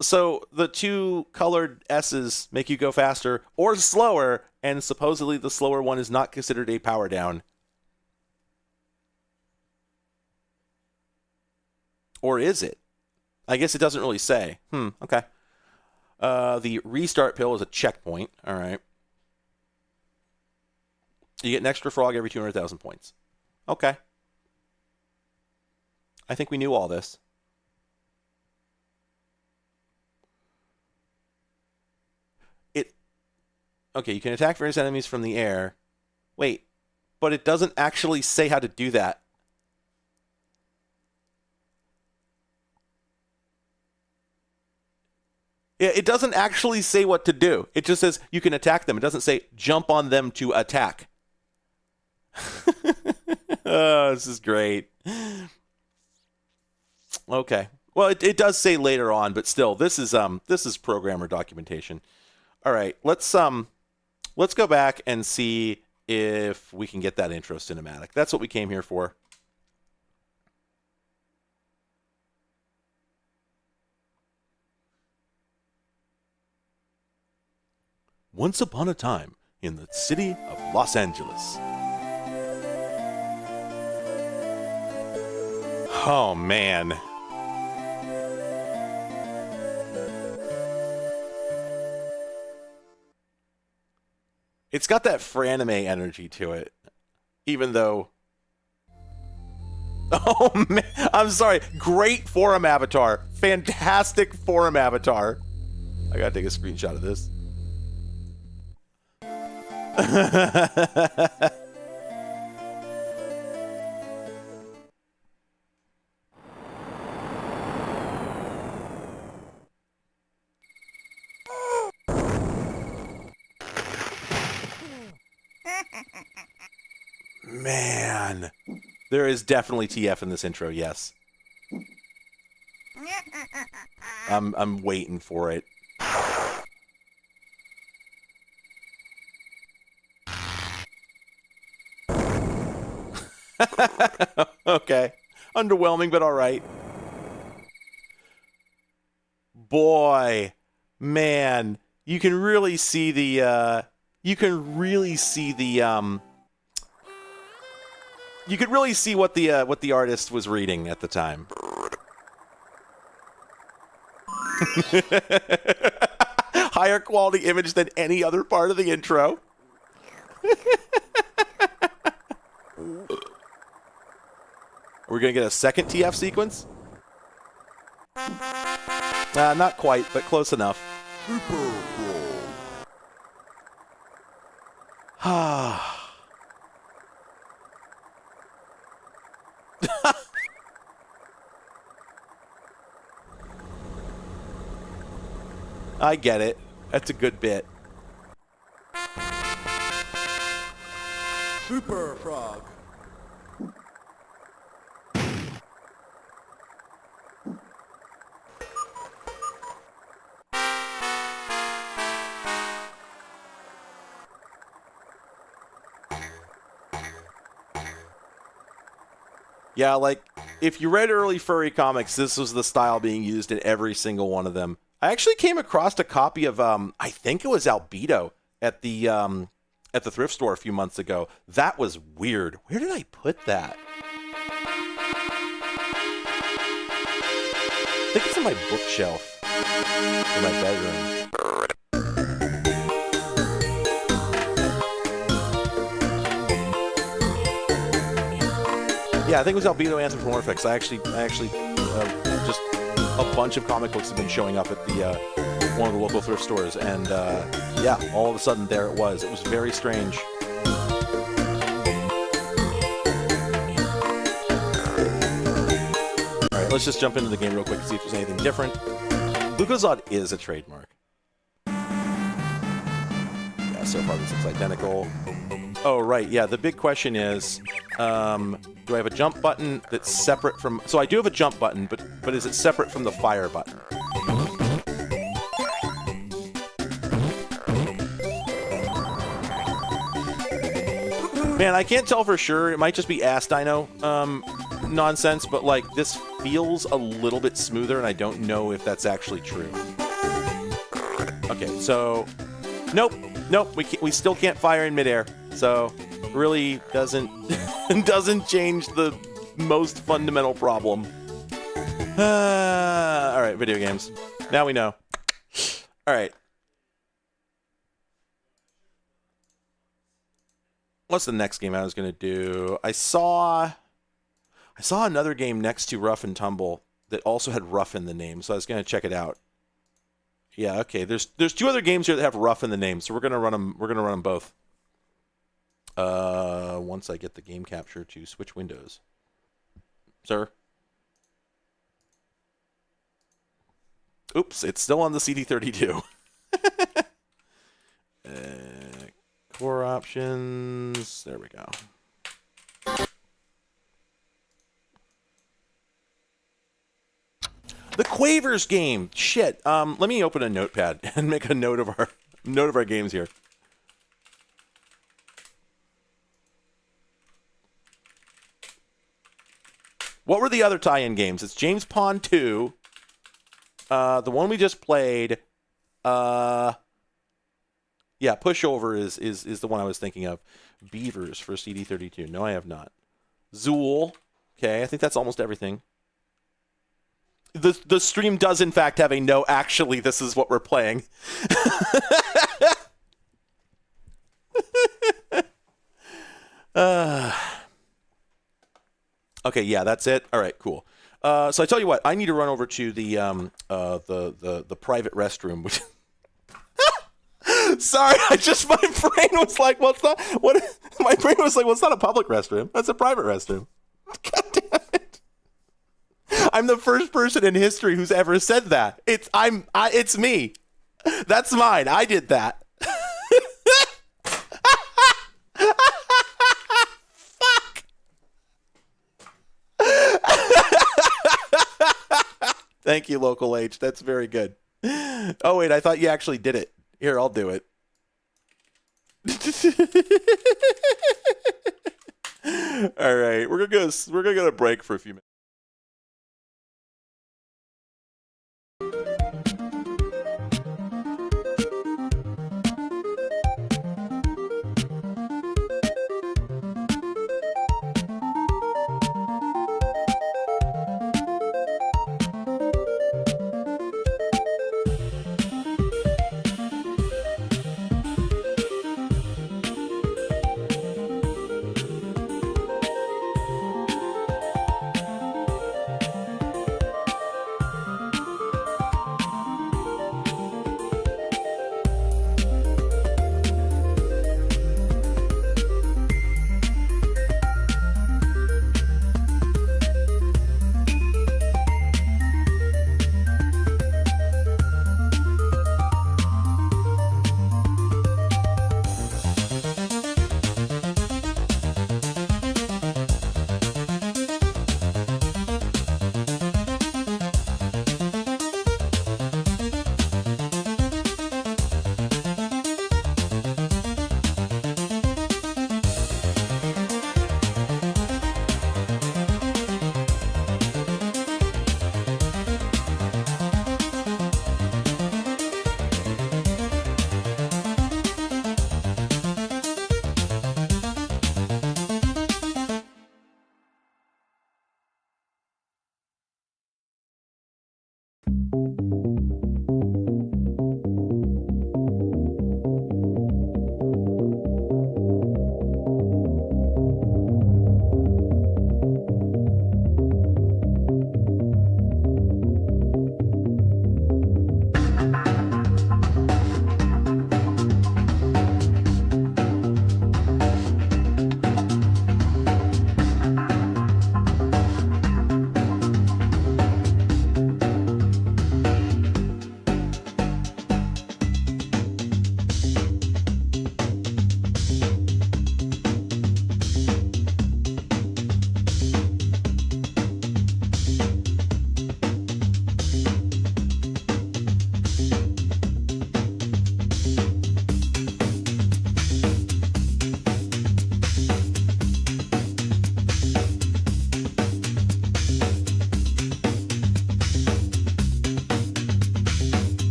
Speaker 2: So the two colored S's make you go faster or slower, and supposedly the slower one is not considered a power down. Or is it? I guess it doesn't really say. Okay. The restart pill is a checkpoint. All right. You get an extra frog every 200,000 points. Okay. I think we knew all this. Okay, you can attack various enemies from the air. Wait, but it doesn't actually say how to do that. It doesn't actually say what to do. It just says you can attack them. It doesn't say jump on them to attack. Oh, this is great. Okay. Well, it does say later on, but still, this is programmer documentation. All right, let's go back and see if we can get that intro cinematic. That's what we came here for. Once upon a time in the city of Los Angeles. Oh, man. It's got that Franime energy to it, even though... Oh, man. I'm sorry. Great forum avatar. Fantastic forum avatar. I gotta take a screenshot of this. Man, there is definitely TF in this intro, yes. I'm waiting for it. Okay. Underwhelming, but all right. Boy, man, you can really see the you could really see what the artist was reading at the time. Higher quality image than any other part of the intro. Are we gonna get a second TF sequence? Not quite, but close enough. I get it. That's a good bit.
Speaker 1: Super Frog.
Speaker 2: Yeah, like, if you read early furry comics, this was the style being used in every single one of them. I actually came across a copy of, I think it was Albedo at the thrift store a few months ago. That was weird. Where did I put that? I think it's in my bookshelf in my bedroom. Yeah, I think it was Albedo Anthropomorphics. I actually just a bunch of comic books have been showing up at the one of the local thrift stores, and yeah, all of a sudden there it was. It was very strange. All right, let's just jump into the game real quick and see if there's anything different. Lucozad is a trademark. Yeah, so far this looks identical. Oh, right, yeah, the big question is, do I have a jump button that's separate from... So I do have a jump button, but is it separate from the fire button? Man, I can't tell for sure. It might just be ass dino nonsense, but like this feels a little bit smoother, and I don't know if that's actually true. Okay, so... Nope, we still can't fire in midair. So, really doesn't change the most fundamental problem. All right, video games. Now we know. All right. What's the next game I was gonna do? I saw another game next to Rough and Tumble that also had Rough in the name, so I was gonna check it out. Yeah, okay. There's two other games here that have Rough in the name, so we're gonna run them. We're gonna run them both. Once I get the game capture to switch windows. Sir? Oops, it's still on the CD32. Core options. There we go. The Quavers game. Shit. Let me open a notepad and make a note of our games here. What were the other tie-in games? It's James Pond 2. The one we just played. Yeah, Yeah, Pushover is the one I was thinking of. Beavers for CD32. No, I have not. Zool. Okay, I think that's almost everything. The stream does in fact have a no. Actually, this is what we're playing. Okay, yeah, that's it. All right, cool. So I tell you what, I need to run over to the private restroom. Which sorry, my brain was like, well, it's not what. My brain was like, well, it's not a public restroom. That's a private restroom. God damn it! I'm the first person in history who's ever said that. It's me. That's mine. I did that. Thank you, Local H. That's very good. Oh, wait, I thought you actually did it. Here, I'll do it. All right, we're gonna go to break for a few minutes.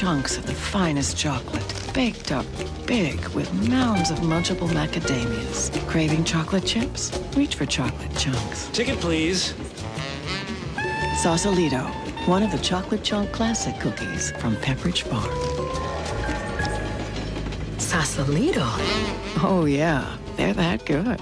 Speaker 6: chunks of the finest chocolate, baked up big with mounds of munchable macadamias. Craving chocolate chips? Reach for chocolate chunks.
Speaker 3: Ticket, please.
Speaker 6: Sausalito, one of the chocolate chunk classic cookies from Pepperidge Farm.
Speaker 7: Sausalito.
Speaker 6: Oh yeah, they're that good.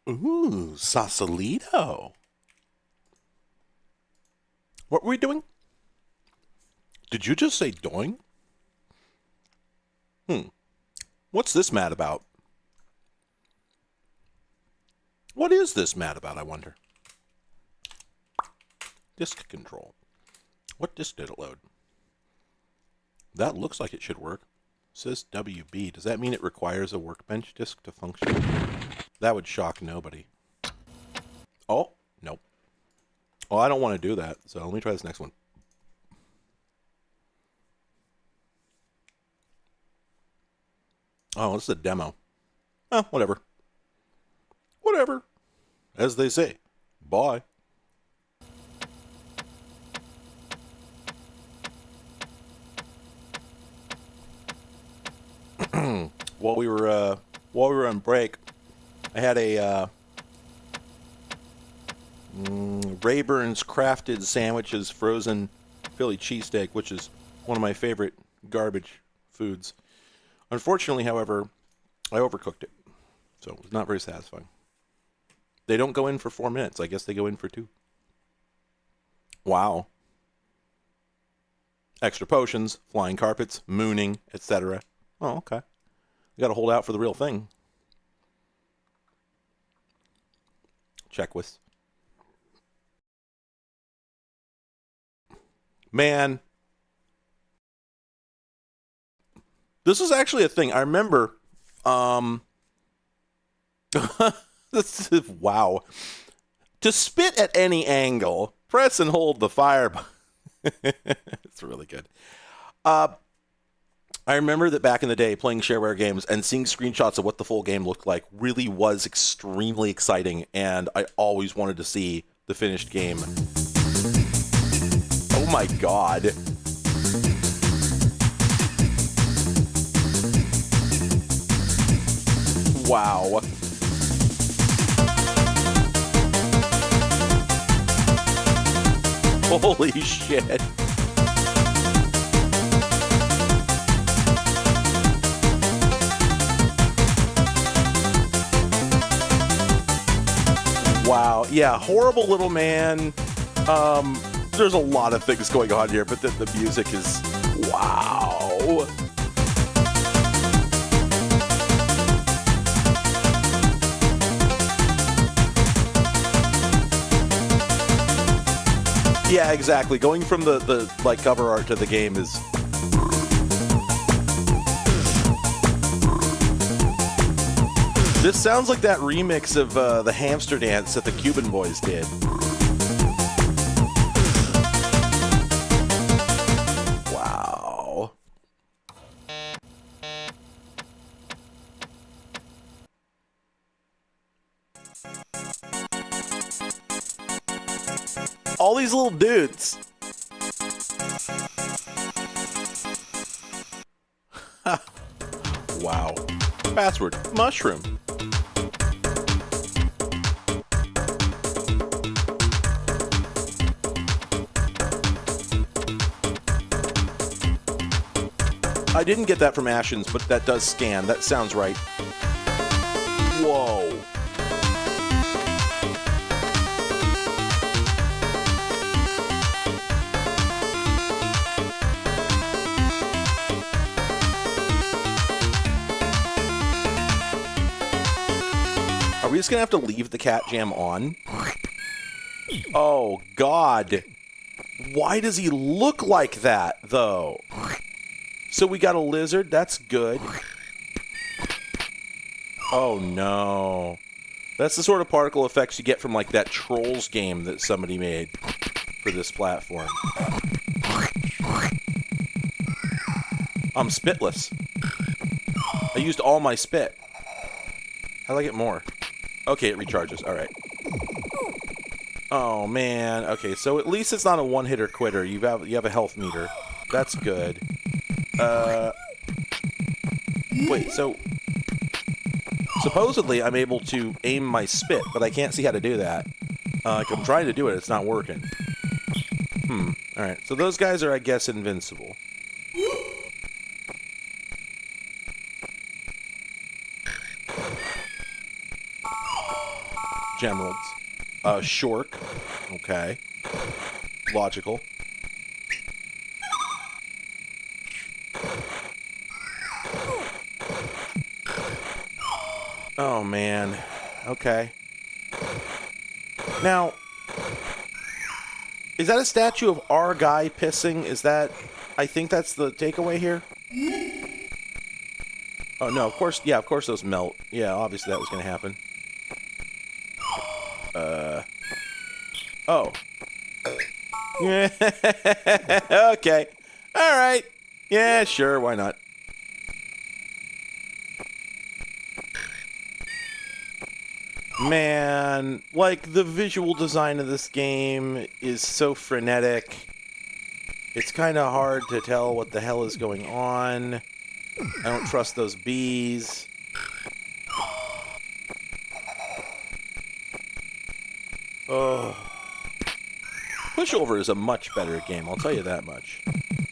Speaker 2: Ooh, Sausalito. What were we doing? Did you just say doing? What's this mad about? What is this mad about, I wonder? Disk control. What disk did it load? That looks like it should work. It says WB. Does that mean it requires a workbench disk to function? That would shock nobody. Oh, nope. Oh, I don't want to do that, so let me try this next one. Oh, this is a demo. Oh, whatever. Whatever. As they say. Bye. While we were on break, I had a Rayburn's Crafted Sandwiches frozen Philly cheesesteak, which is one of my favorite garbage foods. Unfortunately, however, I overcooked it, so it was not very satisfying. They don't go in for 4 minutes. I guess they go in for 2. Wow. Extra potions, flying carpets, mooning, etc. Oh, okay. You got to hold out for the real thing. Checklist. Man. This is actually a thing. I remember, this is, wow. To spit at any angle, press and hold the fire button. It's really good. I remember that back in the day, playing shareware games and seeing screenshots of what the full game looked like really was extremely exciting, and I always wanted to see the finished game. Oh my god. Wow. Holy shit. Wow. Yeah, horrible little man. There's a lot of things going on here, but the music is wow. Yeah, exactly. Going from the like cover art to the game is this sounds like that remix of the hamster dance that the Cuban Boys did. Wow. All these little dudes. Wow. Password, mushroom. I didn't get that from Ashen's, but that does scan. That sounds right. Whoa. Are we just gonna have to leave the cat jam on? Oh, God. Why does he look like that, though? So we got a lizard. That's good. Oh, no. That's the sort of particle effects you get from, like, that Trolls game that somebody made for this platform. I'm spitless. I used all my spit. How do I get more? Okay, it recharges. All right. Oh, man. Okay, so at least it's not a one-hitter quitter. You have a health meter. That's good. Wait, so... Supposedly, I'm able to aim my spit, but I can't see how to do that. Like, I'm trying to do it. It's not working. Alright, so those guys are, I guess, invincible. Gemeralds. Shork. Okay. Logical. Oh, man. Okay. Now, is that a statue of our guy pissing? Is that... I think that's the takeaway here? Oh, no, of course... Yeah, of course those melt. Yeah, obviously that was going to happen. Oh. Okay. Alright. Yeah, sure, why not? Man, like, the visual design of this game is so frenetic. It's kind of hard to tell what the hell is going on. I don't trust those bees. Oh. Pushover is a much better game, I'll tell you that much.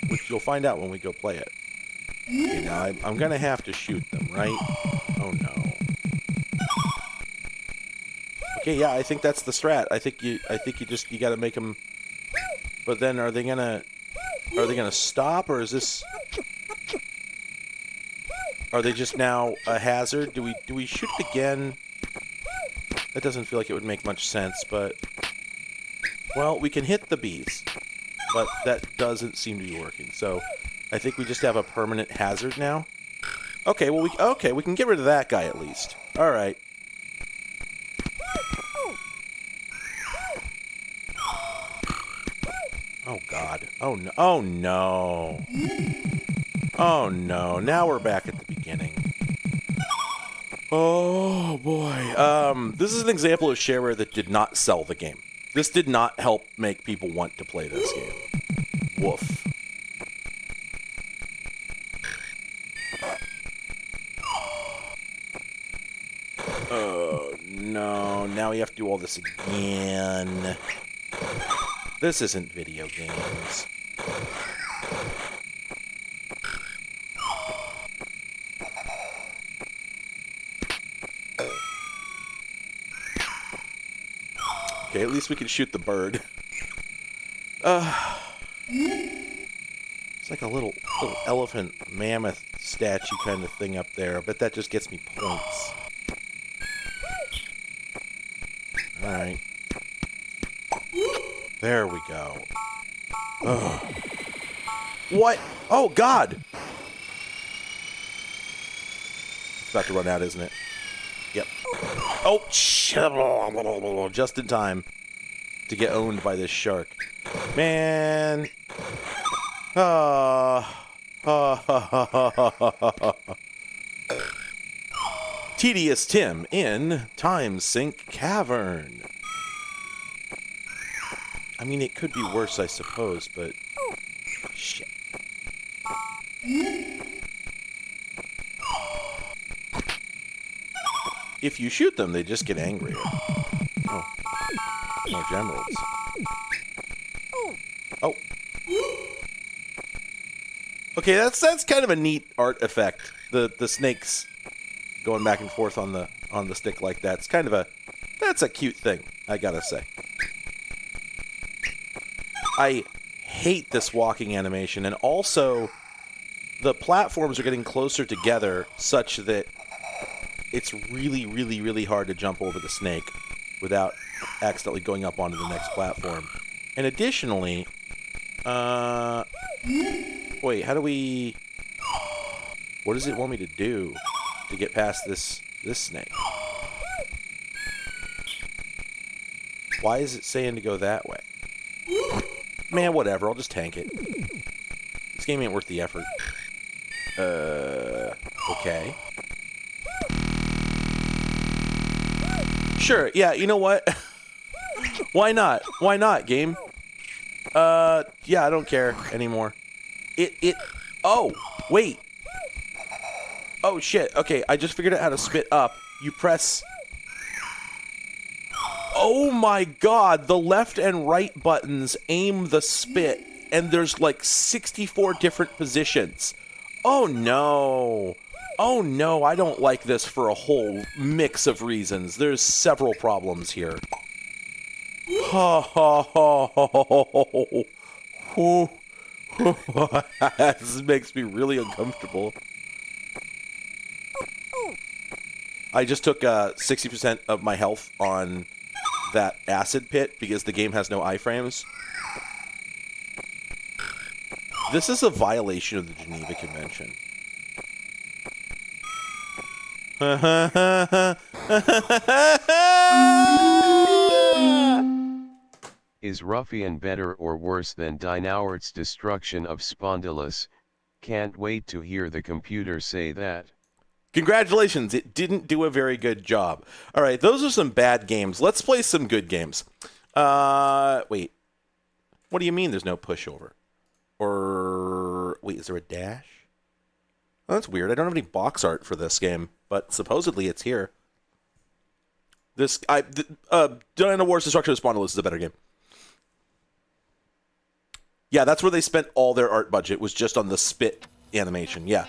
Speaker 2: Which you'll find out when we go play it. Okay, now I'm gonna have to shoot them, right? Oh no. Okay, yeah, I think that's the strat. I think you gotta make them. But then, are they gonna stop, or is this? Are they just now a hazard? Do we shoot it again? That doesn't feel like it would make much sense, but well, we can hit the bees, but that doesn't seem to be working. So, I think we just have a permanent hazard now. Okay, well, we can get rid of that guy at least. All right. Oh, God. Oh, no. Oh, no. Oh, no. Now we're back at the beginning. Oh, boy. This is an example of shareware that did not sell the game. This did not help make people want to play this game. Woof. Oh, no. Now we have to do all this again. This isn't video games. Okay, at least we can shoot the bird. It's like a little elephant mammoth statue kind of thing up there. I bet that just gets me points. Alright. There we go. Ugh. What? Oh, God! It's about to run out, isn't it? Yep. Oh, just in time to get owned by this shark. Man. Tedious Tim in Time Sink Cavern. I mean, it could be worse, I suppose, but... Shit. If you shoot them, they just get angrier. Oh. More gemeralds. Oh. Okay, that's kind of a neat art effect. The snakes going back and forth on the stick like that. It's kind of that's a cute thing, I gotta say. I hate this walking animation, and also the platforms are getting closer together such that it's really, really, really hard to jump over the snake without accidentally going up onto the next platform. And additionally, wait, how do we... What does it want me to do to get past this snake? Why is it saying to go that way? Man, whatever, I'll just tank it. This game ain't worth the effort. Okay. Sure, yeah, you know what? Why not? Why not, game? Yeah, I don't care anymore. Oh, wait. Oh, shit. Okay, I just figured out how to spit up. You press... Oh my god, the left and right buttons aim the spit, and there's like 64 different positions. Oh no. Oh no, I don't like this for a whole mix of reasons. There's several problems here. Ha ha ha ha ha ha. This makes me really uncomfortable. I just took 60% of my health on that acid pit because the game has no iframes. This is a violation of the Geneva Convention.
Speaker 4: Is Ruffian better or worse than Dynauert's destruction of Spondylus? Can't wait to hear the computer say that.
Speaker 2: Congratulations, it didn't do a very good job. All right, those are some bad games. Let's play some good games. Wait. What do you mean there's no pushover? Or, wait, is there a dash? Oh, that's weird. I don't have any box art for this game, but supposedly it's here. Dino Wars Destruction of Spondylus is a better game. Yeah, that's where they spent all their art budget, was just on the spit animation, yeah.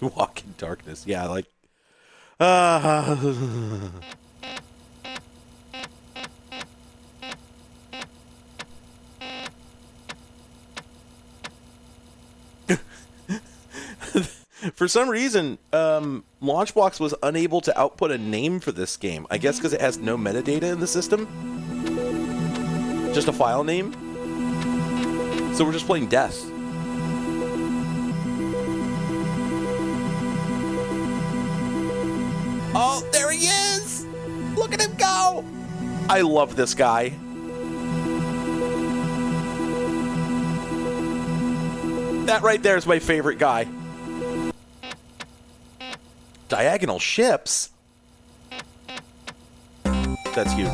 Speaker 2: We walk in darkness. Yeah, like... For some reason, Launchbox was unable to output a name for this game. I guess because it has no metadata in the system. Just a file name. So we're just playing Death. Oh, there he is! Look at him go! I love this guy. That right there is my favorite guy. Diagonal ships? That's huge.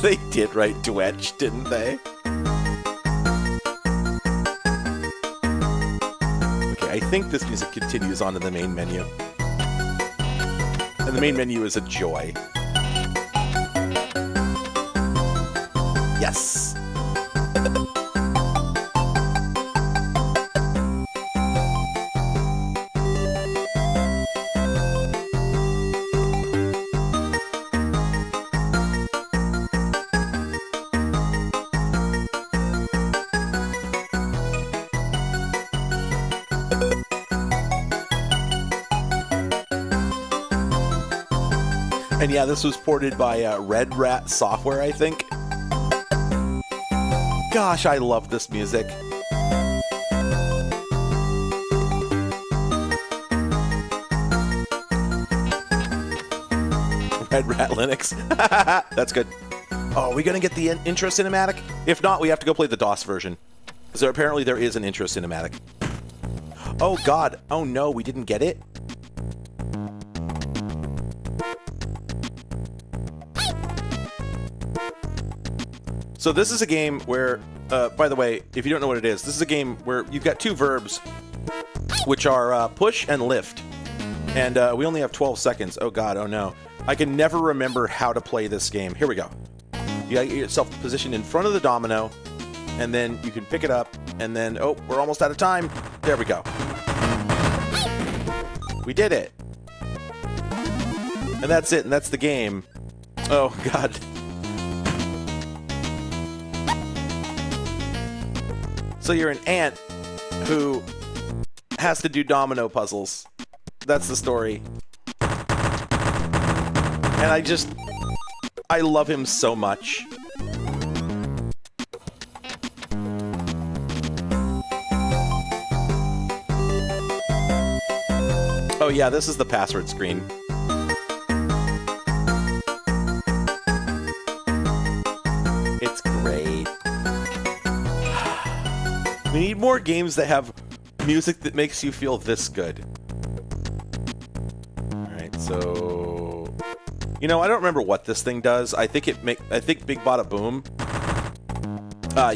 Speaker 2: They did write Dwetch, didn't they? Okay, I think this music continues on to the main menu. And the main menu is a joy. Yes! And yeah, this was ported by Red Rat Software, I think. Gosh, I love this music. Red Rat Linux. That's good. Oh, are we going to get the intro cinematic? If not, we have to go play the DOS version. Because apparently there is an intro cinematic. Oh, God. Oh, no, we didn't get it? So this is a game where, by the way, if you don't know what it is, this is a game where you've got two verbs, which are push and lift. And we only have 12 seconds. Oh, God. Oh, no. I can never remember how to play this game. Here we go. You got to get yourself positioned in front of the domino, and then you can pick it up, and then, oh, we're almost out of time. There we go. We did it. And that's it, and that's the game. Oh, God. So you're an ant who has to do domino puzzles. That's the story. And I love him so much. Oh yeah, this is the password screen. It's great. We need more games that have music that makes you feel this good. Alright, so... You know, I don't remember what this thing does. I think Big Bada Boom.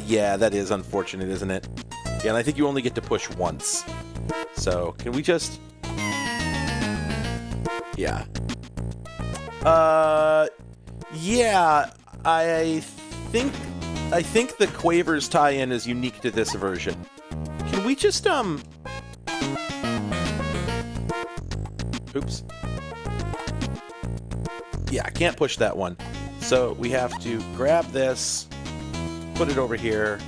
Speaker 2: Yeah, that is unfortunate, isn't it? Yeah, and I think you only get to push once. So, can we just... Yeah. Yeah, I think the Quavers tie-in is unique to this version. Can we just, Oops. Yeah, I can't push that one. So we have to grab this, put it over here,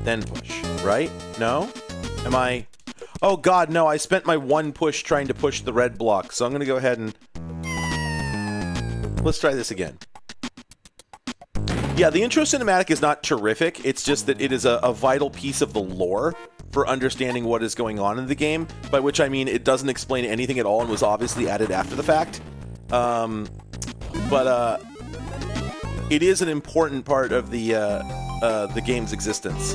Speaker 2: then push, right? No? Am I... Oh, God, no, I spent my one push trying to push the red block, so I'm going to go ahead and... Let's try this again. Yeah, the intro cinematic is not terrific. It's just that it is a vital piece of the lore for understanding what is going on in the game, by which I mean it doesn't explain anything at all and was obviously added after the fact. But it is an important part of the game's existence.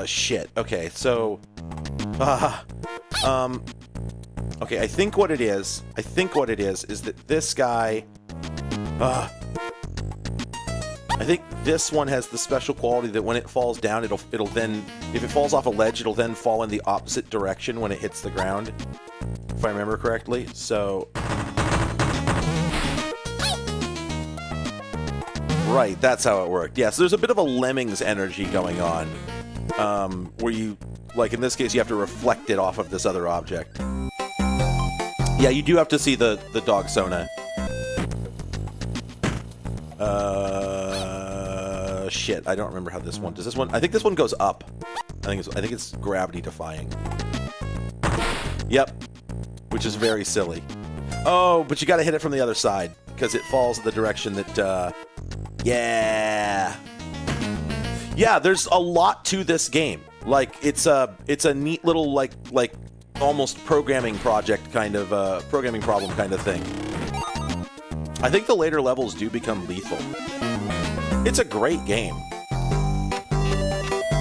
Speaker 2: Shit. Okay, so... Okay, I think what it is that this guy... I think this one has the special quality that when it falls down, it'll then... If it falls off a ledge, it'll then fall in the opposite direction when it hits the ground. If I remember correctly. So... Right, that's how it worked. Yeah, so there's a bit of a Lemmings energy going on. Where you... Like, in this case, you have to reflect it off of this other object. Yeah, you do have to see the dog Sona. Shit, I don't remember how this one... Does this one... I think this one goes up. I think it's gravity defying. Yep. Which is very silly. Oh, but you gotta hit it from the other side, because it falls in the direction that, Yeah! Yeah, there's a lot to this game. Like, it's a neat little, like almost programming project kind of, programming problem kind of thing. I think the later levels do become lethal. It's a great game.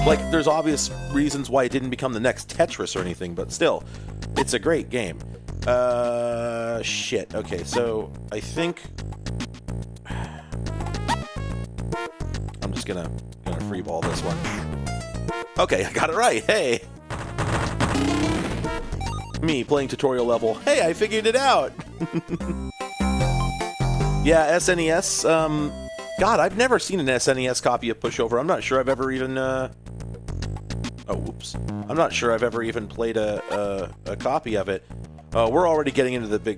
Speaker 2: Like, there's obvious reasons why it didn't become the next Tetris or anything, but still, it's a great game. Shit. Okay, so I think... I'm just gonna free ball this one. Okay, I got it right. Hey! Me playing tutorial level. Hey, I figured it out! Yeah, SNES. God, I've never seen an SNES copy of Pushover. I'm not sure I've ever even, Oh, whoops. I'm not sure I've ever even played a copy of it. We're already getting into the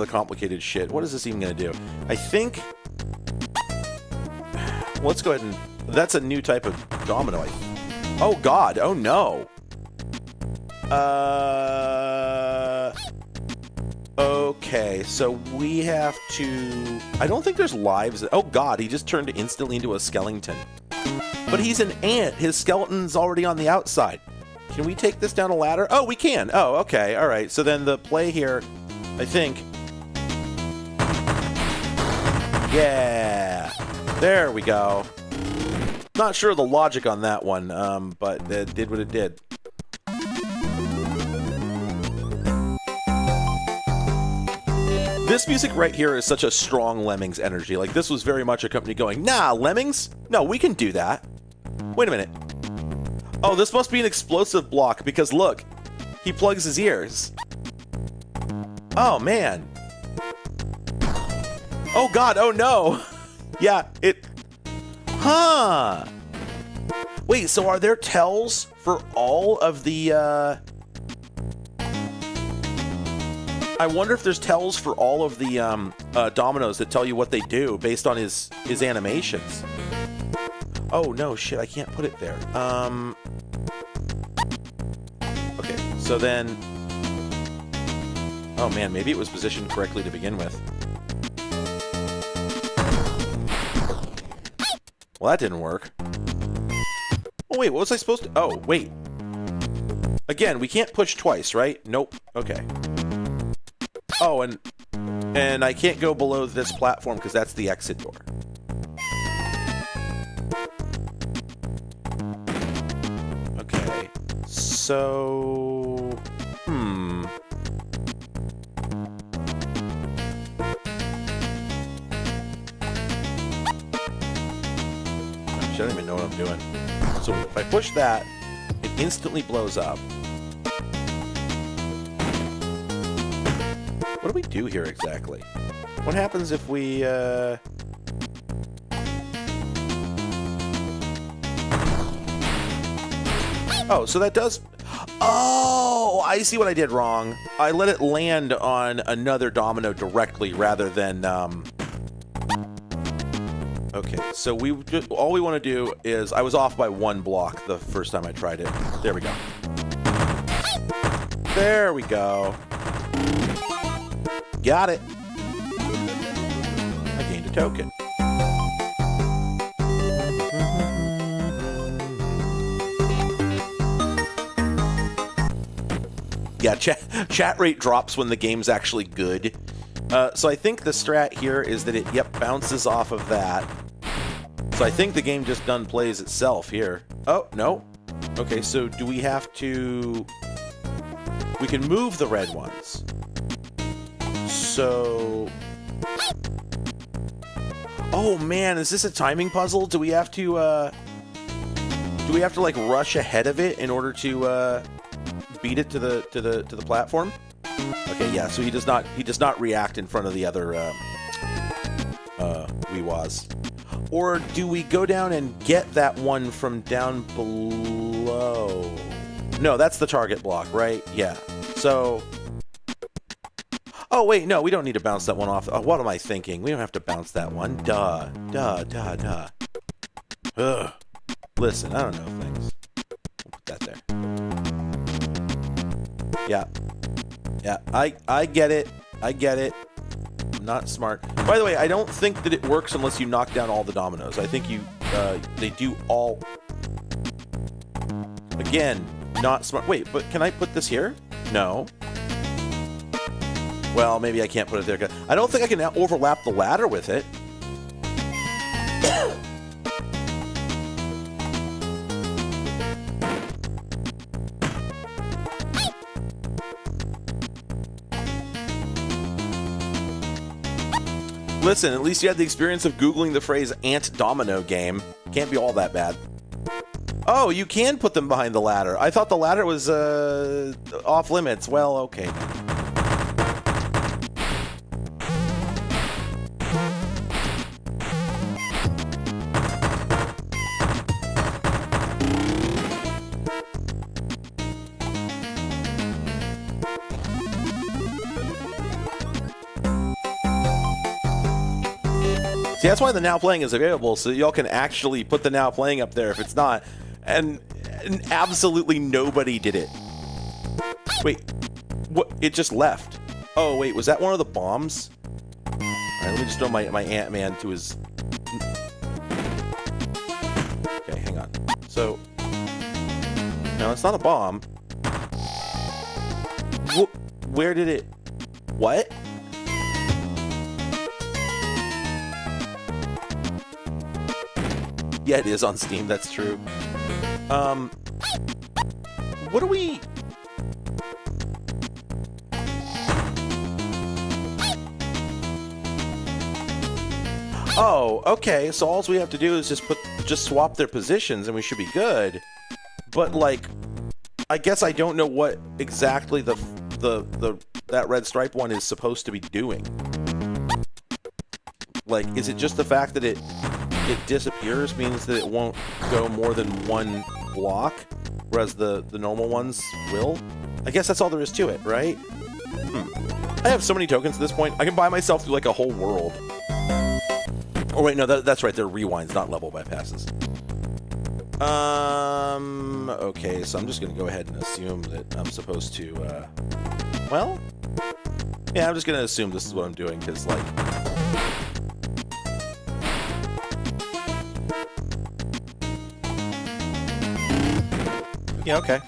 Speaker 2: complicated shit. What is this even gonna do? I think... Let's go ahead and... That's a new type of domino. Oh, God. Oh, no. Okay, so we have to... I don't think there's lives... Oh, God, he just turned instantly into a skeleton. But he's an ant. His skeleton's already on the outside. Can we take this down a ladder? Oh, we can. Oh, okay. All right. So then the play here, I think. Yeah. There we go. Not sure of the logic on that one, but it did what it did. This music right here is such a strong Lemmings energy. Like, this was very much a company going, nah, Lemmings? No, we can do that. Wait a minute. Oh, this must be an explosive block because look, he plugs his ears. Oh, man. Oh, God. Oh, no. Yeah, it... Huh. Wait, so are there tells for all of the, I wonder if there's tells for all of the, dominoes that tell you what they do based on his animations. Oh, no, shit, I can't put it there. Okay, so then... Oh, man, maybe it was positioned correctly to begin with. Well, that didn't work. Oh, wait, what was I supposed to... Oh, wait. Again, we can't push twice, right? Nope. Okay. Oh, and I can't go below this platform because that's the exit door. Okay. So... I don't even know what I'm doing. So if I push that, it instantly blows up. What do we do here exactly? What happens if we, Oh, so that does... Oh, I see what I did wrong. I let it land on another domino directly rather than, Okay, so all we want to do is... I was off by one block the first time I tried it. There we go. There we go. Got it. I gained a token. Yeah, chat rate drops when the game's actually good. So I think the strat here is that it, bounces off of that. So I think the game just done plays itself here. Oh, no. Okay, so do we have to... We can move the red ones. So... Oh, man, is this a timing puzzle? Do we have to, like, rush ahead of it in order to, beat it to the platform? Okay, yeah, so he does not react in front of the other, Weewas. Or do we go down and get that one from down below? No, that's the target block, right? Yeah. So... Oh, wait, no, we don't need to bounce that one off. Oh, what am I thinking? We don't have to bounce that one. Duh. Ugh. Listen, I don't know things. We'll put that there. Yeah. Yeah, I get it. I get it. I'm not smart. By the way, I don't think that it works unless you knock down all the dominoes. I think they do all... Again, not smart. Wait, but can I put this here? No. Well, maybe I can't put it there. I don't think I can overlap the ladder with it. Listen, at least you had the experience of Googling the phrase Ant Domino game. Can't be all that bad. Oh, you can put them behind the ladder. I thought the ladder was off limits. Well, okay. See, that's why the Now Playing is available, so y'all can actually put the Now Playing up there if it's not. And absolutely nobody did it. Wait, what? It just left. Oh, wait, was that one of the bombs? All right, let me just throw my Ant-Man to his... Okay, hang on. So... No, it's not a bomb. Where did it... What? Yeah, it is on Steam, that's true. What do we... Oh, okay, so all we have to do is just swap their positions and we should be good. But, like, I guess I don't know what exactly that red stripe one is supposed to be doing. Like, is it just the fact that it disappears means that it won't go more than one block, whereas the normal ones will? I guess that's all there is to it, right? I have so many tokens at this point, I can buy myself through, like, a whole world. Oh, wait, no, that's right, they're rewinds, not level bypasses. Okay, so I'm just gonna go ahead and assume that I'm supposed to, well, yeah, I'm just gonna assume this is what I'm doing, because, like, yeah, okay.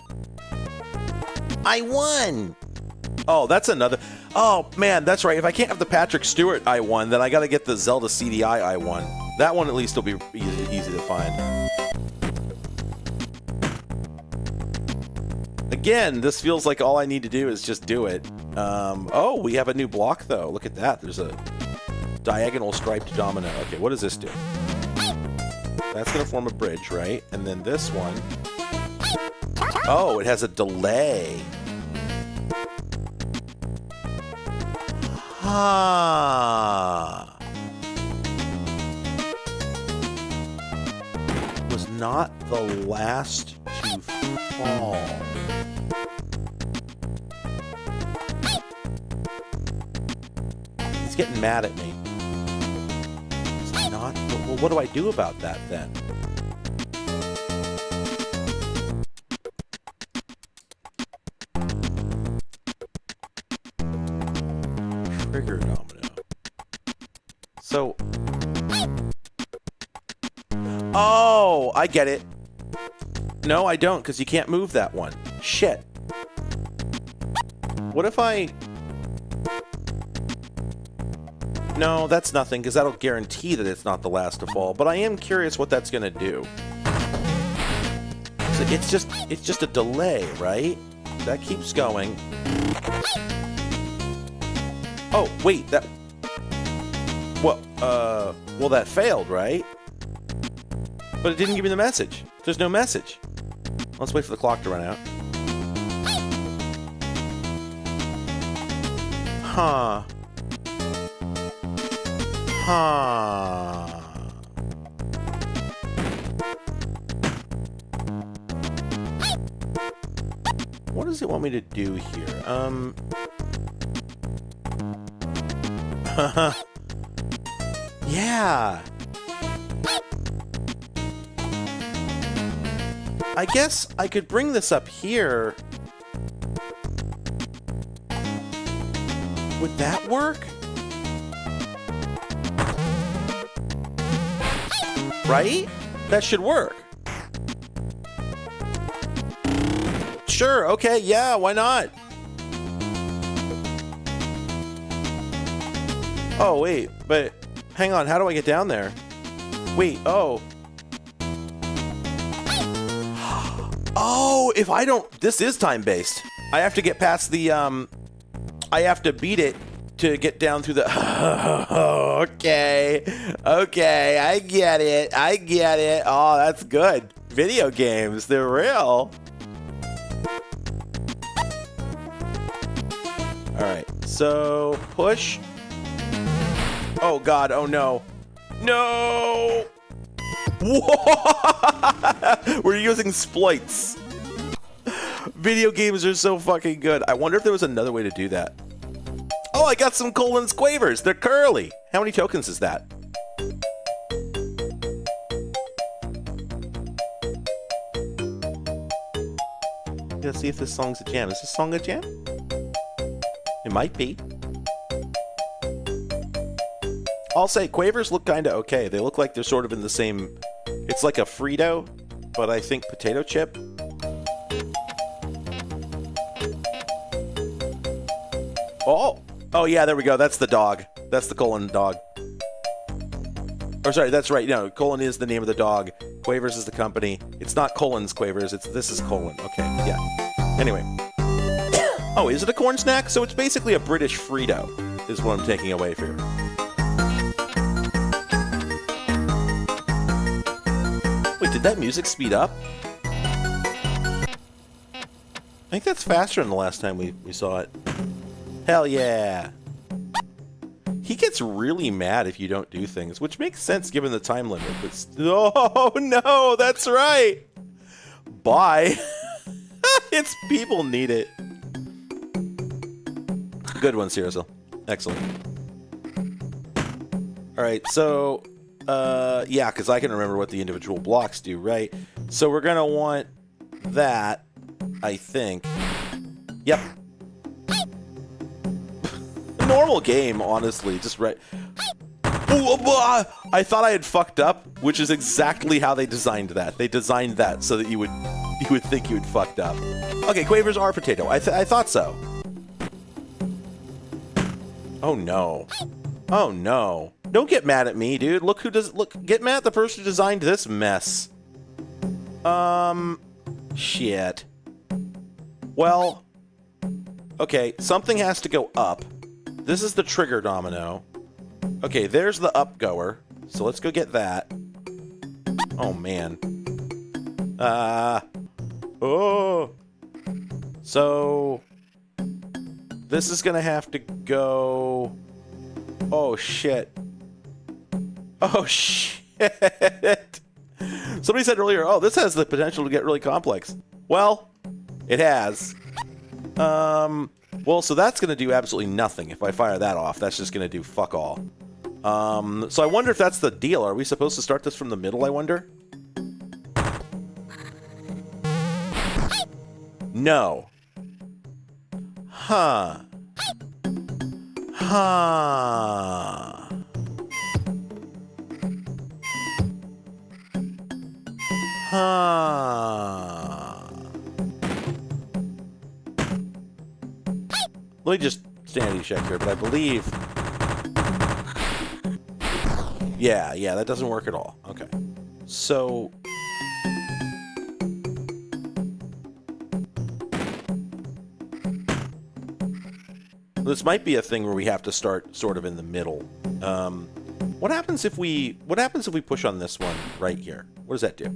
Speaker 2: I won! Oh, that's another... Oh, man, that's right. If I can't have the Patrick Stewart I won, then I gotta get the Zelda CDI I won. That one at least will be easy to find. Again, this feels like all I need to do is just do it. Oh, we have a new block, though. Look at that. There's a diagonal striped domino. Okay, what does this do? That's gonna form a bridge, right? And then this one... Oh, it has a delay. Ah. Was not the last to fall. He's getting mad at me. It's not. Well, what do I do about that then? Trigger domino. So... Oh, I get it. No, I don't, because you can't move that one. Shit. What if I... No, that's nothing, because that'll guarantee that it's not the last to fall, but I am curious what that's going to do. So it's just a delay, right? That keeps going. Oh, wait, that... Well, that failed, right? But it didn't give me the message. There's no message. Let's wait for the clock to run out. Huh. Huh. What does it want me to do here? Yeah. I guess I could bring this up here. Would that work? Right? That should work. Sure, okay, yeah, why not? Oh, wait, but hang on, how do I get down there? Wait, oh. Oh, if I don't... This is time-based. I have to get past the, I have to beat it to get down through the... Okay. Okay, I get it. I get it. Oh, that's good. Video games, they're real. Alright, so... Push. Oh, God. Oh, no. No! We're using sploits. Video games are so fucking good. I wonder if there was another way to do that. Oh, I got some Colin's Quavers. They're curly. How many tokens is that? Let's see if this song's a jam. Is this song a jam? It might be. I'll say Quavers look kind of okay. They look like they're sort of in the same... It's like a Frito, but I think potato chip. Oh yeah, there we go. That's the dog. That's the colon dog. Or sorry, that's right. No, colon is the name of the dog. Quavers is the company. It's not Colon's Quavers. This is colon. Okay, yeah. Anyway. Oh, is it a corn snack? So it's basically a British Frito, is what I'm taking away from here. Wait, did that music speed up? I think that's faster than the last time we saw it. Hell yeah. He gets really mad if you don't do things, which makes sense given the time limit. But oh no, that's right. Bye. It's people need it. Good one, Cyril. Excellent. All right, so yeah, because I can remember what the individual blocks do, right? So we're gonna want that, I think. Yep. Normal game, honestly, just right. Ooh, I thought I had fucked up, which is exactly how they designed that. They designed that so that you would think you had fucked up. Okay, Quavers are potato. I thought so. Oh no. Oh no. Don't get mad at me, dude. Get mad at the person who designed this mess. Shit. Well, okay, something has to go up. This is the trigger domino. Okay, there's the up goer. So let's go get that. Oh man. Oh. So this is gonna have to go. Oh shit. Oh shit. Somebody said earlier, oh, this has the potential to get really complex. Well, it has. Well, so that's going to do absolutely nothing. If I fire that off, that's just going to do fuck all. So I wonder if that's the deal. Are we supposed to start this from the middle, I wonder? No. Huh. Huh. Huh. Let me just sanity check here, but I believe... Yeah, that doesn't work at all. Okay. So... This might be a thing where we have to start sort of in the middle. What happens if we push on this one right here? What does that do?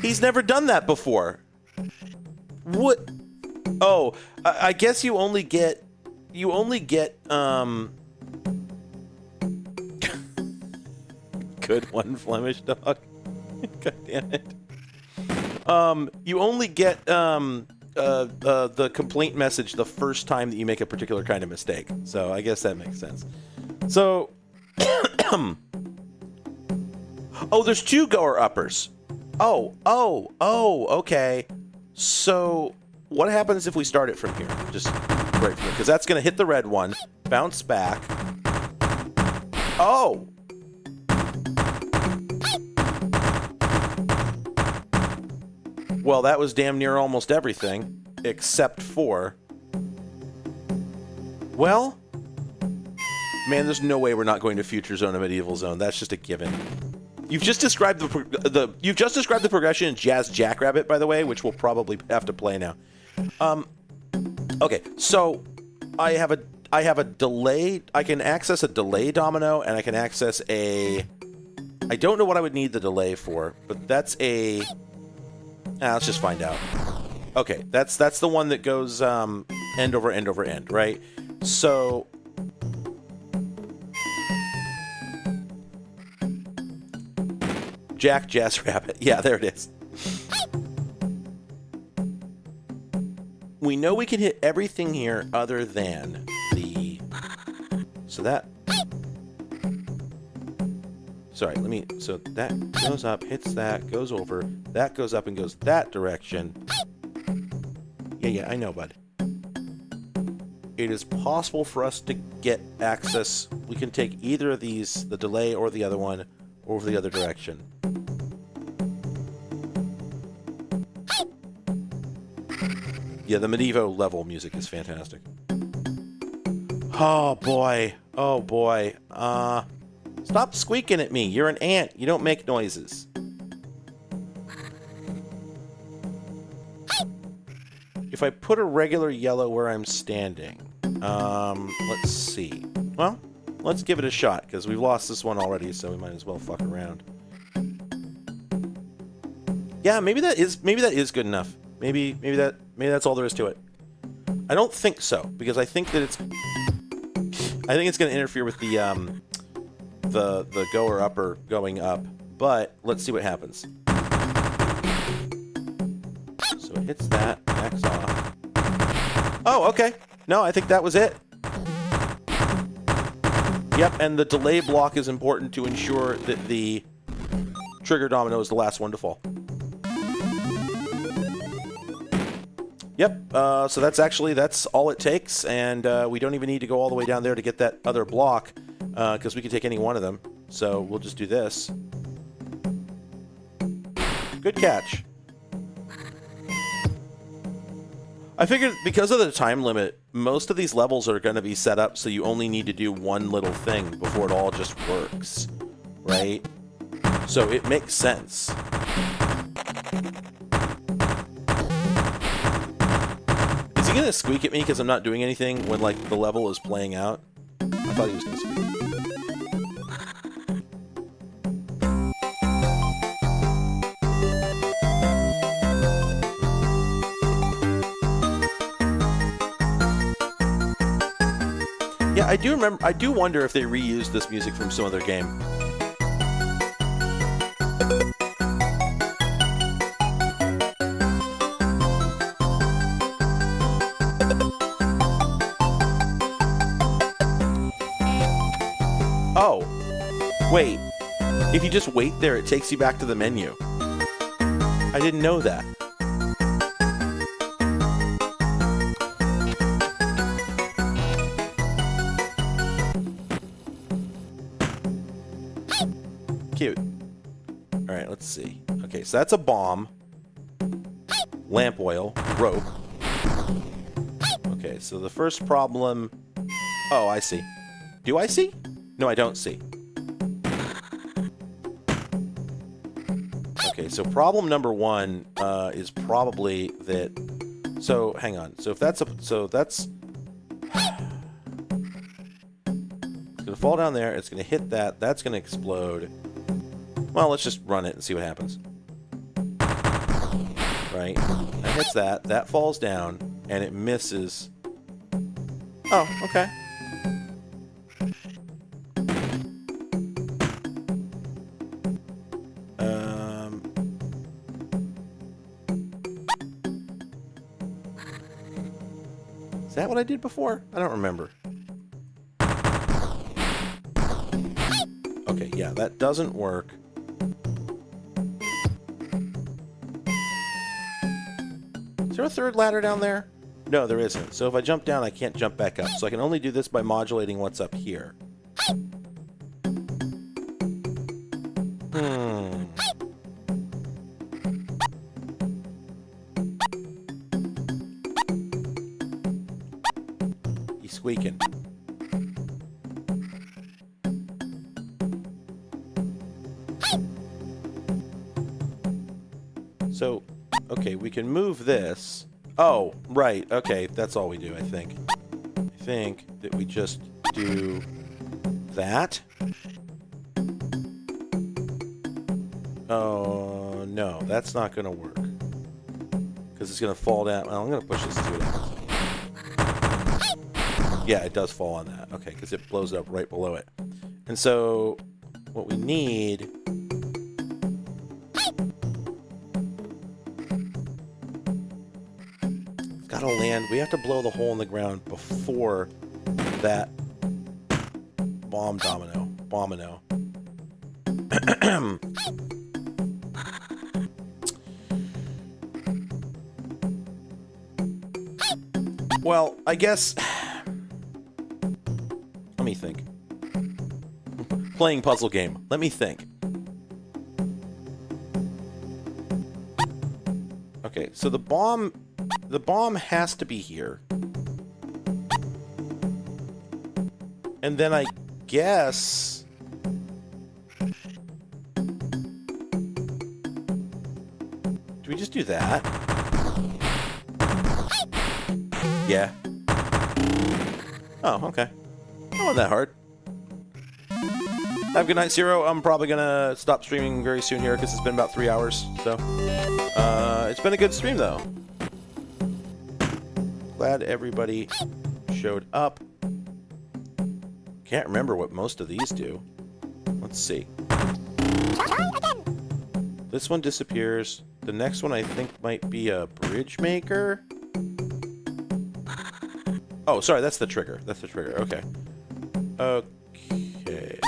Speaker 2: He's never done that before. What? Oh, I guess you only get good one, Flemish dog. God damn it. You only get the complaint message the first time that you make a particular kind of mistake. So I guess that makes sense. So, oh, there's two goer uppers. Oh, okay. So what happens if we start it from here? Just right from here, because that's going to hit the red one, bounce back. Oh. Well, that was damn near almost everything, except for... Well, man, there's no way we're not going to Future Zone and Medieval Zone. That's just a given. You've just described the progression in Jazz Jackrabbit, by the way, which we'll probably have to play now. Okay, so I have a delay. I can access a delay domino, and I can access a... I don't know what I would need the delay for, but that's a... let's just find out. Okay, that's the one that goes end over end over end, right? So Jack Jazz Rabbit. Yeah, there it is. We know we can hit everything here other than the... So that... Sorry, so that goes up, hits that, goes over, that goes up and goes that direction. Yeah, I know, bud. It is possible for us to get access. We can take either of these, the delay or the other one, over the other direction. Yeah, the Medievo level music is fantastic. Oh boy. Oh boy. Stop squeaking at me. You're an ant. You don't make noises. If I put a regular yellow where I'm standing, let's see. Well, let's give it a shot, because we've lost this one already, so we might as well fuck around. Yeah, maybe that is good enough. Maybe that's all there is to it. I don't think so, because I think it's going to interfere with the goer upper going up. But let's see what happens. So it hits that, backs off. Oh, okay. No, I think that was it. Yep, and the delay block is important to ensure that the trigger domino is the last one to fall. Yep, so that's all it takes, and we don't even need to go all the way down there to get that other block, because we can take any one of them. So we'll just do this. Good catch. I figured because of the time limit, most of these levels are going to be set up so you only need to do one little thing before it all just works, right? So it makes sense. Is he going to squeak at me because I'm not doing anything when, like, the level is playing out? I thought he was going to squeak. Yeah, I do wonder if they reused this music from some other game. Oh, wait. If you just wait there, it takes you back to the menu. I didn't know that. Cute. Alright, let's see. Okay, so that's a bomb. Lamp oil. Rope. Okay, so the first problem... Oh, I see. Do I see? No, I don't see. Okay, so problem number one is probably that... So, hang on. So if that's a... So that's... It's going to fall down there. It's going to hit that. That's going to explode. Well, let's just run it and see what happens. Right? That hits that. That falls down. And it misses. Oh, okay. Is that what I did before? I don't remember. Okay, yeah, that doesn't work. Is there a third ladder down there? No, there isn't. So if I jump down, I can't jump back up. So I can only do this by modulating what's up here. He's squeaking. So, okay, we can move this. Oh, right. Okay, that's all we do, I think. I think that we just do that. Oh, no, that's not going to work. Because it's going to fall down. Well, I'm going to push this through it. Yeah, it does fall on that. Okay, because it blows up right below it. And so, what we need... Gotta land. We have to blow the hole in the ground before that bombino. Well, I guess... Let me think. Playing puzzle game. Let me think. Okay, so the bomb the bomb has to be here. And then I guess... Do we just do that? Yeah. Oh, okay. Not that hard. Have a good night, Zero. I'm probably gonna stop streaming very soon here because it's been about 3 hours. So, it's been a good stream though. Glad everybody showed up. Can't remember what most of these do. Let's see. This one disappears. The next one I think might be a bridge maker. Oh, sorry, that's the trigger. That's the trigger. Okay. Okay.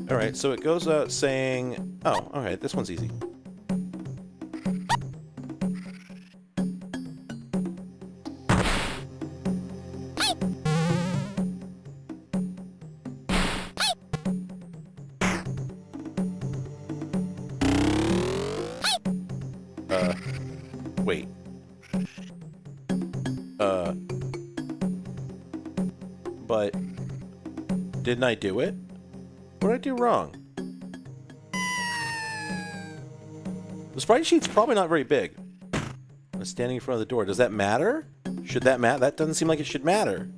Speaker 2: All right, so it goes out saying... Oh, all right, this one's easy. Wait. But didn't I do it? What did I do wrong? The sprite sheet's probably not very big. I'm standing in front of the door. Does that matter? Should that matter? That doesn't seem like it should matter.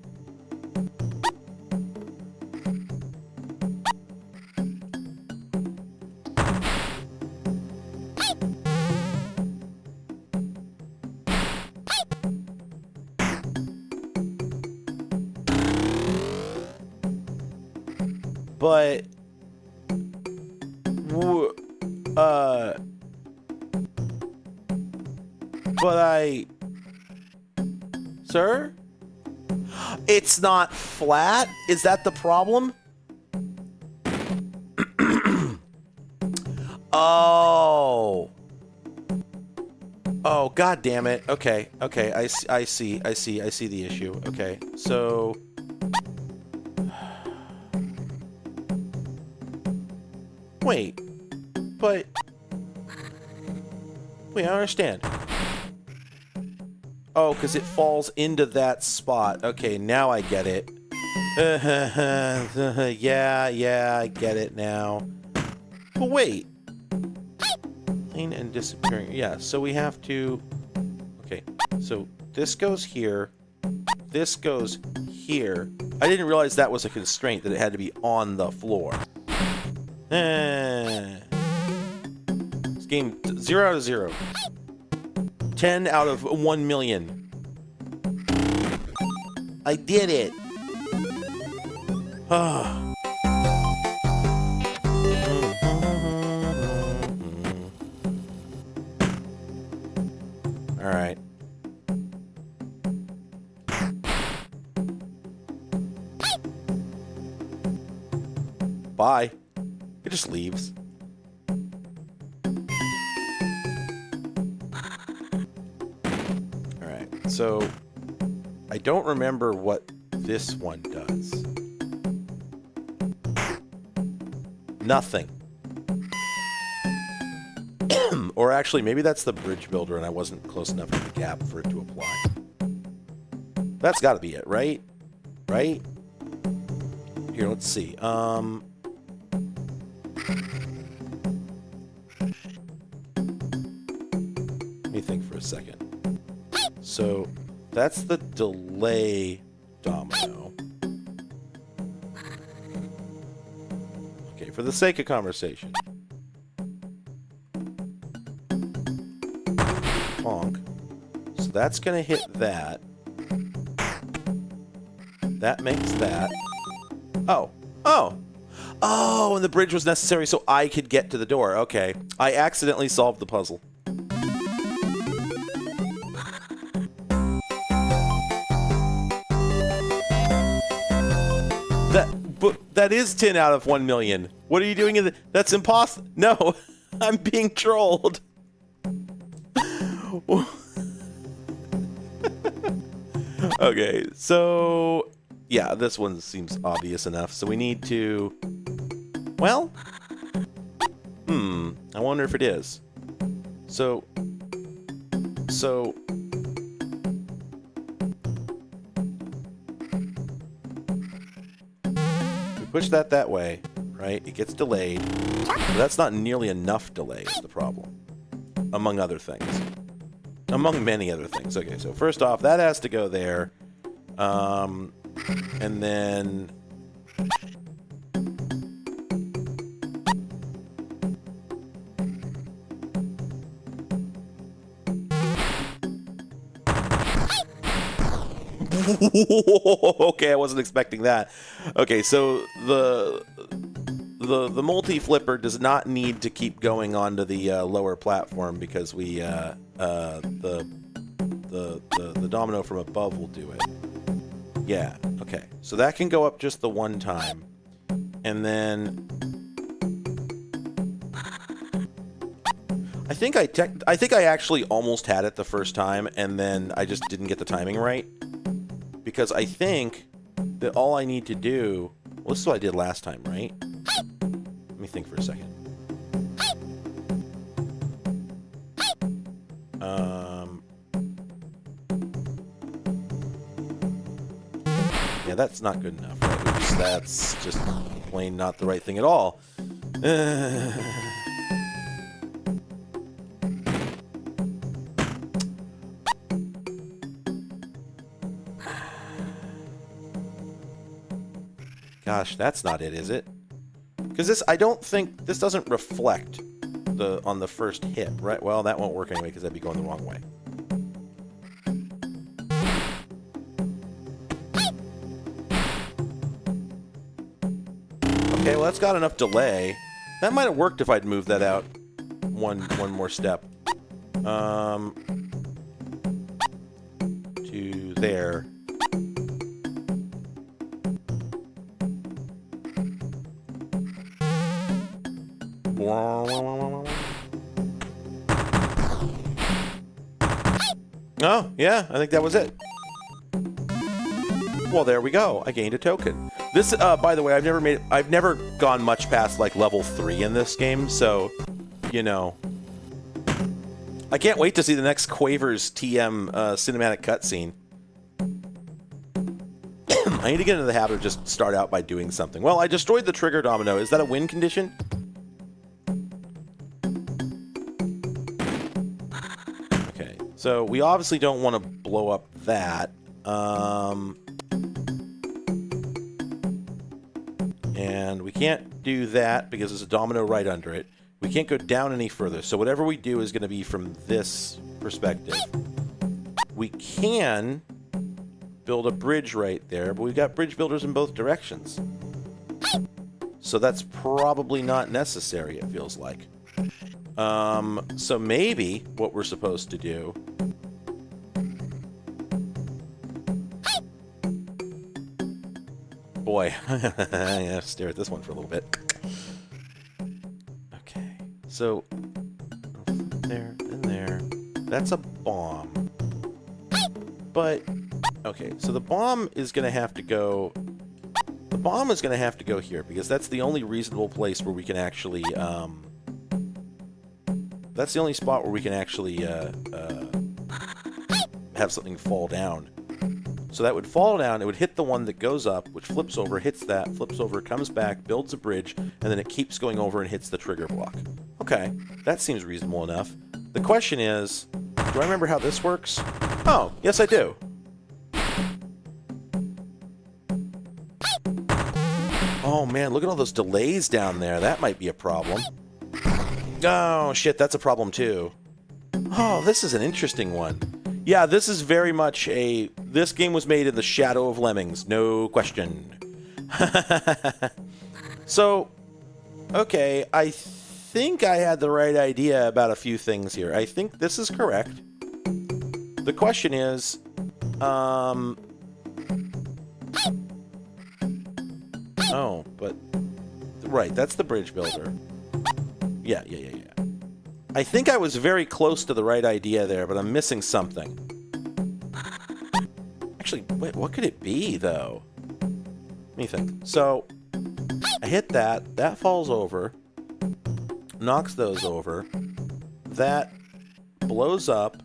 Speaker 2: But Sir? It's not flat? Is that the problem? Oh. Oh, god damn it. Okay, okay, I see the issue. Okay, so... Wait, but... Wait, I don't understand. Oh, because it falls into that spot. Okay, now I get it. Yeah, I get it now. But wait. Clean and disappearing. Yeah, so we have to... Okay, so this goes here. This goes here. I didn't realize that was a constraint, that it had to be on the floor. This game, 0 out of 0. 10 out of 1 million. I did it. All right. Bye. It just leaves. Alright, so I don't remember what this one does. Nothing. Or actually, maybe that's the bridge builder and I wasn't close enough to the gap for it to apply. That's gotta be it, right? Right? Here, let's see. Let me think for a second. So, that's the delay domino. Okay, for the sake of conversation. Bonk. So that's gonna hit that. That makes that. Oh. Oh! Oh, and the bridge was necessary so I could get to the door. Okay. I accidentally solved the puzzle. That is 10 out of 1 million. What are you doing in the... That's impossible. No, I'm being trolled. Okay, so... Yeah, this one seems obvious enough. So we need to... Well... I wonder if it is. So... push that way, right? It gets delayed. But that's not nearly enough delay is the problem. Among other things. Among many other things. Okay, so first off, that has to go there. And then... Okay, I wasn't expecting that. Okay, so the multi-flipper does not need to keep going onto the lower platform because we the domino from above will do it. Yeah, okay. So that can go up just the one time. And then I think I actually almost had it the first time, and then I just didn't get the timing right. Because I think that all I need to do... Well, this is what I did last time, right? Let me think for a second. Yeah, that's not good enough. Right? Oops, that's just plain not the right thing at all. Gosh, that's not it, is it? Because this, I don't think, this doesn't reflect on the first hit, right? Well, that won't work anyway because that'd be going the wrong way. Okay, well, that's got enough delay. That might have worked if I'd moved that out one more step. To there. Oh, yeah, I think that was it. Well, there we go. I gained a token. This, by the way, I've never gone much past like level 3 in this game, so, you know, I can't wait to see the next Quavers TM cinematic cutscene. I need to get into the habit of just start out by doing something. Well, I destroyed the trigger domino. Is that a win condition? Okay, so we obviously don't want to blow up that. And we can't do that because there's a domino right under it. We can't go down any further. So whatever we do is going to be from this perspective. We can build a bridge right there, but we've got bridge builders in both directions. So that's probably not necessary, it feels like. So maybe what we're supposed to do... Boy, I have to stare at this one for a little bit. Okay, so there and there. That's a bomb. But, okay, so the bomb is going to have to go... The bomb is going to have to go here, because that's the only reasonable place where we can actually... that's the only spot where we can actually have something fall down. So that would fall down, it would hit the one that goes up, which flips over, hits that, flips over, comes back, builds a bridge, and then it keeps going over and hits the trigger block. Okay, that seems reasonable enough. The question is, do I remember how this works? Oh, yes I do. Oh man, look at all those delays down there. That might be a problem. Oh shit, that's a problem too. Oh, this is an interesting one. Yeah, this is very much a... This game was made in the shadow of Lemmings, no question. So, okay, I think I had the right idea about a few things here. I think this is correct. The question is, oh, but... Right, that's the bridge builder. Yeah. I think I was very close to the right idea there, but I'm missing something. Actually, wait, what could it be, though? Let me think. So, I hit that. That falls over. Knocks those over. That blows up.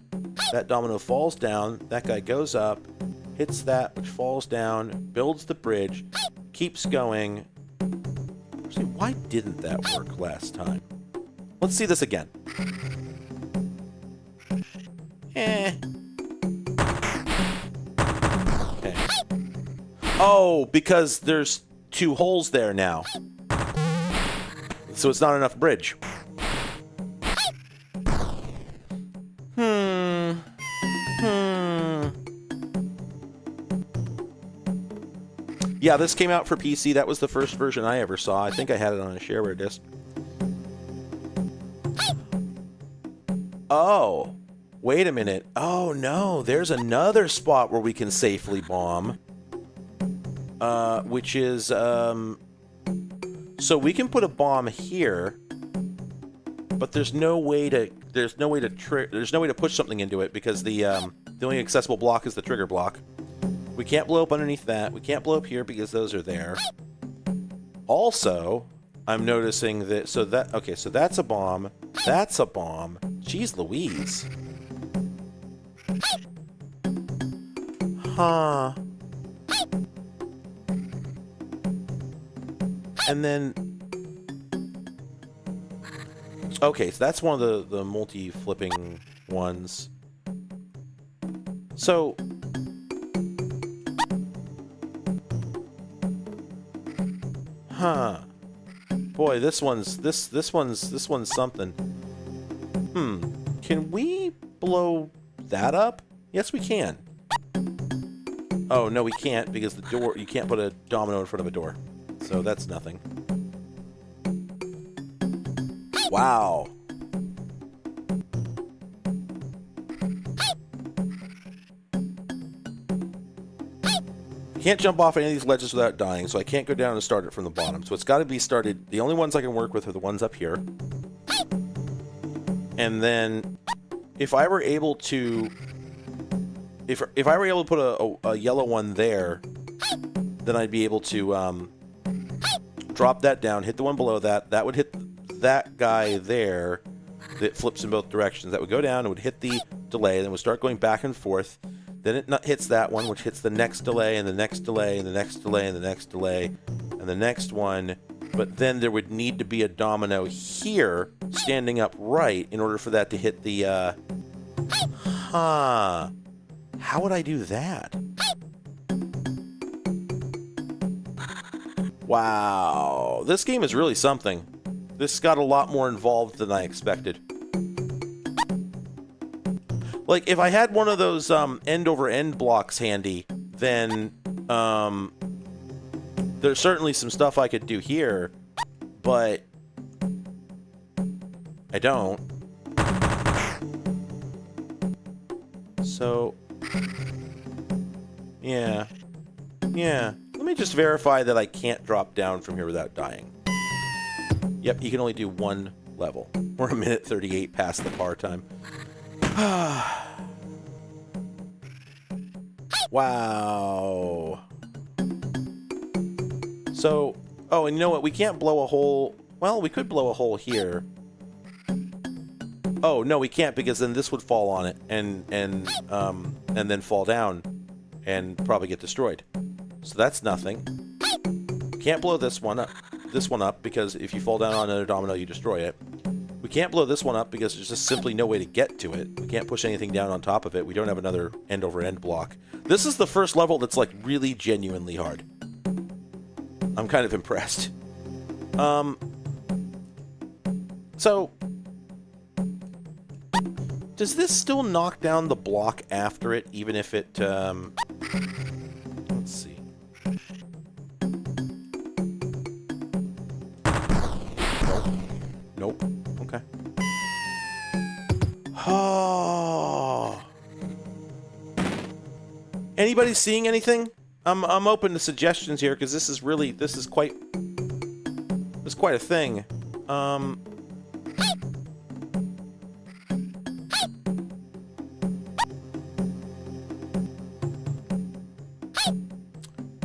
Speaker 2: That domino falls down. That guy goes up. Hits that, which falls down. Builds the bridge. Keeps going. Why didn't that work last time? Let's see this again. Eh. Okay. Oh, because there's 2 holes there now. So it's not enough bridge. Yeah, this came out for PC. That was the first version I ever saw. I think I had it on a shareware disk. Oh, wait a minute. Oh, no. There's another spot where we can safely bomb. Which is, so we can put a bomb here, but there's no way to push something into it because the only accessible block is the trigger block. We can't blow up underneath that. We can't blow up here because those are there. Also, I'm noticing that, so that's a bomb. That's a bomb. Jeez Louise. Huh. And then, okay, so that's one of the multi-flipping ones. So, huh? Boy, this one's something. Can we blow that up? Yes, we can. Oh no, we can't because the door. You can't put a domino in front of a door. So that's nothing. Wow. I can't jump off any of these ledges without dying, so I can't go down and start it from the bottom. So it's got to be started. The only ones I can work with are the ones up here. And then, if I were able to, if I were able to put a yellow one there, then I'd be able to drop that down, hit the one below that. That would hit that guy there. That flips in both directions. That would go down. It would hit the delay. Then it would start going back and forth. Then it hits that one, which hits the next delay, and the next delay, and the next delay, and the next delay, and the next one. But then there would need to be a domino here, standing upright, in order for that to hit the, How would I do that? Wow. This game is really something. This got a lot more involved than I expected. Like, if I had one of those end-over-end blocks handy, then there's certainly some stuff I could do here, but I don't. So, yeah. Let me just verify that I can't drop down from here without dying. Yep, you can only do one level. We're a minute 38 past the par time. Wow. So, oh, and you know what? We can't blow a hole. Well, we could blow a hole here. Oh, no, we can't because then this would fall on it and then fall down and probably get destroyed. So that's nothing. Can't blow this one up because if you fall down on another domino, you destroy it. We can't blow this one up because there's just simply no way to get to it. We can't push anything down on top of it. We don't have another end-over-end block. This is the first level that's, like, really genuinely hard. I'm kind of impressed. So, does this still knock down the block after it, even if it, let's see. Nope. Okay. Oh. Anybody seeing anything? I'm open to suggestions here because this is quite a thing.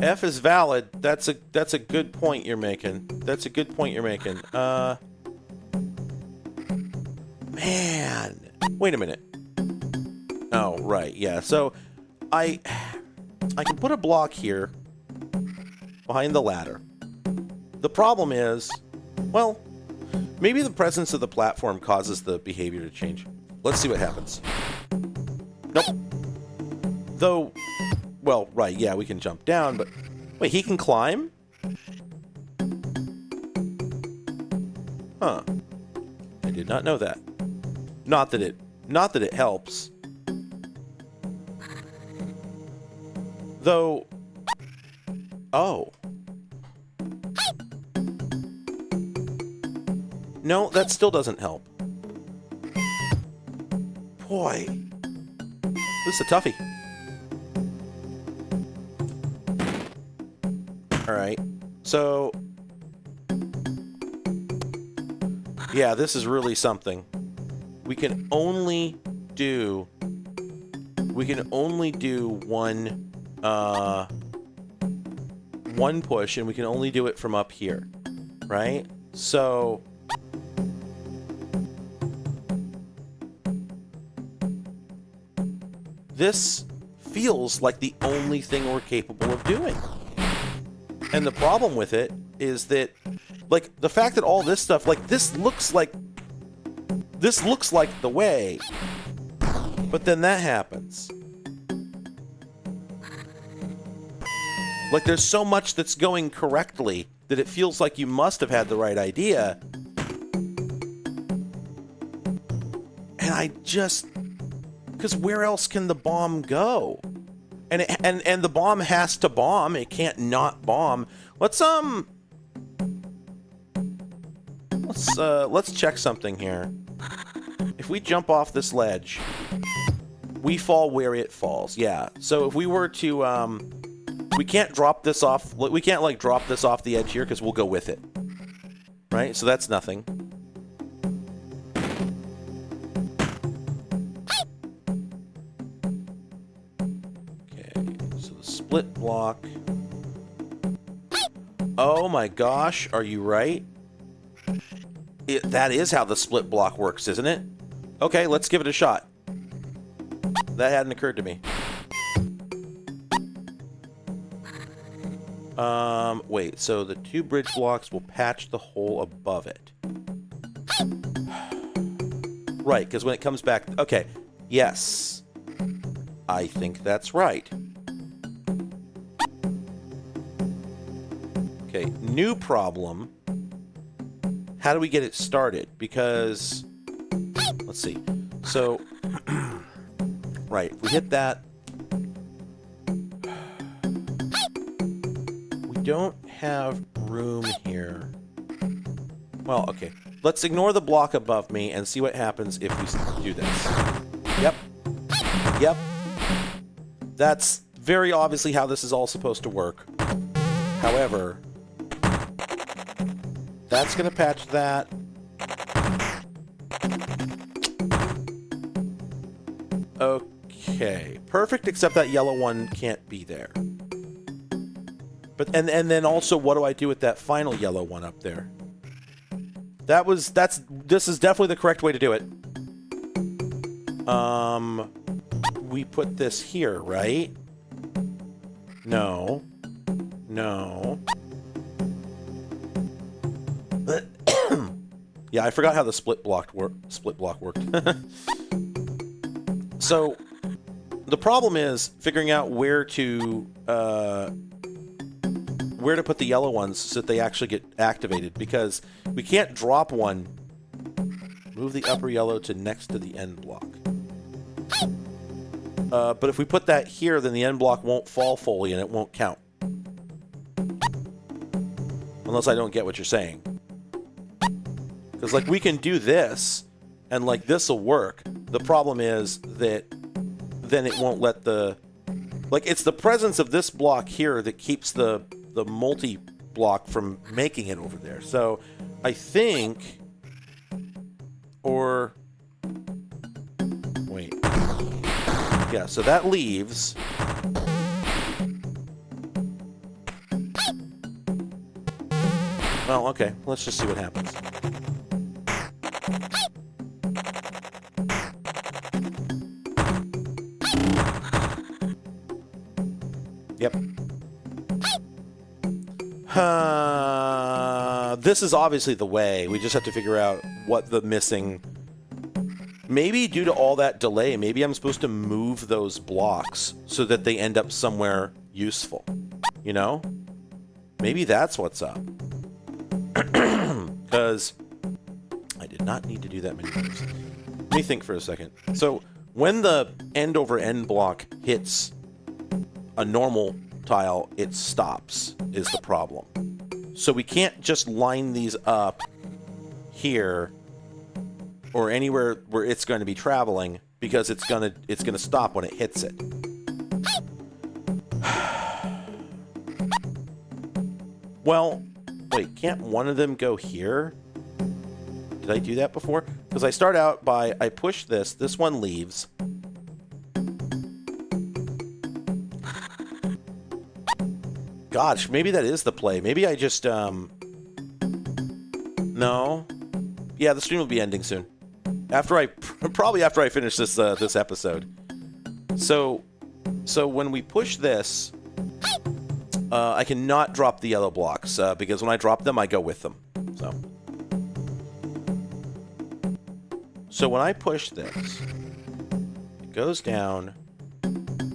Speaker 2: F is valid. That's a good point you're making. That's a good point you're making. Man. Wait a minute. Oh, right. Yeah. So I can put a block here behind the ladder. The problem is Well, maybe the presence of the platform causes the behavior to change. Let's see what happens. Nope. Though, well, right, yeah, we can jump down, but... Wait, he can climb? Huh. I did not know that. Not that it helps. Though... Oh. No, that still doesn't help. Boy. This is a toughie. Alright. So... Yeah, this is really something. We can only do one one push, and we can only do it from up here, right? So this feels like the only thing we're capable of doing. And the problem with it is that, like, the fact that all this stuff, like, this looks like the way, but then that happens. Like, there's so much that's going correctly that it feels like you must have had the right idea. And I just... Because where else can the bomb go? And the bomb has to bomb. It can't not bomb. Let's check something here. If we jump off this ledge, we fall where it falls. Yeah. So if we were to we can't drop this off. We can't, like, drop this off the edge here because we'll go with it. Right? So that's nothing. Split block. Oh my gosh, are you right? That is how the split block works, isn't it? Okay, let's give it a shot. That hadn't occurred to me. Wait, so the two bridge blocks will patch the hole above it. Right, because when it comes back... Okay, yes. I think that's right. Okay, new problem. How do we get it started? Because, let's see. So, right, we hit that. We don't have room here. Well, okay. Let's ignore the block above me and see what happens if we do this. Yep. Yep. That's very obviously how this is all supposed to work. However... That's going to patch that. Okay. Perfect, except that yellow one can't be there. But and then also, what do I do with that final yellow one up there? This is definitely the correct way to do it. We put this here, right? No. No. Yeah, I forgot how the split block worked. So, the problem is figuring out where to put the yellow ones so that they actually get activated, because we can't drop one. Move the upper yellow to next to the end block. But if we put that here, then the end block won't fall fully and it won't count. Unless I don't get what you're saying. Because, like, we can do this, and, like, this will work. The problem is that then it won't let the... Like, it's the presence of this block here that keeps the multi-block from making it over there. So, I think... Or... Wait. Yeah, so that leaves... Well, okay. Let's just see what happens. Yep. this is obviously the way. We just have to figure out what the missing... Maybe due to all that delay, maybe I'm supposed to move those blocks so that they end up somewhere useful. You know? Maybe that's what's up. Because I did not need to do that many times. Let me think for a second. So when the end over end block hits a normal tile, it stops, is the problem. So we can't just line these up here or anywhere where it's going to be traveling, because it's gonna stop when it hits it. Well, wait, can't one of them go here? Did I do that before? Because I start out by, I push this one leaves. Gosh, maybe that is the play. Maybe I just, no. Yeah, the stream will be ending soon. Probably after I finish this this episode. So when we push this, I cannot drop the yellow blocks because when I drop them, I go with them. So when I push this, it goes down,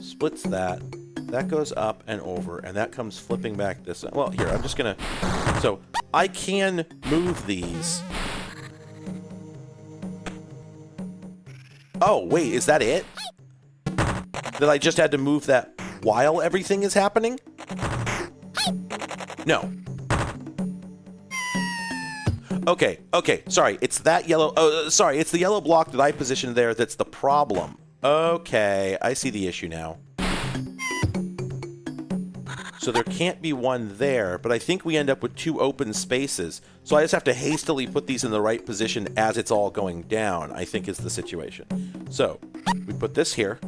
Speaker 2: splits that goes up and over, and that comes flipping back this. Well, here I'm just gonna. So I can move these. Oh, wait, is that it? That I just had to move that while everything is happening? No. Okay, sorry, it's that yellow... Oh, sorry, it's the yellow block that I positioned there that's the problem. Okay, I see the issue now. So there can't be one there, but I think we end up with two open spaces. So I just have to hastily put these in the right position as it's all going down, I think is the situation. So, we put this here.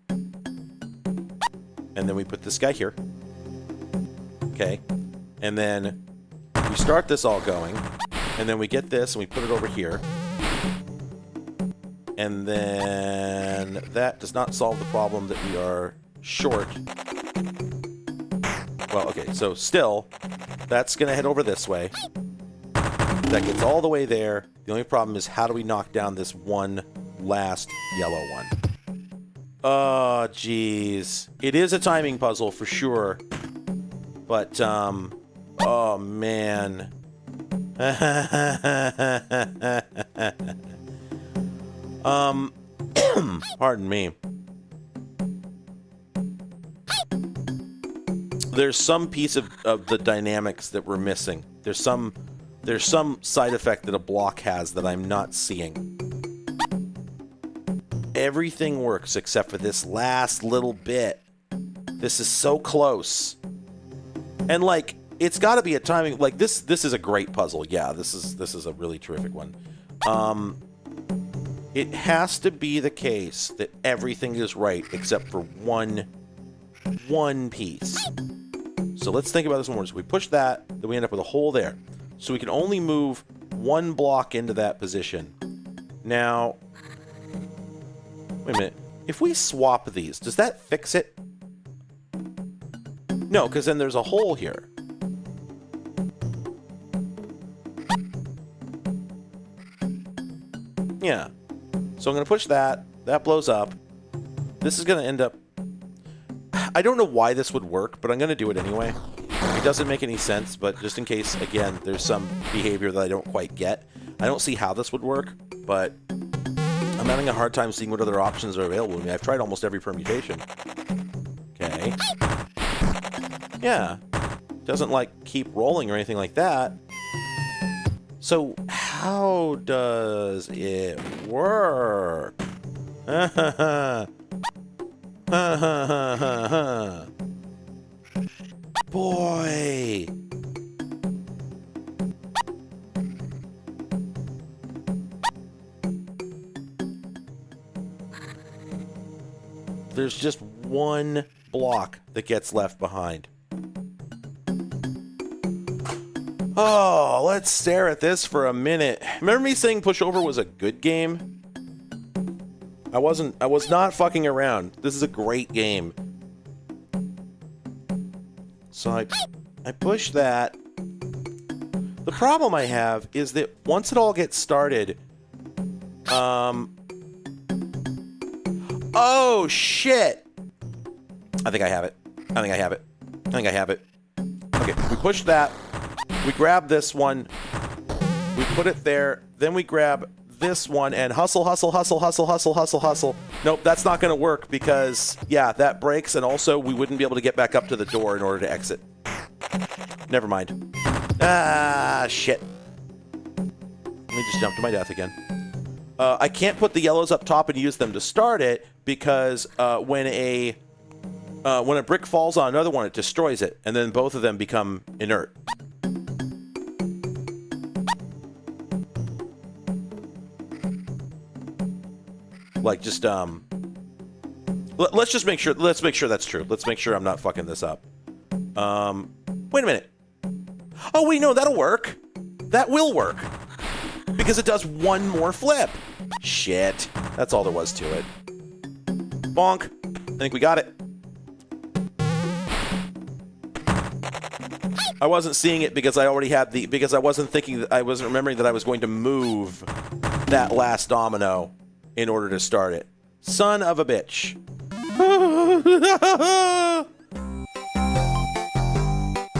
Speaker 2: And then we put this guy here. Okay. And then we start this all going. And then we get this and we put it over here. And then that does not solve the problem that we are short. Well, okay, so still, that's going to head over this way. That gets all the way there. The only problem is how do we knock down this one last yellow one? Oh, jeez. It is a timing puzzle for sure. But, oh, man. Pardon me. There's some piece of the dynamics that we're missing. There's some side effect that a block has that I'm not seeing. Everything works except for this last little bit. This is so close. And like, it's got to be a timing. Like this is a great puzzle. Yeah, this is a really terrific one. It has to be the case that everything is right except for one piece. So let's think about this one more. So we push that, then we end up with a hole there. So we can only move one block into that position. Now, wait a minute. If we swap these, does that fix it? No, because then there's a hole here. Yeah. So I'm going to push that. That blows up. This is going to end up... I don't know why this would work, but I'm going to do it anyway. It doesn't make any sense, but just in case, again, there's some behavior that I don't quite get. I don't see how this would work, but I'm having a hard time seeing what other options are available to me. I've tried almost every permutation. Okay. Yeah. Doesn't, like, keep rolling or anything like that. So, how does it work? Boy! There's just one block that gets left behind. Oh, let's stare at this for a minute. Remember me saying Pushover was a good game? I was not fucking around. This is a great game. So I push that. The problem I have is that once it all gets started, oh shit! I think I have it. I think I have it. I think I have it. Okay, we push that. We grab this one. We put it there. Then we grab this one and hustle, hustle, hustle, hustle, hustle, hustle, hustle. Nope, that's not going to work because, yeah, that breaks, and also we wouldn't be able to get back up to the door in order to exit. Never mind. Ah, shit. Let me just jump to my death again. I can't put the yellows up top and use them to start it because when a brick falls on another one, it destroys it, and then both of them become inert. Like, just, let's just make sure, let's make sure that's true. Let's make sure I'm not fucking this up. Wait a minute. Oh, wait, no, that'll work. That will work. Because it does one more flip. Shit. That's all there was to it. Bonk. I think we got it. I wasn't seeing it because I already had the, because I wasn't thinking that, I wasn't remembering that I was going to move that last domino in order to start it. Son of a bitch.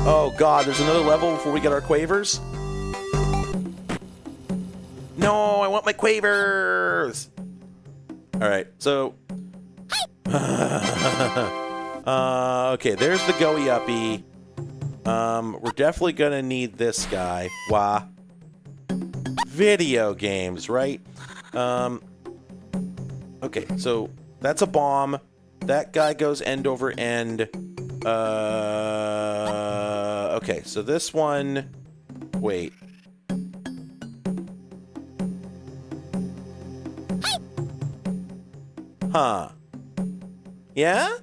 Speaker 2: Oh god, there's another level before we get our quavers? No, I want my quavers! Alright, so... okay, there's the goey uppy. We're definitely gonna need this guy. Wah. Video games, right? Okay, so that's a bomb. That guy goes end over end. Okay, so this one... Wait. Huh. Yeah?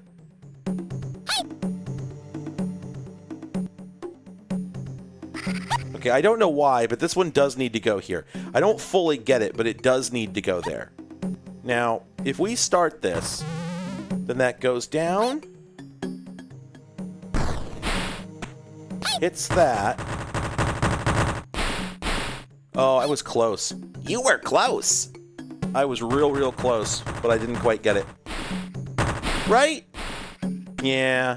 Speaker 2: Okay, I don't know why, but this one does need to go here. I don't fully get it, but it does need to go there. Now, if we start this, then that goes down, hits that. Oh, I was close. You were close! I was real close, but I didn't quite get it. Right? Yeah.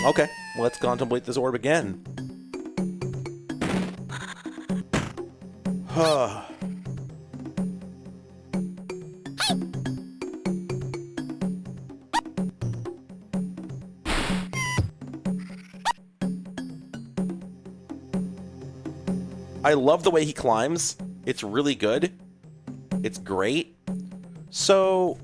Speaker 2: Okay, let's contemplate this orb again. I love the way he climbs. It's really good. It's great. So...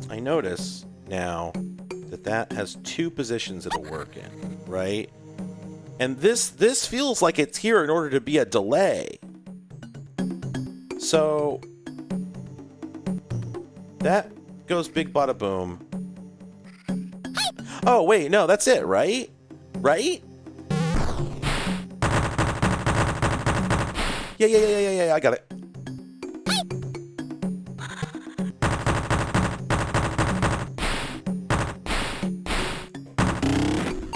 Speaker 2: I notice now that that has two positions it'll work in, right? And this feels like it's here in order to be a delay. So that goes big bada boom. Oh wait, no, that's it, right? Right? Yeah, I got it.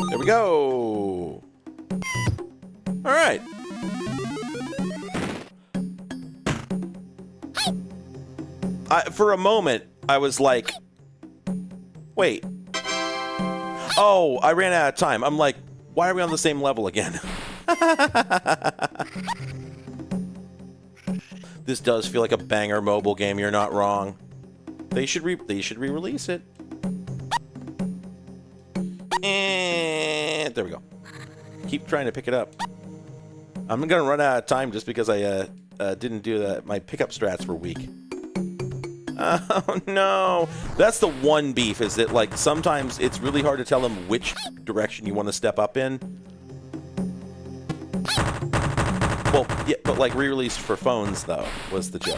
Speaker 2: There we go. All right. For a moment, I was like, wait. Oh, I ran out of time. I'm like, why are we on the same level again? This does feel like a banger mobile game, you're not wrong. They should re-release it. And there we go. Keep trying to pick it up. I'm gonna run out of time just because I didn't do that. My pickup strats were weak. Oh no! That's the one beef, is that like sometimes it's really hard to tell them which direction you want to step up in. Well, yeah, but like re-released for phones though was the joke.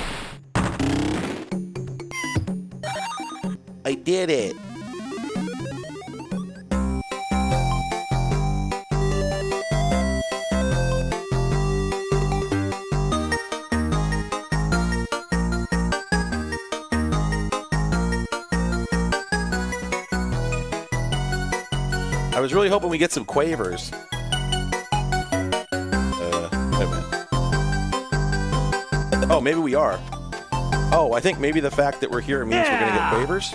Speaker 2: I did it! was really hoping we get some quavers. Wait a minute. Oh, maybe we are. Oh, I think maybe the fact that we're here means we're going to get quavers.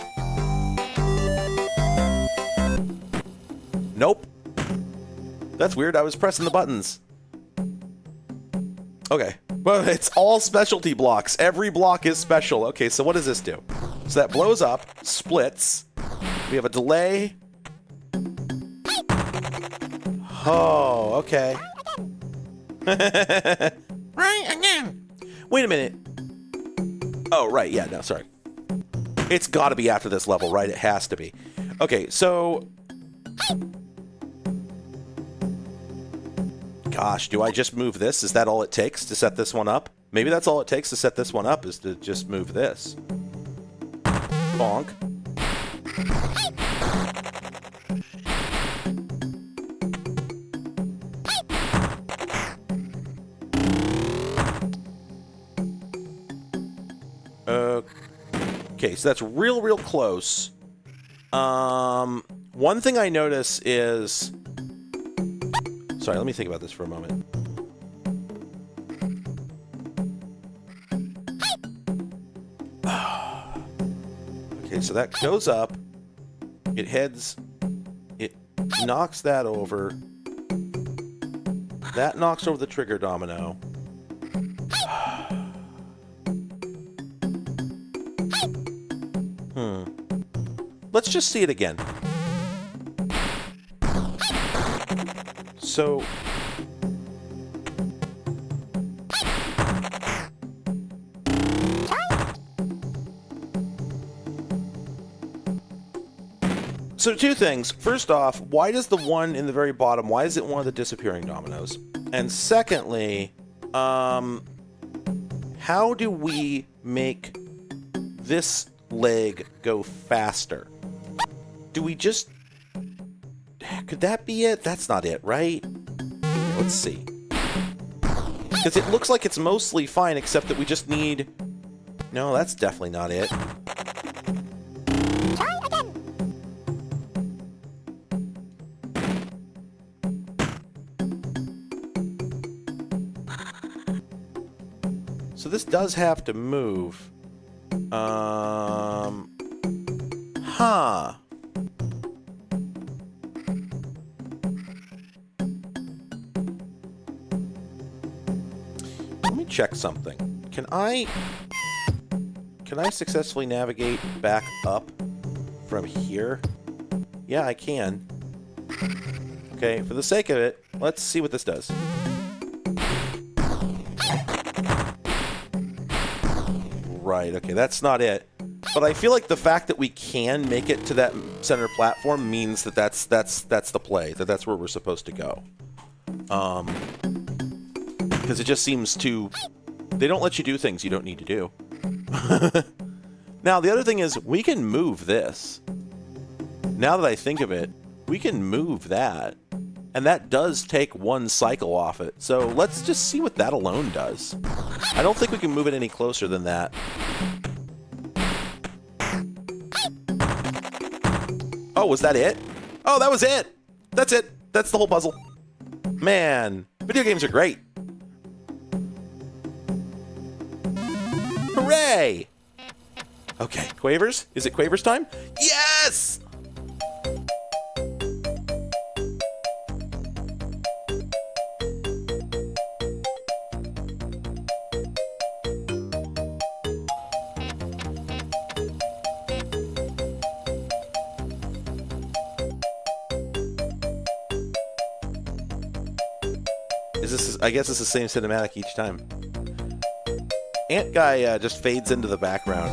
Speaker 2: Nope. That's weird. I was pressing the buttons. Okay. Well, it's all specialty blocks. Every block is special. Okay, so what does this do? So that blows up, splits. We have a delay. Oh, okay. Right again. Wait a minute. Oh, right. Yeah, no, sorry. It's got to be after this level, right? It has to be. Okay, so... Gosh, do I just move this? Is that all it takes to set this one up? Maybe that's all it takes to set this one up, is to just move this. Bonk. Okay, so that's real close. One thing I notice is... Sorry, let me think about this for a moment. Okay, so that goes up. It heads... It knocks that over. That knocks over the trigger domino. Let's just see it again. So... So two things. First off, why does the one in the very bottom, why is it one of the disappearing dominoes? And secondly, how do we make this leg go faster? Do we just... Could that be it? That's not it, right? Let's see. Because it looks like it's mostly fine, except that we just need... No, that's definitely not it.
Speaker 7: Try again.
Speaker 2: So this does have to move. Huh. Let me check something. Can I successfully navigate back up from here? Yeah, I can. Okay, for the sake of it, let's see what this does. Right, okay, that's not it. But I feel like the fact that we can make it to that center platform means that that's the play, that's where we're supposed to go. Because it just seems to... They don't let you do things you don't need to do. Now, the other thing is, we can move this. Now that I think of it, we can move that. And that does take one cycle off it. So let's just see what that alone does. I don't think we can move it any closer than that. Oh, was that it? Oh, that was it! That's it! That's the whole puzzle. Man, video games are great. Hooray! Okay, Quavers? Is it Quavers time? Yes! I guess it's the same cinematic each time. Ant guy just fades into the background.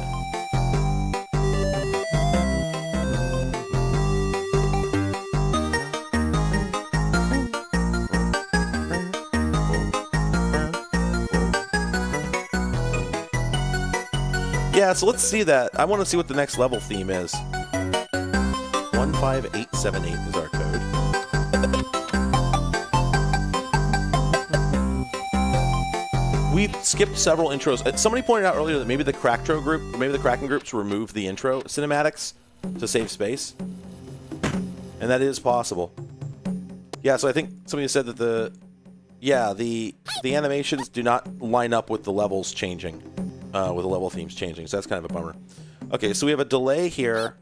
Speaker 2: Yeah, so let's see that. I want to see what the next level theme is. 15878 is our code. We've skipped several intros. Somebody pointed out earlier that maybe the Kraken groups removed the intro cinematics to save space. And that is possible. Yeah, so I think somebody said that the animations do not line up with the levels changing, with the level themes changing, so that's kind of a bummer. Okay, so we have a delay here.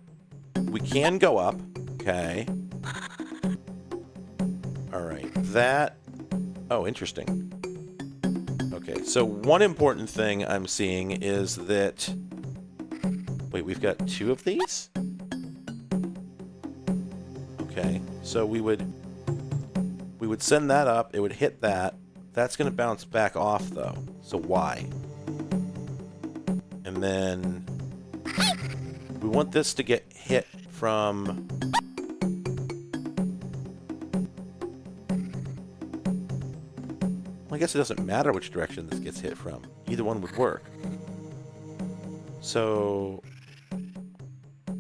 Speaker 2: We can go up. Okay. Alright, that... Oh, interesting. Okay, so one important thing I'm seeing is that... Wait, we've got 2 of these? Okay, so we would send that up, it would hit that. That's going to bounce back off, though. So why? And then... We want this to get hit from... Well, I guess it doesn't matter which direction this gets hit from. Either one would work. So...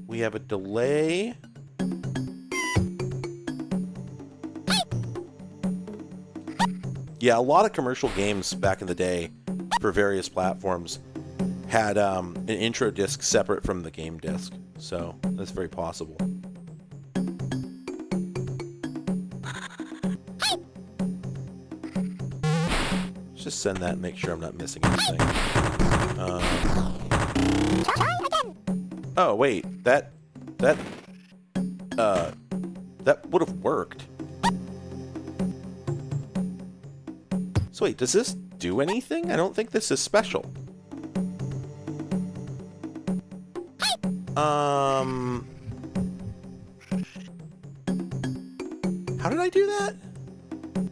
Speaker 2: We have a delay... Yeah, a lot of commercial games back in the day for various platforms had an intro disc separate from the game disc, so that's very possible. Let's just send that and make sure I'm not missing anything. Oh wait, that would have worked. So wait, does this do anything? I don't think this is special. How did I do that?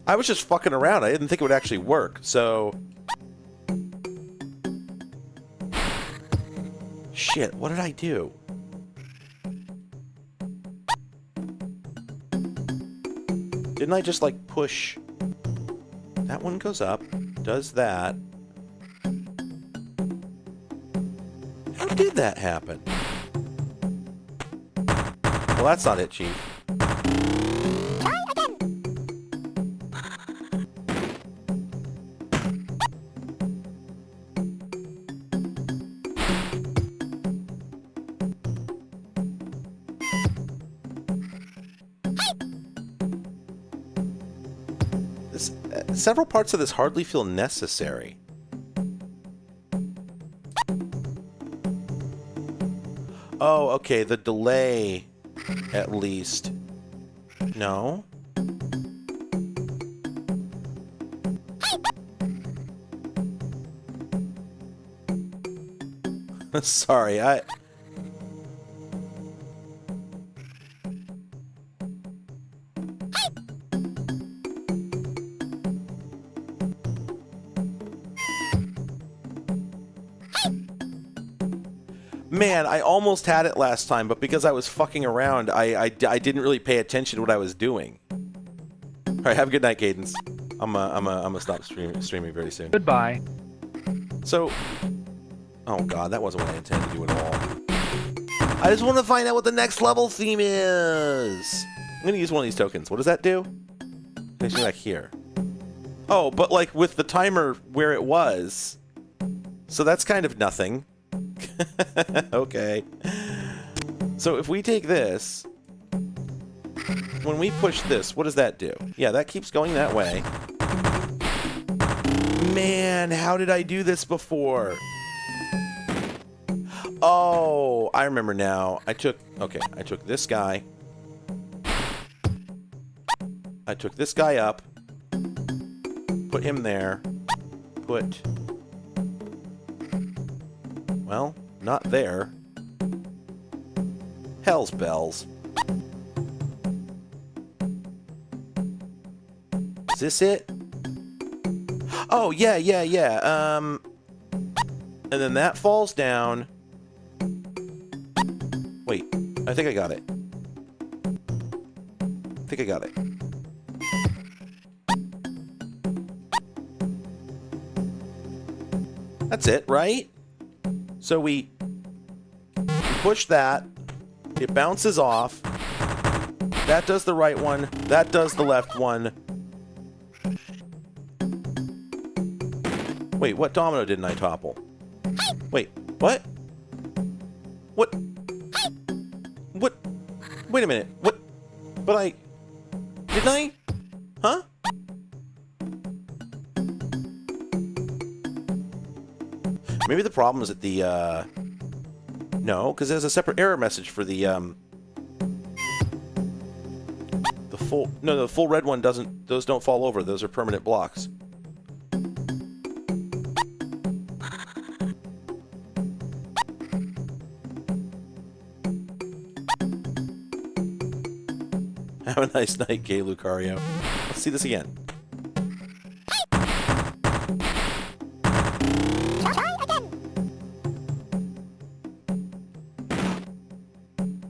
Speaker 2: I was just fucking around. I didn't think it would actually work, so... Shit, what did I do? Didn't I just, like, push... That one goes up, does that. How did that happen? Well, that's not it, Chief. Several parts of this hardly feel necessary. Oh, okay, the delay, at least. No? Sorry, Man, I almost had it last time, but because I was fucking around, I didn't really pay attention to what I was doing. Alright, have a good night, Cadence. I'm gonna stop streaming very soon.
Speaker 3: Goodbye.
Speaker 2: So... Oh god, that wasn't what I intended to do at all. I just want to find out what the next level theme is! I'm gonna use one of these tokens. What does that do? Takes me back here. Oh, but like with the timer where it was. So that's kind of nothing. Okay. So if we take this, when we push this, what does that do? Yeah, that keeps going that way. Man, how did I do this before? Oh, I remember now. I took this guy. I took this guy up. Put him there. Well, not there. Hell's bells. Is this it? Oh, yeah. And then that falls down. Wait, I think I got it. That's it, right? So we push that, it bounces off, that does the right one, that does the left one. Wait, what domino didn't I topple? Wait, what? What? Wait a minute, what? But didn't I? Huh? Maybe the problem is that the, no, because there's a separate error message for the full red one doesn't, those don't fall over. Those are permanent blocks. Have a nice night, gay Lucario. Let's see this again.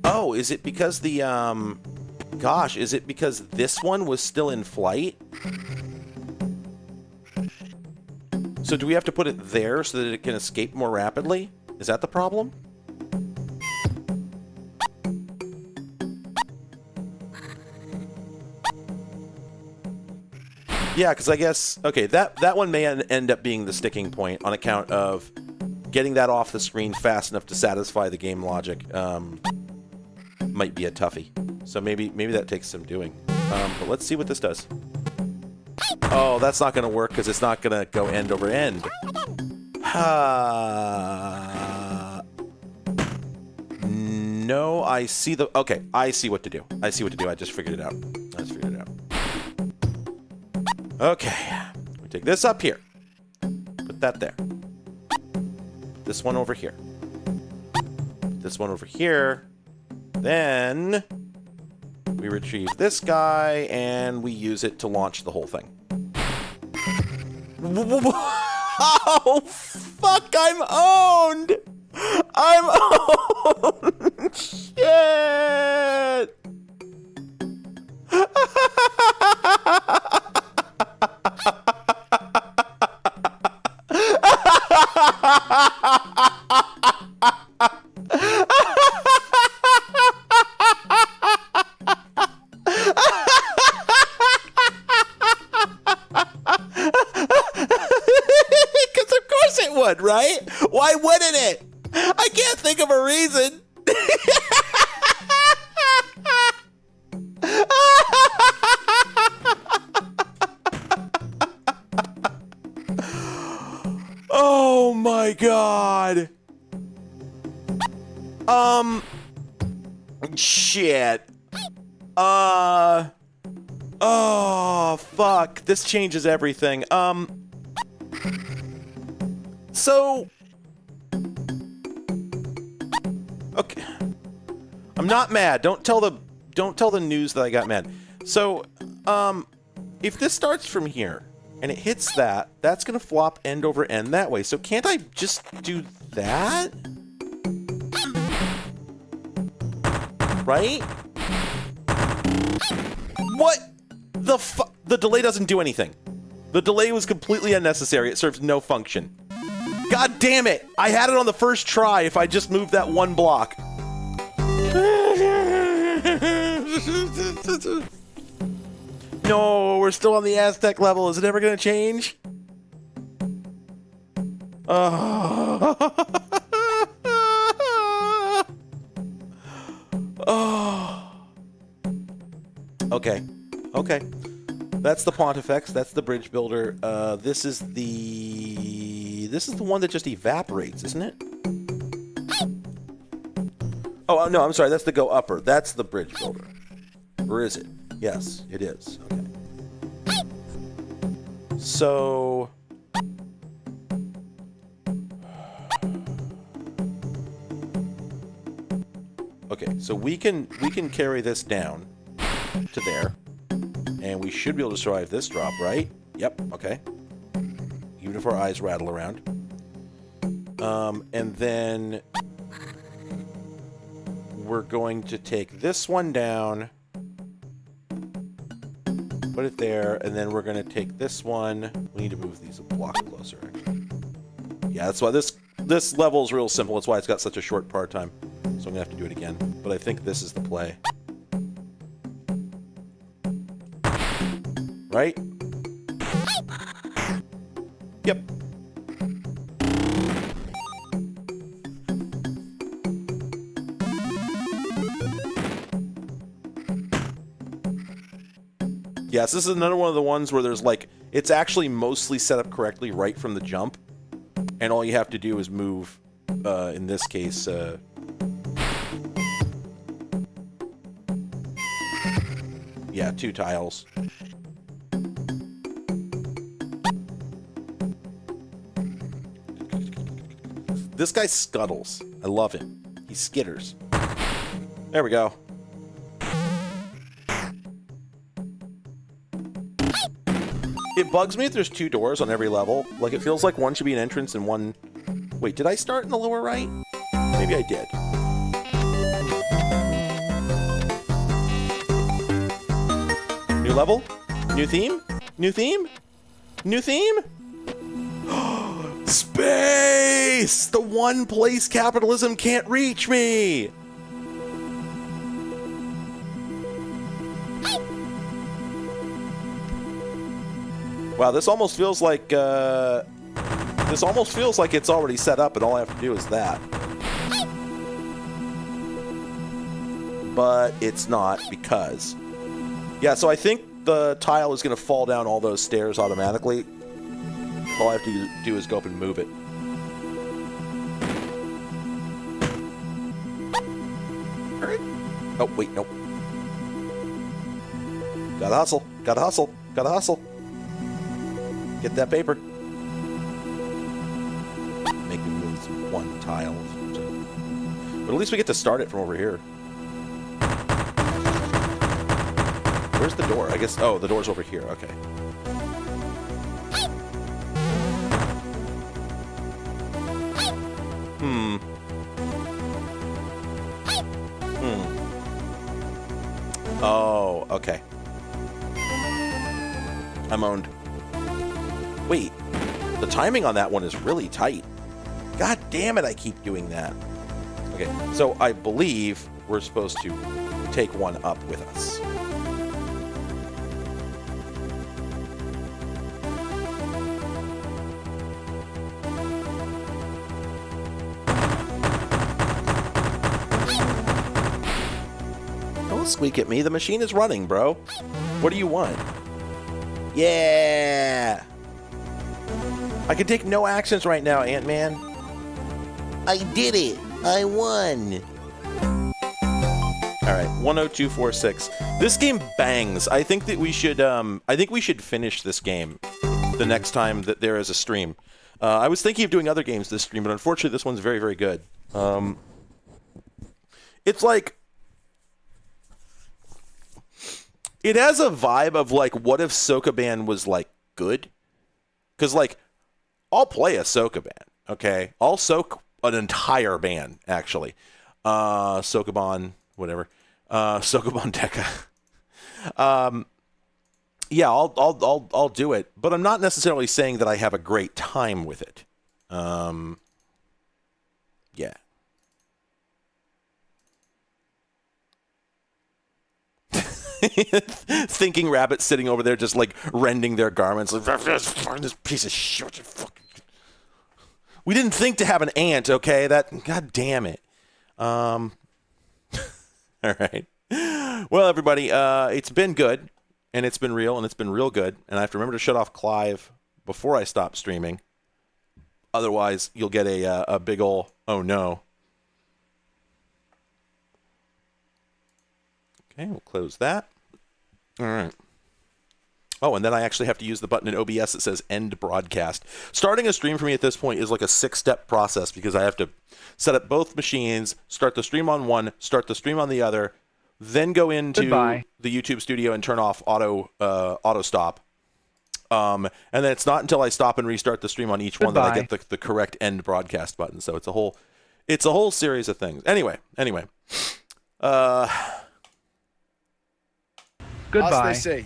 Speaker 2: Oh, is it because the, gosh, is it because this one was still in flight? So do we have to put it there so that it can escape more rapidly? Is that the problem? Yeah, because I guess, okay, that one may end up being the sticking point on account of getting that off the screen fast enough to satisfy the game logic. Might be a toughie. So maybe that takes some doing. But let's see what this does. Oh, that's not going to work because it's not going to go end over end. No, I see the... Okay, I see what to do. I see what to do. I just figured it out. Okay. We take this up here. Put that there. Put this one over here. Put this one over here. Then we retrieve this guy and we use it to launch the whole thing. Oh, fuck, I'm owned! I'm owned! Shit! Right? Why wouldn't it? I can't think of a reason. Oh my god. Shit. Oh, fuck. This changes everything. So, okay, I'm not mad. Don't tell the news that I got mad. So, if this starts from here and it hits that, that's gonna flop end over end that way. So can't I just do that? Right? What the fuck? The delay doesn't do anything. The delay was completely unnecessary. It serves no function. God damn it! I had it on the first try if I just moved that one block. No, we're still on the Aztec level. Is it ever going to change? Oh. Oh. Okay. Okay. That's the Pontifex. That's the bridge builder. This is the one that just evaporates, isn't it? Oh, no, I'm sorry. That's the go upper. That's the bridge builder. Or is it? Yes, it is. Okay. So... Okay, so we can carry this down to there. And we should be able to survive this drop, right? Yep, okay. Even if our eyes rattle around. And then we're going to take this one down, put it there, and then we're going to take this one. We need to move these a block closer, actually. Yeah, that's why this level is real simple. That's why it's got such a short par time. So I'm going to have to do it again. But I think this is the play. Right? Yep. Yes, this is another one of the ones where there's like, it's actually mostly set up correctly right from the jump. And all you have to do is move, in this case, yeah, 2 tiles. This guy scuttles. I love him. He skitters. There we go. It bugs me if there's 2 doors on every level. Like, it feels like one should be an entrance and one... Wait, did I start in the lower right? Maybe I did. New level? New theme? New theme? New theme? Space! The one place capitalism can't reach me! Wow, this almost feels like it's already set up and all I have to do is that. But it's not because... Yeah, so I think the tile is going to fall down all those stairs automatically. All I have to do is go up and move it. Oh, wait, nope. Gotta hustle, gotta hustle, gotta hustle. Get that paper. Make me move some 1 tile. But at least we get to start it from over here. Where's the door? I guess... Oh, the door's over here. Okay. Oh, okay. I'm owned. Wait, the timing on that one is really tight. God damn it, I keep doing that. Okay, so I believe we're supposed to take one up with us. Don't squeak at me, the machine is running, bro. What do you want? Yeah! I can take no actions right now, Ant-Man. I did it! I won! Alright, 10246. This game bangs. I think that we should finish this game the next time that there is a stream. I was thinking of doing other games this stream, but unfortunately this one's very, very good. It's like... It has a vibe of, like, what if Sokoban was, like, good? Because, like, I'll play a Sokoban, okay? I'll soak an entire band, actually. Sokoban, whatever. Sokoban Deca. Yeah, I'll do it, but I'm not necessarily saying that I have a great time with it. Yeah. Thinking rabbits sitting over there just like rending their garments like, this piece of shit. We didn't think to have an ant, okay? That, god damn it. All right. Well, everybody, it's been good, and it's been real, and it's been real good, and I have to remember to shut off Clive before I stop streaming. Otherwise, you'll get a big ol' oh no. Okay, we'll close that. All right. Oh, and then I actually have to use the button in OBS that says End Broadcast. Starting a stream for me at this point is like a 6-step process because I have to set up both machines, start the stream on one, start the stream on the other, then go into the YouTube studio and turn off auto stop. And then it's not until I stop and restart the stream on each one that I get the correct End Broadcast button. So it's a whole series of things. Anyway.
Speaker 3: Goodbye.
Speaker 7: As they say,